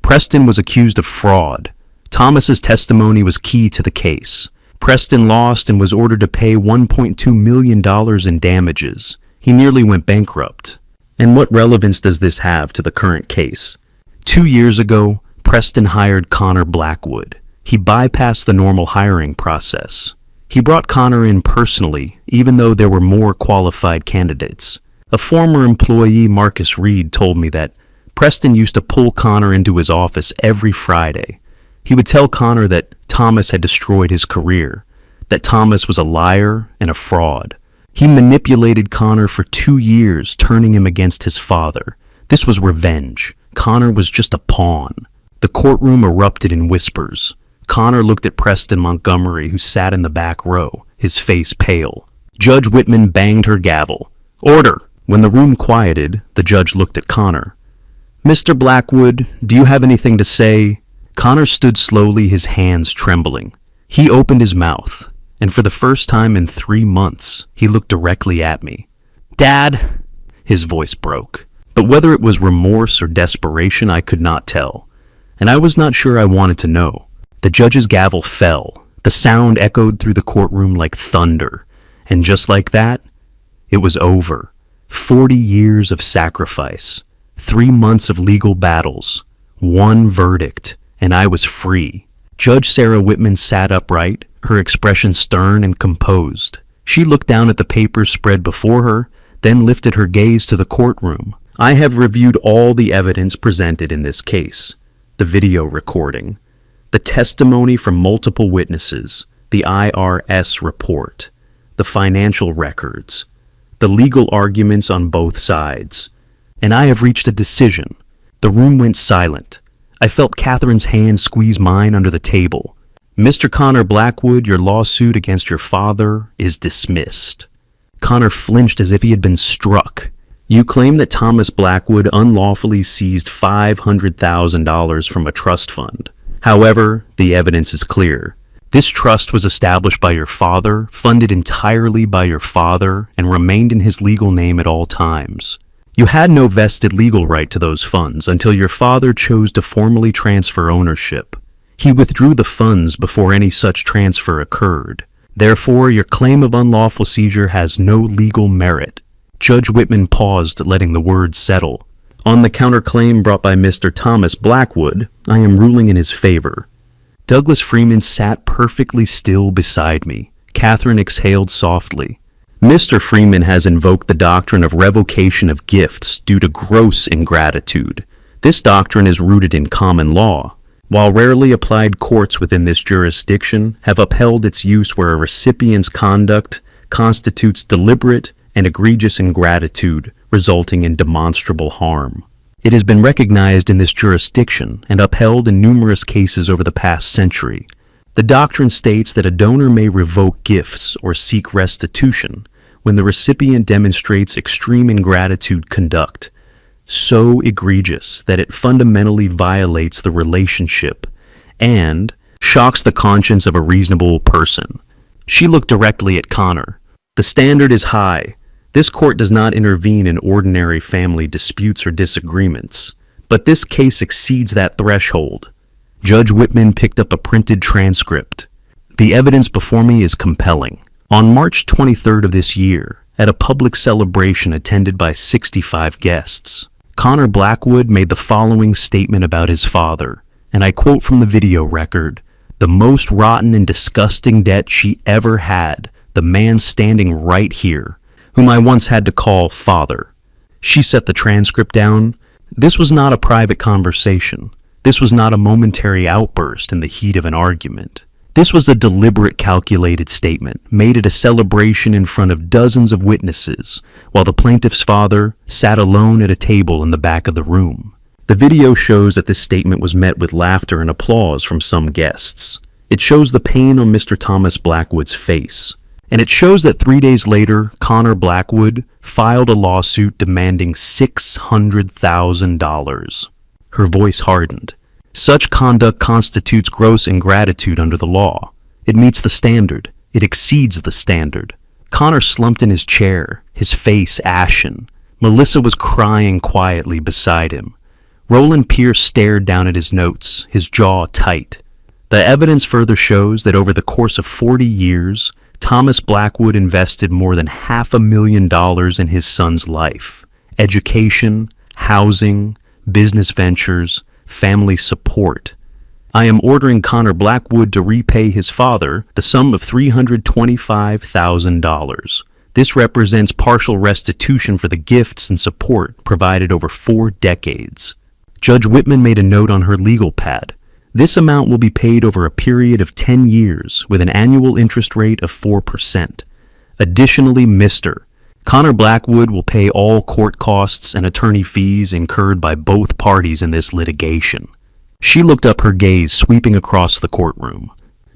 Preston was accused of fraud. Thomas's testimony was key to the case. Preston lost and was ordered to pay $1.2 million in damages. He nearly went bankrupt. And what relevance does this have to the current case? 2 years ago, Preston hired Connor Blackwood. He bypassed the normal hiring process. He brought Connor in personally, even though there were more qualified candidates. A former employee, Marcus Reed, told me that Preston used to pull Connor into his office every Friday. He would tell Connor that Thomas had destroyed his career, that Thomas was a liar and a fraud. He manipulated Connor for 2 years, turning him against his father. This was revenge. Connor was just a pawn. The courtroom erupted in whispers. Connor looked at Preston Montgomery, who sat in the back row, his face pale. Judge Whitman banged her gavel. Order! When the room quieted, the judge looked at Connor. Mr. Blackwood, do you have anything to say? Connor stood slowly, his hands trembling. He opened his mouth, and for the first time in 3 months, he looked directly at me. Dad! His voice broke. But whether it was remorse or desperation, I could not tell. And I was not sure I wanted to know. The judge's gavel fell. The sound echoed through the courtroom like thunder. And just like that, it was over. 40 years of sacrifice. 3 months of legal battles. 1 verdict. And I was free. Judge Sarah Whitman sat upright, her expression stern and composed. She looked down at the papers spread before her, then lifted her gaze to the courtroom. I have reviewed all the evidence presented in this case. The video recording, the testimony from multiple witnesses, the IRS report, the financial records, the legal arguments on both sides. And I have reached a decision. The room went silent. I felt Catherine's hand squeeze mine under the table. Mr. Connor Blackwood, your lawsuit against your father is dismissed. Connor flinched as if he had been struck. You claim that Thomas Blackwood unlawfully seized $500,000 from a trust fund. However, the evidence is clear. This trust was established by your father, funded entirely by your father, and remained in his legal name at all times. You had no vested legal right to those funds until your father chose to formally transfer ownership. He withdrew the funds before any such transfer occurred. Therefore, your claim of unlawful seizure has no legal merit. Judge Whitman paused, letting the words settle. On the counterclaim brought by Mr. Thomas Blackwood, I am ruling in his favor. Douglas Freeman sat perfectly still beside me. Catherine exhaled softly. Mr. Freeman has invoked the doctrine of revocation of gifts due to gross ingratitude. This doctrine is rooted in common law. While rarely applied, courts within this jurisdiction have upheld its use where a recipient's conduct constitutes deliberate and egregious ingratitude, resulting in demonstrable harm. It has been recognized in this jurisdiction and upheld in numerous cases over the past century. The doctrine states that a donor may revoke gifts or seek restitution when the recipient demonstrates extreme ingratitude conduct, so egregious that it fundamentally violates the relationship and shocks the conscience of a reasonable person. She looked directly at Connor. The standard is high. This court does not intervene in ordinary family disputes or disagreements, but this case exceeds that threshold. Judge Whitman picked up a printed transcript. The evidence before me is compelling. On March 23rd of this year, at a public celebration attended by 65 guests, Connor Blackwood made the following statement about his father, and I quote from the video record, "The most rotten and disgusting debt she ever had, the man standing right here, whom I once had to call father. She set the transcript down. This was not a private conversation. This was not a momentary outburst in the heat of an argument. This was a deliberate, calculated statement made at a celebration in front of dozens of witnesses, while the plaintiff's father sat alone at a table in the back of the room. The video shows that this statement was met with laughter and applause from some guests. It shows the pain on Mr. Thomas Blackwood's face. And it shows that 3 days later, Connor Blackwood filed a lawsuit demanding $600,000. Her voice hardened. Such conduct constitutes gross ingratitude under the law. It meets the standard. It exceeds the standard. Connor slumped in his chair, his face ashen. Melissa was crying quietly beside him. Roland Pierce stared down at his notes, his jaw tight. The evidence further shows that over the course of 40 years, Thomas Blackwood invested more than $500,000 in his son's life. Education, housing, business ventures, family support. I am ordering Connor Blackwood to repay his father the sum of $325,000. This represents partial restitution for the gifts and support provided over 4 decades. Judge Whitman made a note on her legal pad. This amount will be paid over a period of 10 years with an annual interest rate of 4%. Additionally, Mr. Connor Blackwood will pay all court costs and attorney fees incurred by both parties in this litigation. She looked up, her gaze sweeping across the courtroom.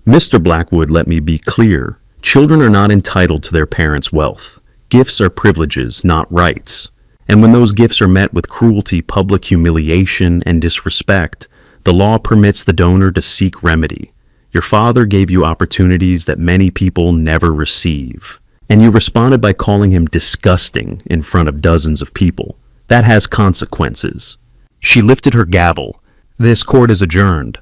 Mr. Blackwood, let me be clear. Children are not entitled to their parents' wealth. Gifts are privileges, not rights. And when those gifts are met with cruelty, public humiliation, and disrespect, the law permits the donor to seek remedy. Your father gave you opportunities that many people never receive. And you responded by calling him disgusting in front of dozens of people. That has consequences. She lifted her gavel. This court is adjourned.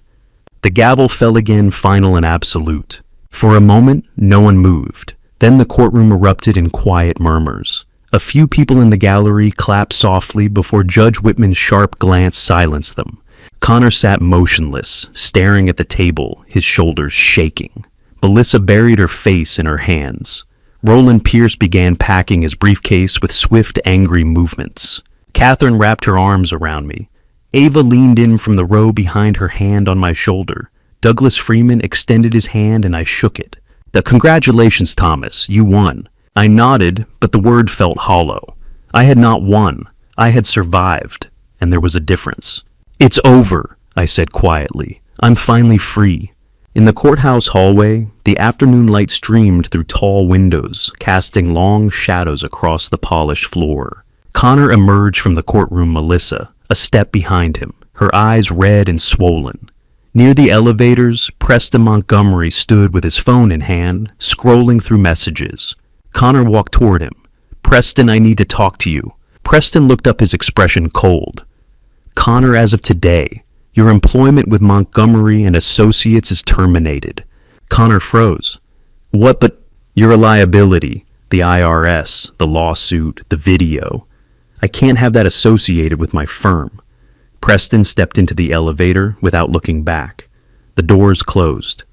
The gavel fell again, final and absolute. For a moment, no one moved. Then the courtroom erupted in quiet murmurs. A few people in the gallery clapped softly before Judge Whitman's sharp glance silenced them. Connor sat motionless, staring at the table, his shoulders shaking. Melissa buried her face in her hands. Roland Pierce began packing his briefcase with swift, angry movements. Catherine wrapped her arms around me. Ava leaned in from the row behind, her hand on my shoulder. Douglas Freeman extended his hand and I shook it. Congratulations, Thomas, you won. I nodded, but the word felt hollow. I had not won. I had survived, and there was a difference. It's over, I said quietly. I'm finally free. In the courthouse hallway, the afternoon light streamed through tall windows, casting long shadows across the polished floor. Connor emerged from the courtroom, Melissa, a step behind him, her eyes red and swollen. Near the elevators, Preston Montgomery stood with his phone in hand, scrolling through messages. Connor walked toward him. Preston, I need to talk to you. Preston looked up, his expression cold. Connor, as of today, your employment with Montgomery and Associates is terminated. Connor froze. What, but you're a liability. The IRS, the lawsuit, the video. I can't have that associated with my firm. Preston stepped into the elevator without looking back. The doors closed.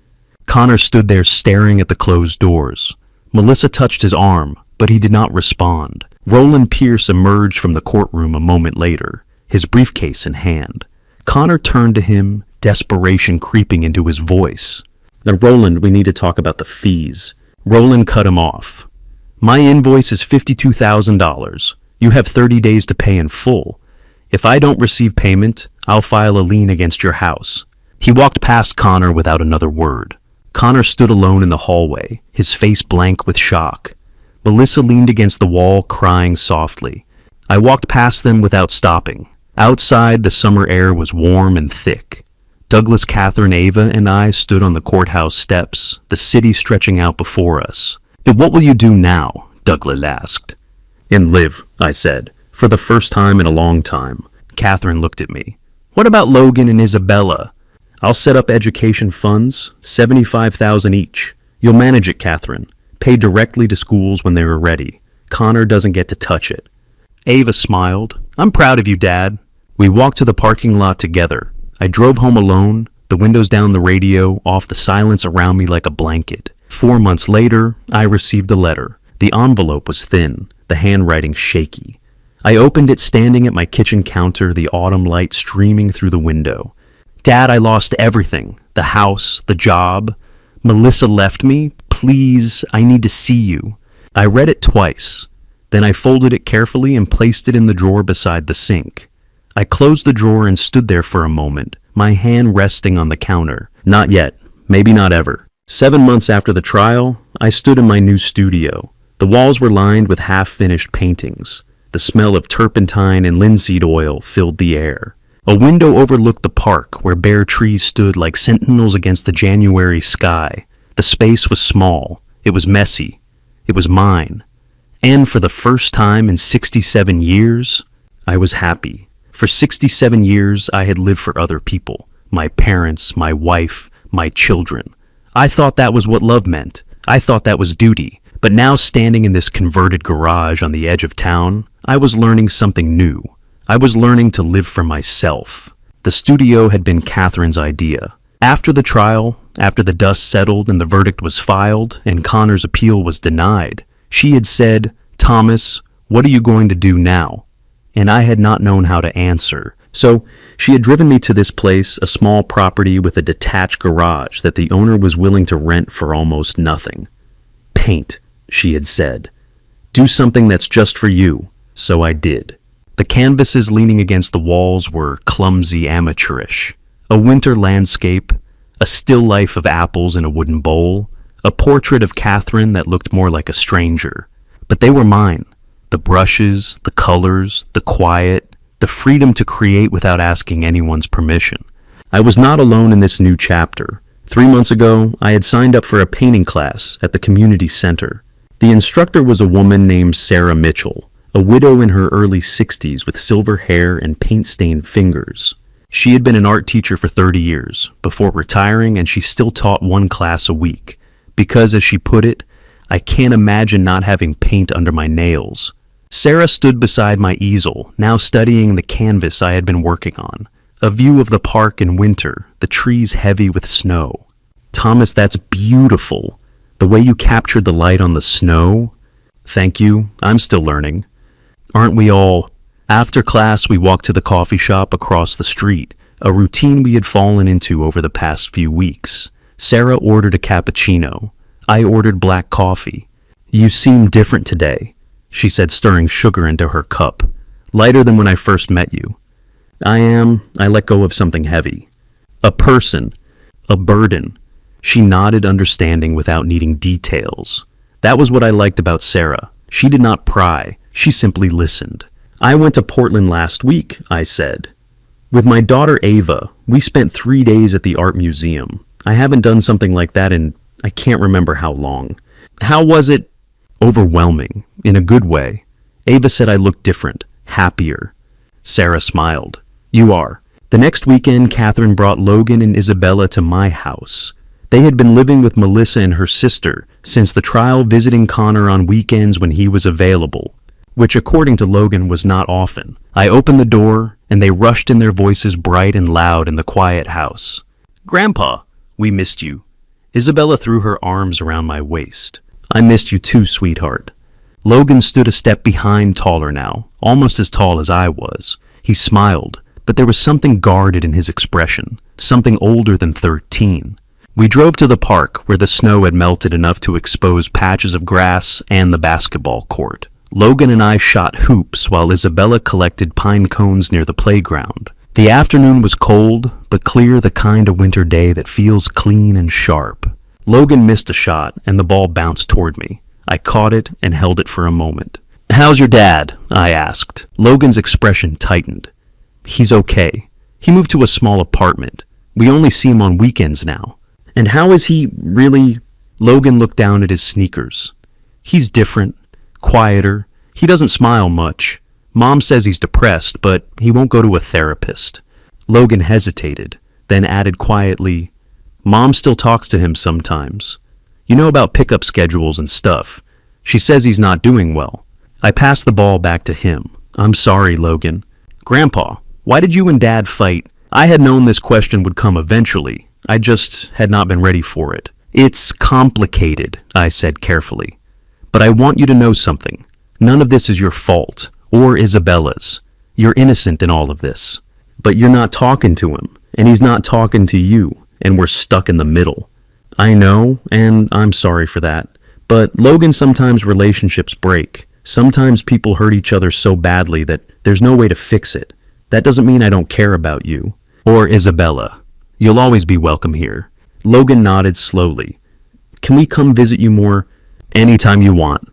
Connor stood there staring at the closed doors. Melissa touched his arm, but he did not respond. Roland Pierce emerged from the courtroom a moment later, his briefcase in hand. Connor turned to him, desperation creeping into his voice. Now, Roland, we need to talk about the fees. Roland cut him off. My invoice is $52,000. You have 30 days to pay in full. If I don't receive payment, I'll file a lien against your house. He walked past Connor without another word. Connor stood alone in the hallway, his face blank with shock. Melissa leaned against the wall, crying softly. I walked past them without stopping. Outside, the summer air was warm and thick. Douglas, Catherine, Ava, and I stood on the courthouse steps, the city stretching out before us. What will you do now? Douglas asked. And live, I said, for the first time in a long time. Catherine looked at me. What about Logan and Isabella? I'll set up education funds, $75,000 each. You'll manage it, Catherine. Pay directly to schools when they are ready. Connor doesn't get to touch it. Ava smiled. I'm proud of you, Dad. We walked to the parking lot together. I drove home alone, the windows down, the radio off, the silence around me like a blanket. 4 months later, I received a letter. The envelope was thin. the handwriting shaky. I opened it standing at my kitchen counter, the autumn light streaming through the window. Dad, I lost everything. The house, the job. Melissa left me. Please, I need to see you. I read it twice. Then I folded it carefully and placed it in the drawer beside the sink. I closed the drawer and stood there for a moment, my hand resting on the counter. Not yet. Maybe not ever. 7 months after the trial, I stood in my new studio. The walls were lined with half-finished paintings. The smell of turpentine and linseed oil filled the air. A window overlooked the park where bare trees stood like sentinels against the January sky. The space was small. It was messy. It was mine. And for the first time in 67 years, I was happy. For 67 years, I had lived for other people. My parents, my wife, my children. I thought that was what love meant. I thought that was duty. But now, standing in this converted garage on the edge of town, I was learning something new. I was learning to live for myself. The studio had been Catherine's idea. After the trial, after the dust settled and the verdict was filed and Connor's appeal was denied, she had said, "Thomas, what are you going to do now?" And I had not known how to answer. So she had driven me to this place, a small property with a detached garage that the owner was willing to rent for almost nothing. "Paint," she had said. "Do something that's just for you." So I did. The canvases leaning against the walls were clumsy, amateurish. A winter landscape, a still life of apples in a wooden bowl, a portrait of Catherine that looked more like a stranger. But they were mine. The brushes, the colors, the quiet, the freedom to create without asking anyone's permission. I was not alone in this new chapter. 3 months ago, I had signed up for a painting class at the community center. The instructor was a woman named Sarah Mitchell, a widow in her early 60s with silver hair and paint-stained fingers. She had been an art teacher for 30 years, before retiring, and she still taught 1 class a week. Because, as she put it, I can't imagine not having paint under my nails. Sarah stood beside my easel, now studying the canvas I had been working on. A view of the park in winter, the trees heavy with snow. "Thomas, that's beautiful. The way you captured the light on the snow." "Thank you. I'm still learning." "Aren't we all?" After class, we walked to the coffee shop across the street, a routine we had fallen into over the past few weeks. Sarah ordered a cappuccino. I ordered black coffee. "You seem different today," she said, stirring sugar into her cup. "Lighter than when I first met you." I let go of something heavy. "A person. A burden." She nodded, understanding without needing details. That was what I liked about Sarah. She did not pry. She simply listened. "I went to Portland last week," I said. "With my daughter Ava. We spent 3 days at the art museum. I haven't done something like that in I can't remember how long." "How was it?" "Overwhelming, in a good way. Ava said I looked different, happier." Sarah smiled. "You are." The next weekend, Catherine brought Logan and Isabella to my house. They had been living with Melissa and her sister since the trial, visiting Connor on weekends when he was available, which according to Logan was not often. I opened the door, and they rushed in, their voices bright and loud in the quiet house. "Grandpa, we missed you." Isabella threw her arms around my waist. "I missed you too, sweetheart." Logan stood a step behind, taller now, almost as tall as I was. He smiled, but there was something guarded in his expression, something older than 13. We drove to the park, where the snow had melted enough to expose patches of grass and the basketball court. Logan and I shot hoops while Isabella collected pine cones near the playground. The afternoon was cold, but clear, the kind of winter day that feels clean and sharp. Logan missed a shot, and the ball bounced toward me. I caught it and held it for a moment. "How's your dad?" I asked. Logan's expression tightened. "He's okay. He moved to a small apartment. We only see him on weekends now." "And how is he, really?" Logan looked down at his sneakers. "He's different, quieter. He doesn't smile much. Mom says he's depressed, but he won't go to a therapist." Logan hesitated, then added quietly, "Mom still talks to him sometimes. You know about pickup schedules and stuff. She says he's not doing well." I passed the ball back to him. "I'm sorry, Logan." "Grandpa, why did you and Dad fight?" I had known this question would come eventually. I just had not been ready for it. "It's complicated," I said carefully. "But I want you to know something. None of this is your fault, or Isabella's. You're innocent in all of this. But you're not talking to him, and he's not talking to you, and we're stuck in the middle. I know, and I'm sorry for that. But Logan, sometimes relationships break. Sometimes people hurt each other so badly that there's no way to fix it. That doesn't mean I don't care about you. Or Isabella. You'll always be welcome here. Logan nodded slowly. Can we come visit you more? Anytime you want.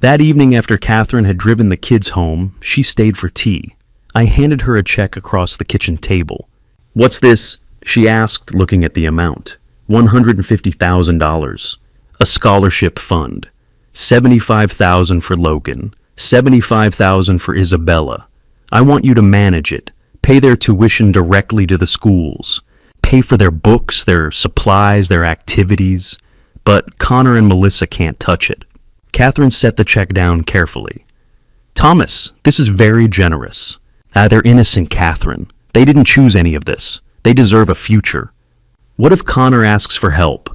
That evening, after Catherine had driven the kids home, she stayed for tea. I handed her a check across the kitchen table. What's this? She asked, looking at the amount. $150,000. A scholarship fund. $75,000 for Logan. $75,000 for Isabella. I want you to manage it. Pay their tuition directly to the schools. Pay for their books, their supplies, their activities. But Connor and Melissa can't touch it. Catherine set the check down carefully. Thomas, this is very generous. They're innocent, Catherine. They didn't choose any of this. They deserve a future. What if Connor asks for help?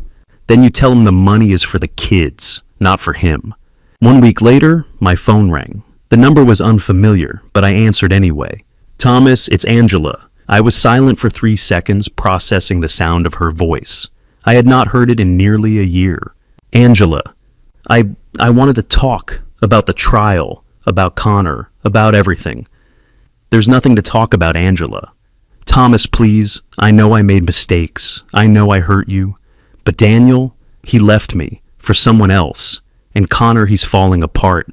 Then you tell him the money is for the kids, not for him. 1 week later, my phone rang. The number was unfamiliar, but I answered anyway. Thomas, it's Angela. I was silent for 3 seconds, processing the sound of her voice. I had not heard it in nearly a year. Angela, I wanted to talk about the trial, about Connor, about everything. There's nothing to talk about, Angela. Thomas, please, I know I made mistakes. I know I hurt you. But Daniel, he left me for someone else. And Connor, he's falling apart.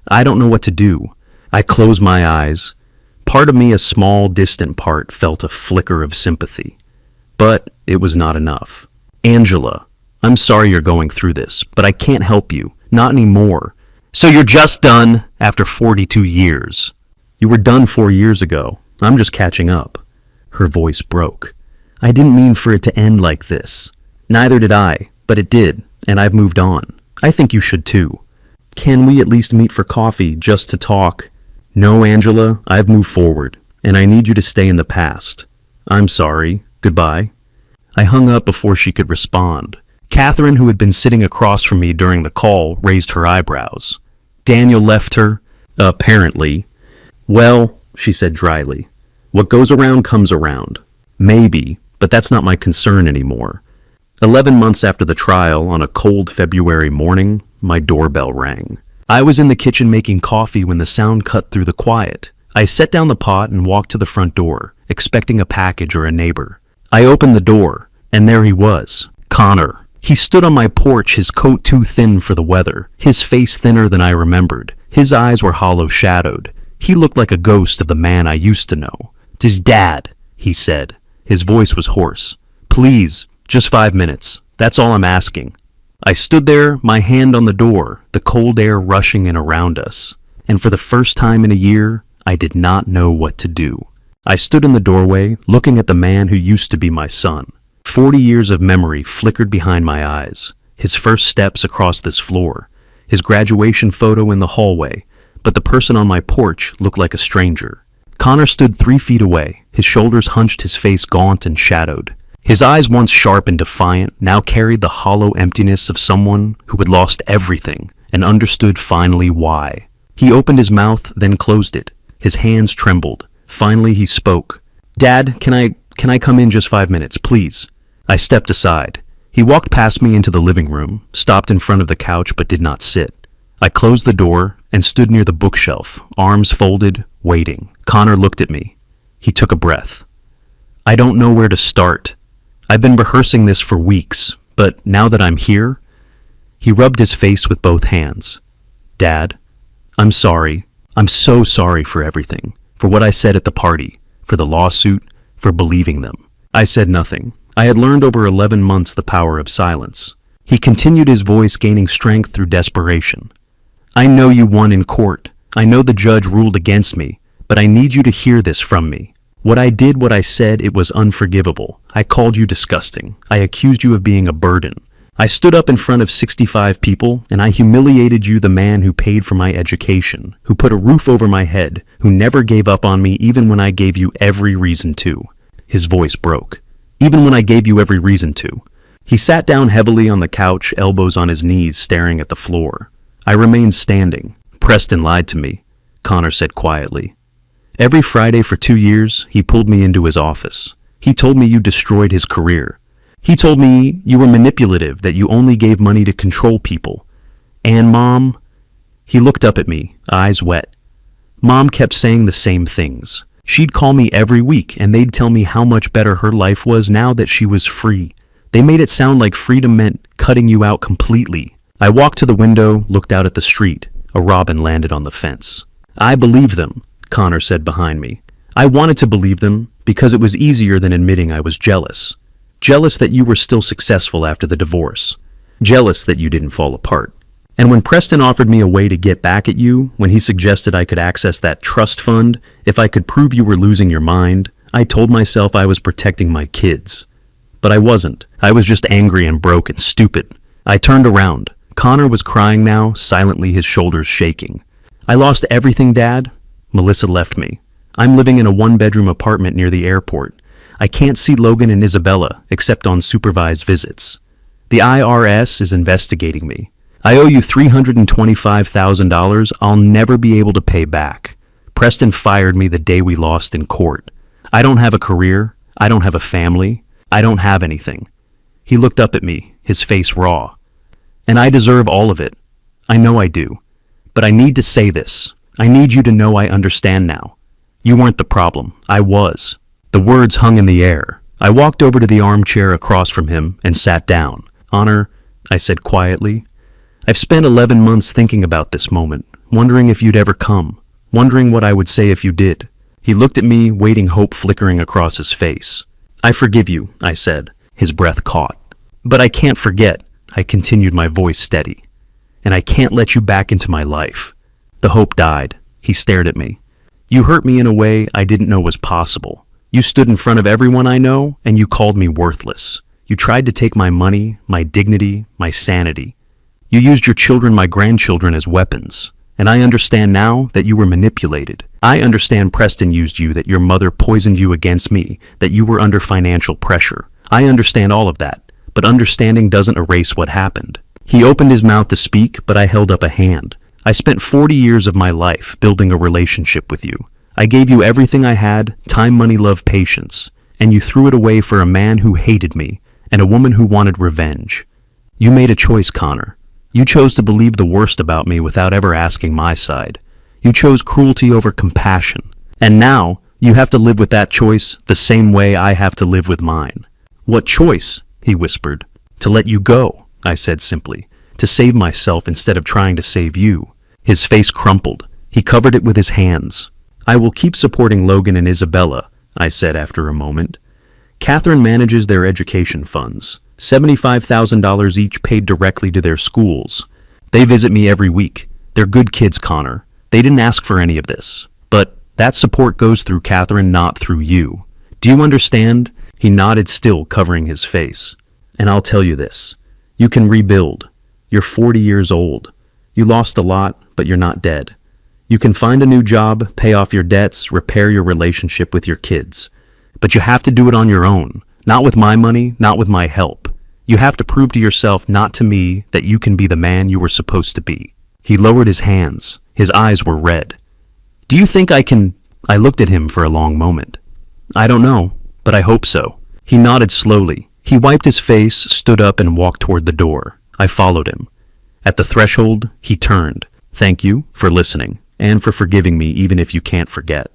I don't know what to do. I close my eyes. Part of me, a small, distant part, felt a flicker of sympathy. But it was not enough. Angela, I'm sorry you're going through this, but I can't help you. Not anymore. So you're just done after 42 years. You were done 4 years ago. I'm just catching up. Her voice broke. I didn't mean for it to end like this. Neither did I, but it did, and I've moved on. I think you should too. Can we at least meet for coffee just to talk? No, Angela, I've moved forward, and I need you to stay in the past. I'm sorry. Goodbye. I hung up before she could respond. Catherine, who had been sitting across from me during the call, raised her eyebrows. Daniel left her? Apparently. Well, she said dryly, what goes around comes around. Maybe, but that's not my concern anymore. 11 months after the trial, on a cold February morning, my doorbell rang. I was in the kitchen making coffee when the sound cut through the quiet. I set down the pot and walked to the front door, expecting a package or a neighbor. I opened the door, and there he was, Connor. He stood on my porch, his coat too thin for the weather, his face thinner than I remembered. His eyes were hollow-shadowed. He looked like a ghost of the man I used to know. "'Tis Dad," he said. His voice was hoarse. "Please, just 5 minutes. That's all I'm asking." I stood there, my hand on the door, the cold air rushing in around us. And for the first time in a year, I did not know what to do. I stood in the doorway, looking at the man who used to be my son. 40 years of memory flickered behind my eyes. His first steps across this floor. His graduation photo in the hallway. But the person on my porch looked like a stranger. Connor stood 3 feet away, his shoulders hunched, his face gaunt and shadowed. His eyes, once sharp and defiant, now carried the hollow emptiness of someone who had lost everything and understood finally why. He opened his mouth, then closed it. His hands trembled. Finally he spoke. "Dad, can I come in just 5 minutes, please?" I stepped aside. He walked past me into the living room, stopped in front of the couch but did not sit. I closed the door and stood near the bookshelf, arms folded, waiting. Connor looked at me. He took a breath. "I don't know where to start. I've been rehearsing this for weeks, but now that I'm here..." He rubbed his face with both hands. "Dad, I'm sorry. I'm so sorry for everything. For what I said at the party, for the lawsuit, for believing them." I said nothing. I had learned over 11 months the power of silence. He continued, his voice gaining strength through desperation. "I know you won in court. I know the judge ruled against me, but I need you to hear this from me. What I did, what I said, it was unforgivable. I called you disgusting. I accused you of being a burden. I stood up in front of 65 people, and I humiliated you, the man who paid for my education, who put a roof over my head, who never gave up on me even when I gave you every reason to." His voice broke. "Even when I gave you every reason to." He sat down heavily on the couch, elbows on his knees, staring at the floor. I remained standing. Preston lied to me, Connor said quietly. Every Friday for 2 years, he pulled me into his office. He told me you destroyed his career. He told me you were manipulative, that you only gave money to control people. And Mom, he looked up at me, eyes wet. Mom kept saying the same things. She'd call me every week and they'd tell me how much better her life was now that she was free. They made it sound like freedom meant cutting you out completely. I walked to the window, looked out at the street. A robin landed on the fence. I believed them, Connor said behind me. I wanted to believe them because it was easier than admitting I was jealous. Jealous that you were still successful after the divorce. Jealous that you didn't fall apart. And when Preston offered me a way to get back at you, when he suggested I could access that trust fund, if I could prove you were losing your mind, I told myself I was protecting my kids. But I wasn't. I was just angry and broke and stupid. I turned around. Connor was crying now, silently, his shoulders shaking. I lost everything, Dad. Melissa left me. I'm living in a one-bedroom apartment near the airport. I can't see Logan and Isabella, except on supervised visits. The IRS is investigating me. I owe you $325,000 I'll never be able to pay back. Preston fired me the day we lost in court. I don't have a career. I don't have a family. I don't have anything. He looked up at me, his face raw. And I deserve all of it. I know I do. But I need to say this. I need you to know I understand now. You weren't the problem. I was. The words hung in the air. I walked over to the armchair across from him and sat down. Honor, I said quietly, I've spent 11 months thinking about this moment, wondering if you'd ever come, wondering what I would say if you did. He looked at me, waiting, hope flickering across his face. I forgive you, I said, his breath caught. But I can't forget, I continued, my voice steady. And I can't let you back into my life. The hope died. He stared at me. You hurt me in a way I didn't know was possible. You stood in front of everyone I know, and you called me worthless. You tried to take my money, my dignity, my sanity. You used your children, my grandchildren, as weapons. And I understand now that you were manipulated. I understand Preston used you, that your mother poisoned you against me, that you were under financial pressure. I understand all of that, but understanding doesn't erase what happened. He opened his mouth to speak, but I held up a hand. I spent 40 years of my life building a relationship with you. I gave you everything I had, time, money, love, patience, and you threw it away for a man who hated me and a woman who wanted revenge. You made a choice, Connor. You chose to believe the worst about me without ever asking my side. You chose cruelty over compassion. And now, you have to live with that choice the same way I have to live with mine. What choice? He whispered. To let you go, I said simply. To save myself instead of trying to save you. His face crumpled. He covered it with his hands. I will keep supporting Logan and Isabella, I said after a moment. Catherine manages their education funds. $75,000 each paid directly to their schools. They visit me every week. They're good kids, Connor. They didn't ask for any of this. But that support goes through Catherine, not through you. Do you understand? He nodded, still covering his face. And I'll tell you this. You can rebuild. You're 40 years old. You lost a lot, but you're not dead. You can find a new job, pay off your debts, repair your relationship with your kids. But you have to do it on your own. Not with my money, not with my help. You have to prove to yourself, not to me, that you can be the man you were supposed to be. He lowered his hands. His eyes were red. Do you think I can? I looked at him for a long moment. I don't know, but I hope so. He nodded slowly. He wiped his face, stood up, and walked toward the door. I followed him. At the threshold, he turned. Thank you for listening, and for forgiving me even if you can't forget.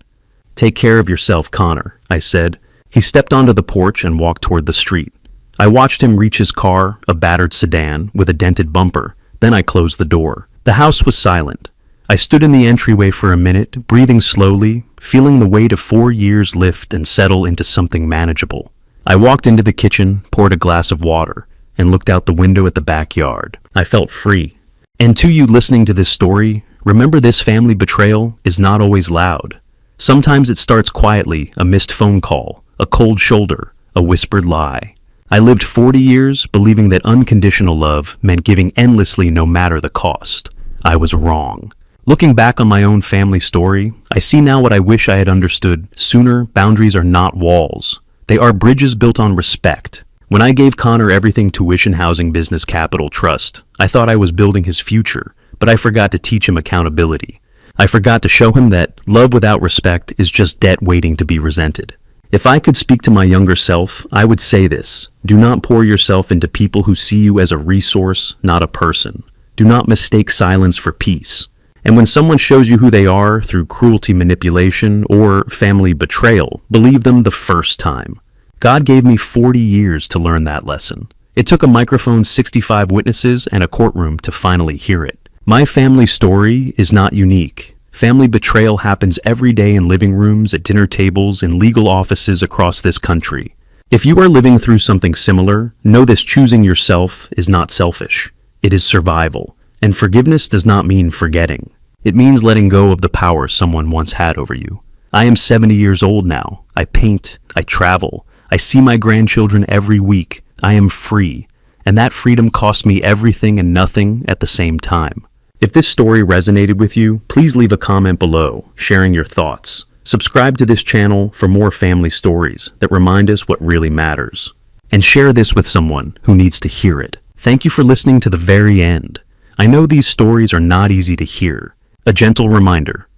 Take care of yourself, Connor, I said. He stepped onto the porch and walked toward the street. I watched him reach his car, a battered sedan with a dented bumper. Then I closed the door. The house was silent. I stood in the entryway for a minute, breathing slowly, feeling the weight of 4 years lift and settle into something manageable. I walked into the kitchen, poured a glass of water, and looked out the window at the backyard. I felt free. And to you listening to this story, remember this family betrayal is not always loud. Sometimes it starts quietly, a missed phone call, a cold shoulder, a whispered lie. I lived 40 years believing that unconditional love meant giving endlessly no matter the cost. I was wrong. Looking back on my own family story, I see now what I wish I had understood sooner. Boundaries are not walls. They are bridges built on respect. When I gave Connor everything, tuition, housing, business, capital, trust, I thought I was building his future. but I forgot to teach him accountability. I forgot to show him that love without respect is just debt waiting to be resented. If I could speak to my younger self, I would say this: do not pour yourself into people who see you as a resource, not a person. Do not mistake silence for peace. And when someone shows you who they are through cruelty, manipulation, or family betrayal, believe them the first time. God gave me 40 years to learn that lesson. It took a microphone, 65 witnesses, and a courtroom to finally hear it. My family story is not unique. Family betrayal happens every day in living rooms, at dinner tables, in legal offices across this country. If you are living through something similar, know this: choosing yourself is not selfish. It is survival. And forgiveness does not mean forgetting. It means letting go of the power someone once had over you. I am 70 years old now. I paint, I travel, I see my grandchildren every week. I am free, and that freedom cost me everything and nothing at the same time. If this story resonated with you, please leave a comment below, sharing your thoughts. Subscribe to this channel for more family stories that remind us what really matters. And share this with someone who needs to hear it. Thank you for listening to the very end. I know these stories are not easy to hear. A gentle reminder: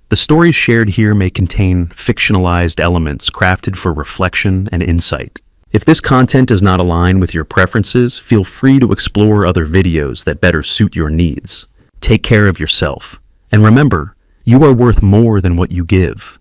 the stories shared here may contain fictionalized elements crafted for reflection and insight. If this content does not align with your preferences, feel free to explore other videos that better suit your needs. Take care of yourself. And remember, you are worth more than what you give.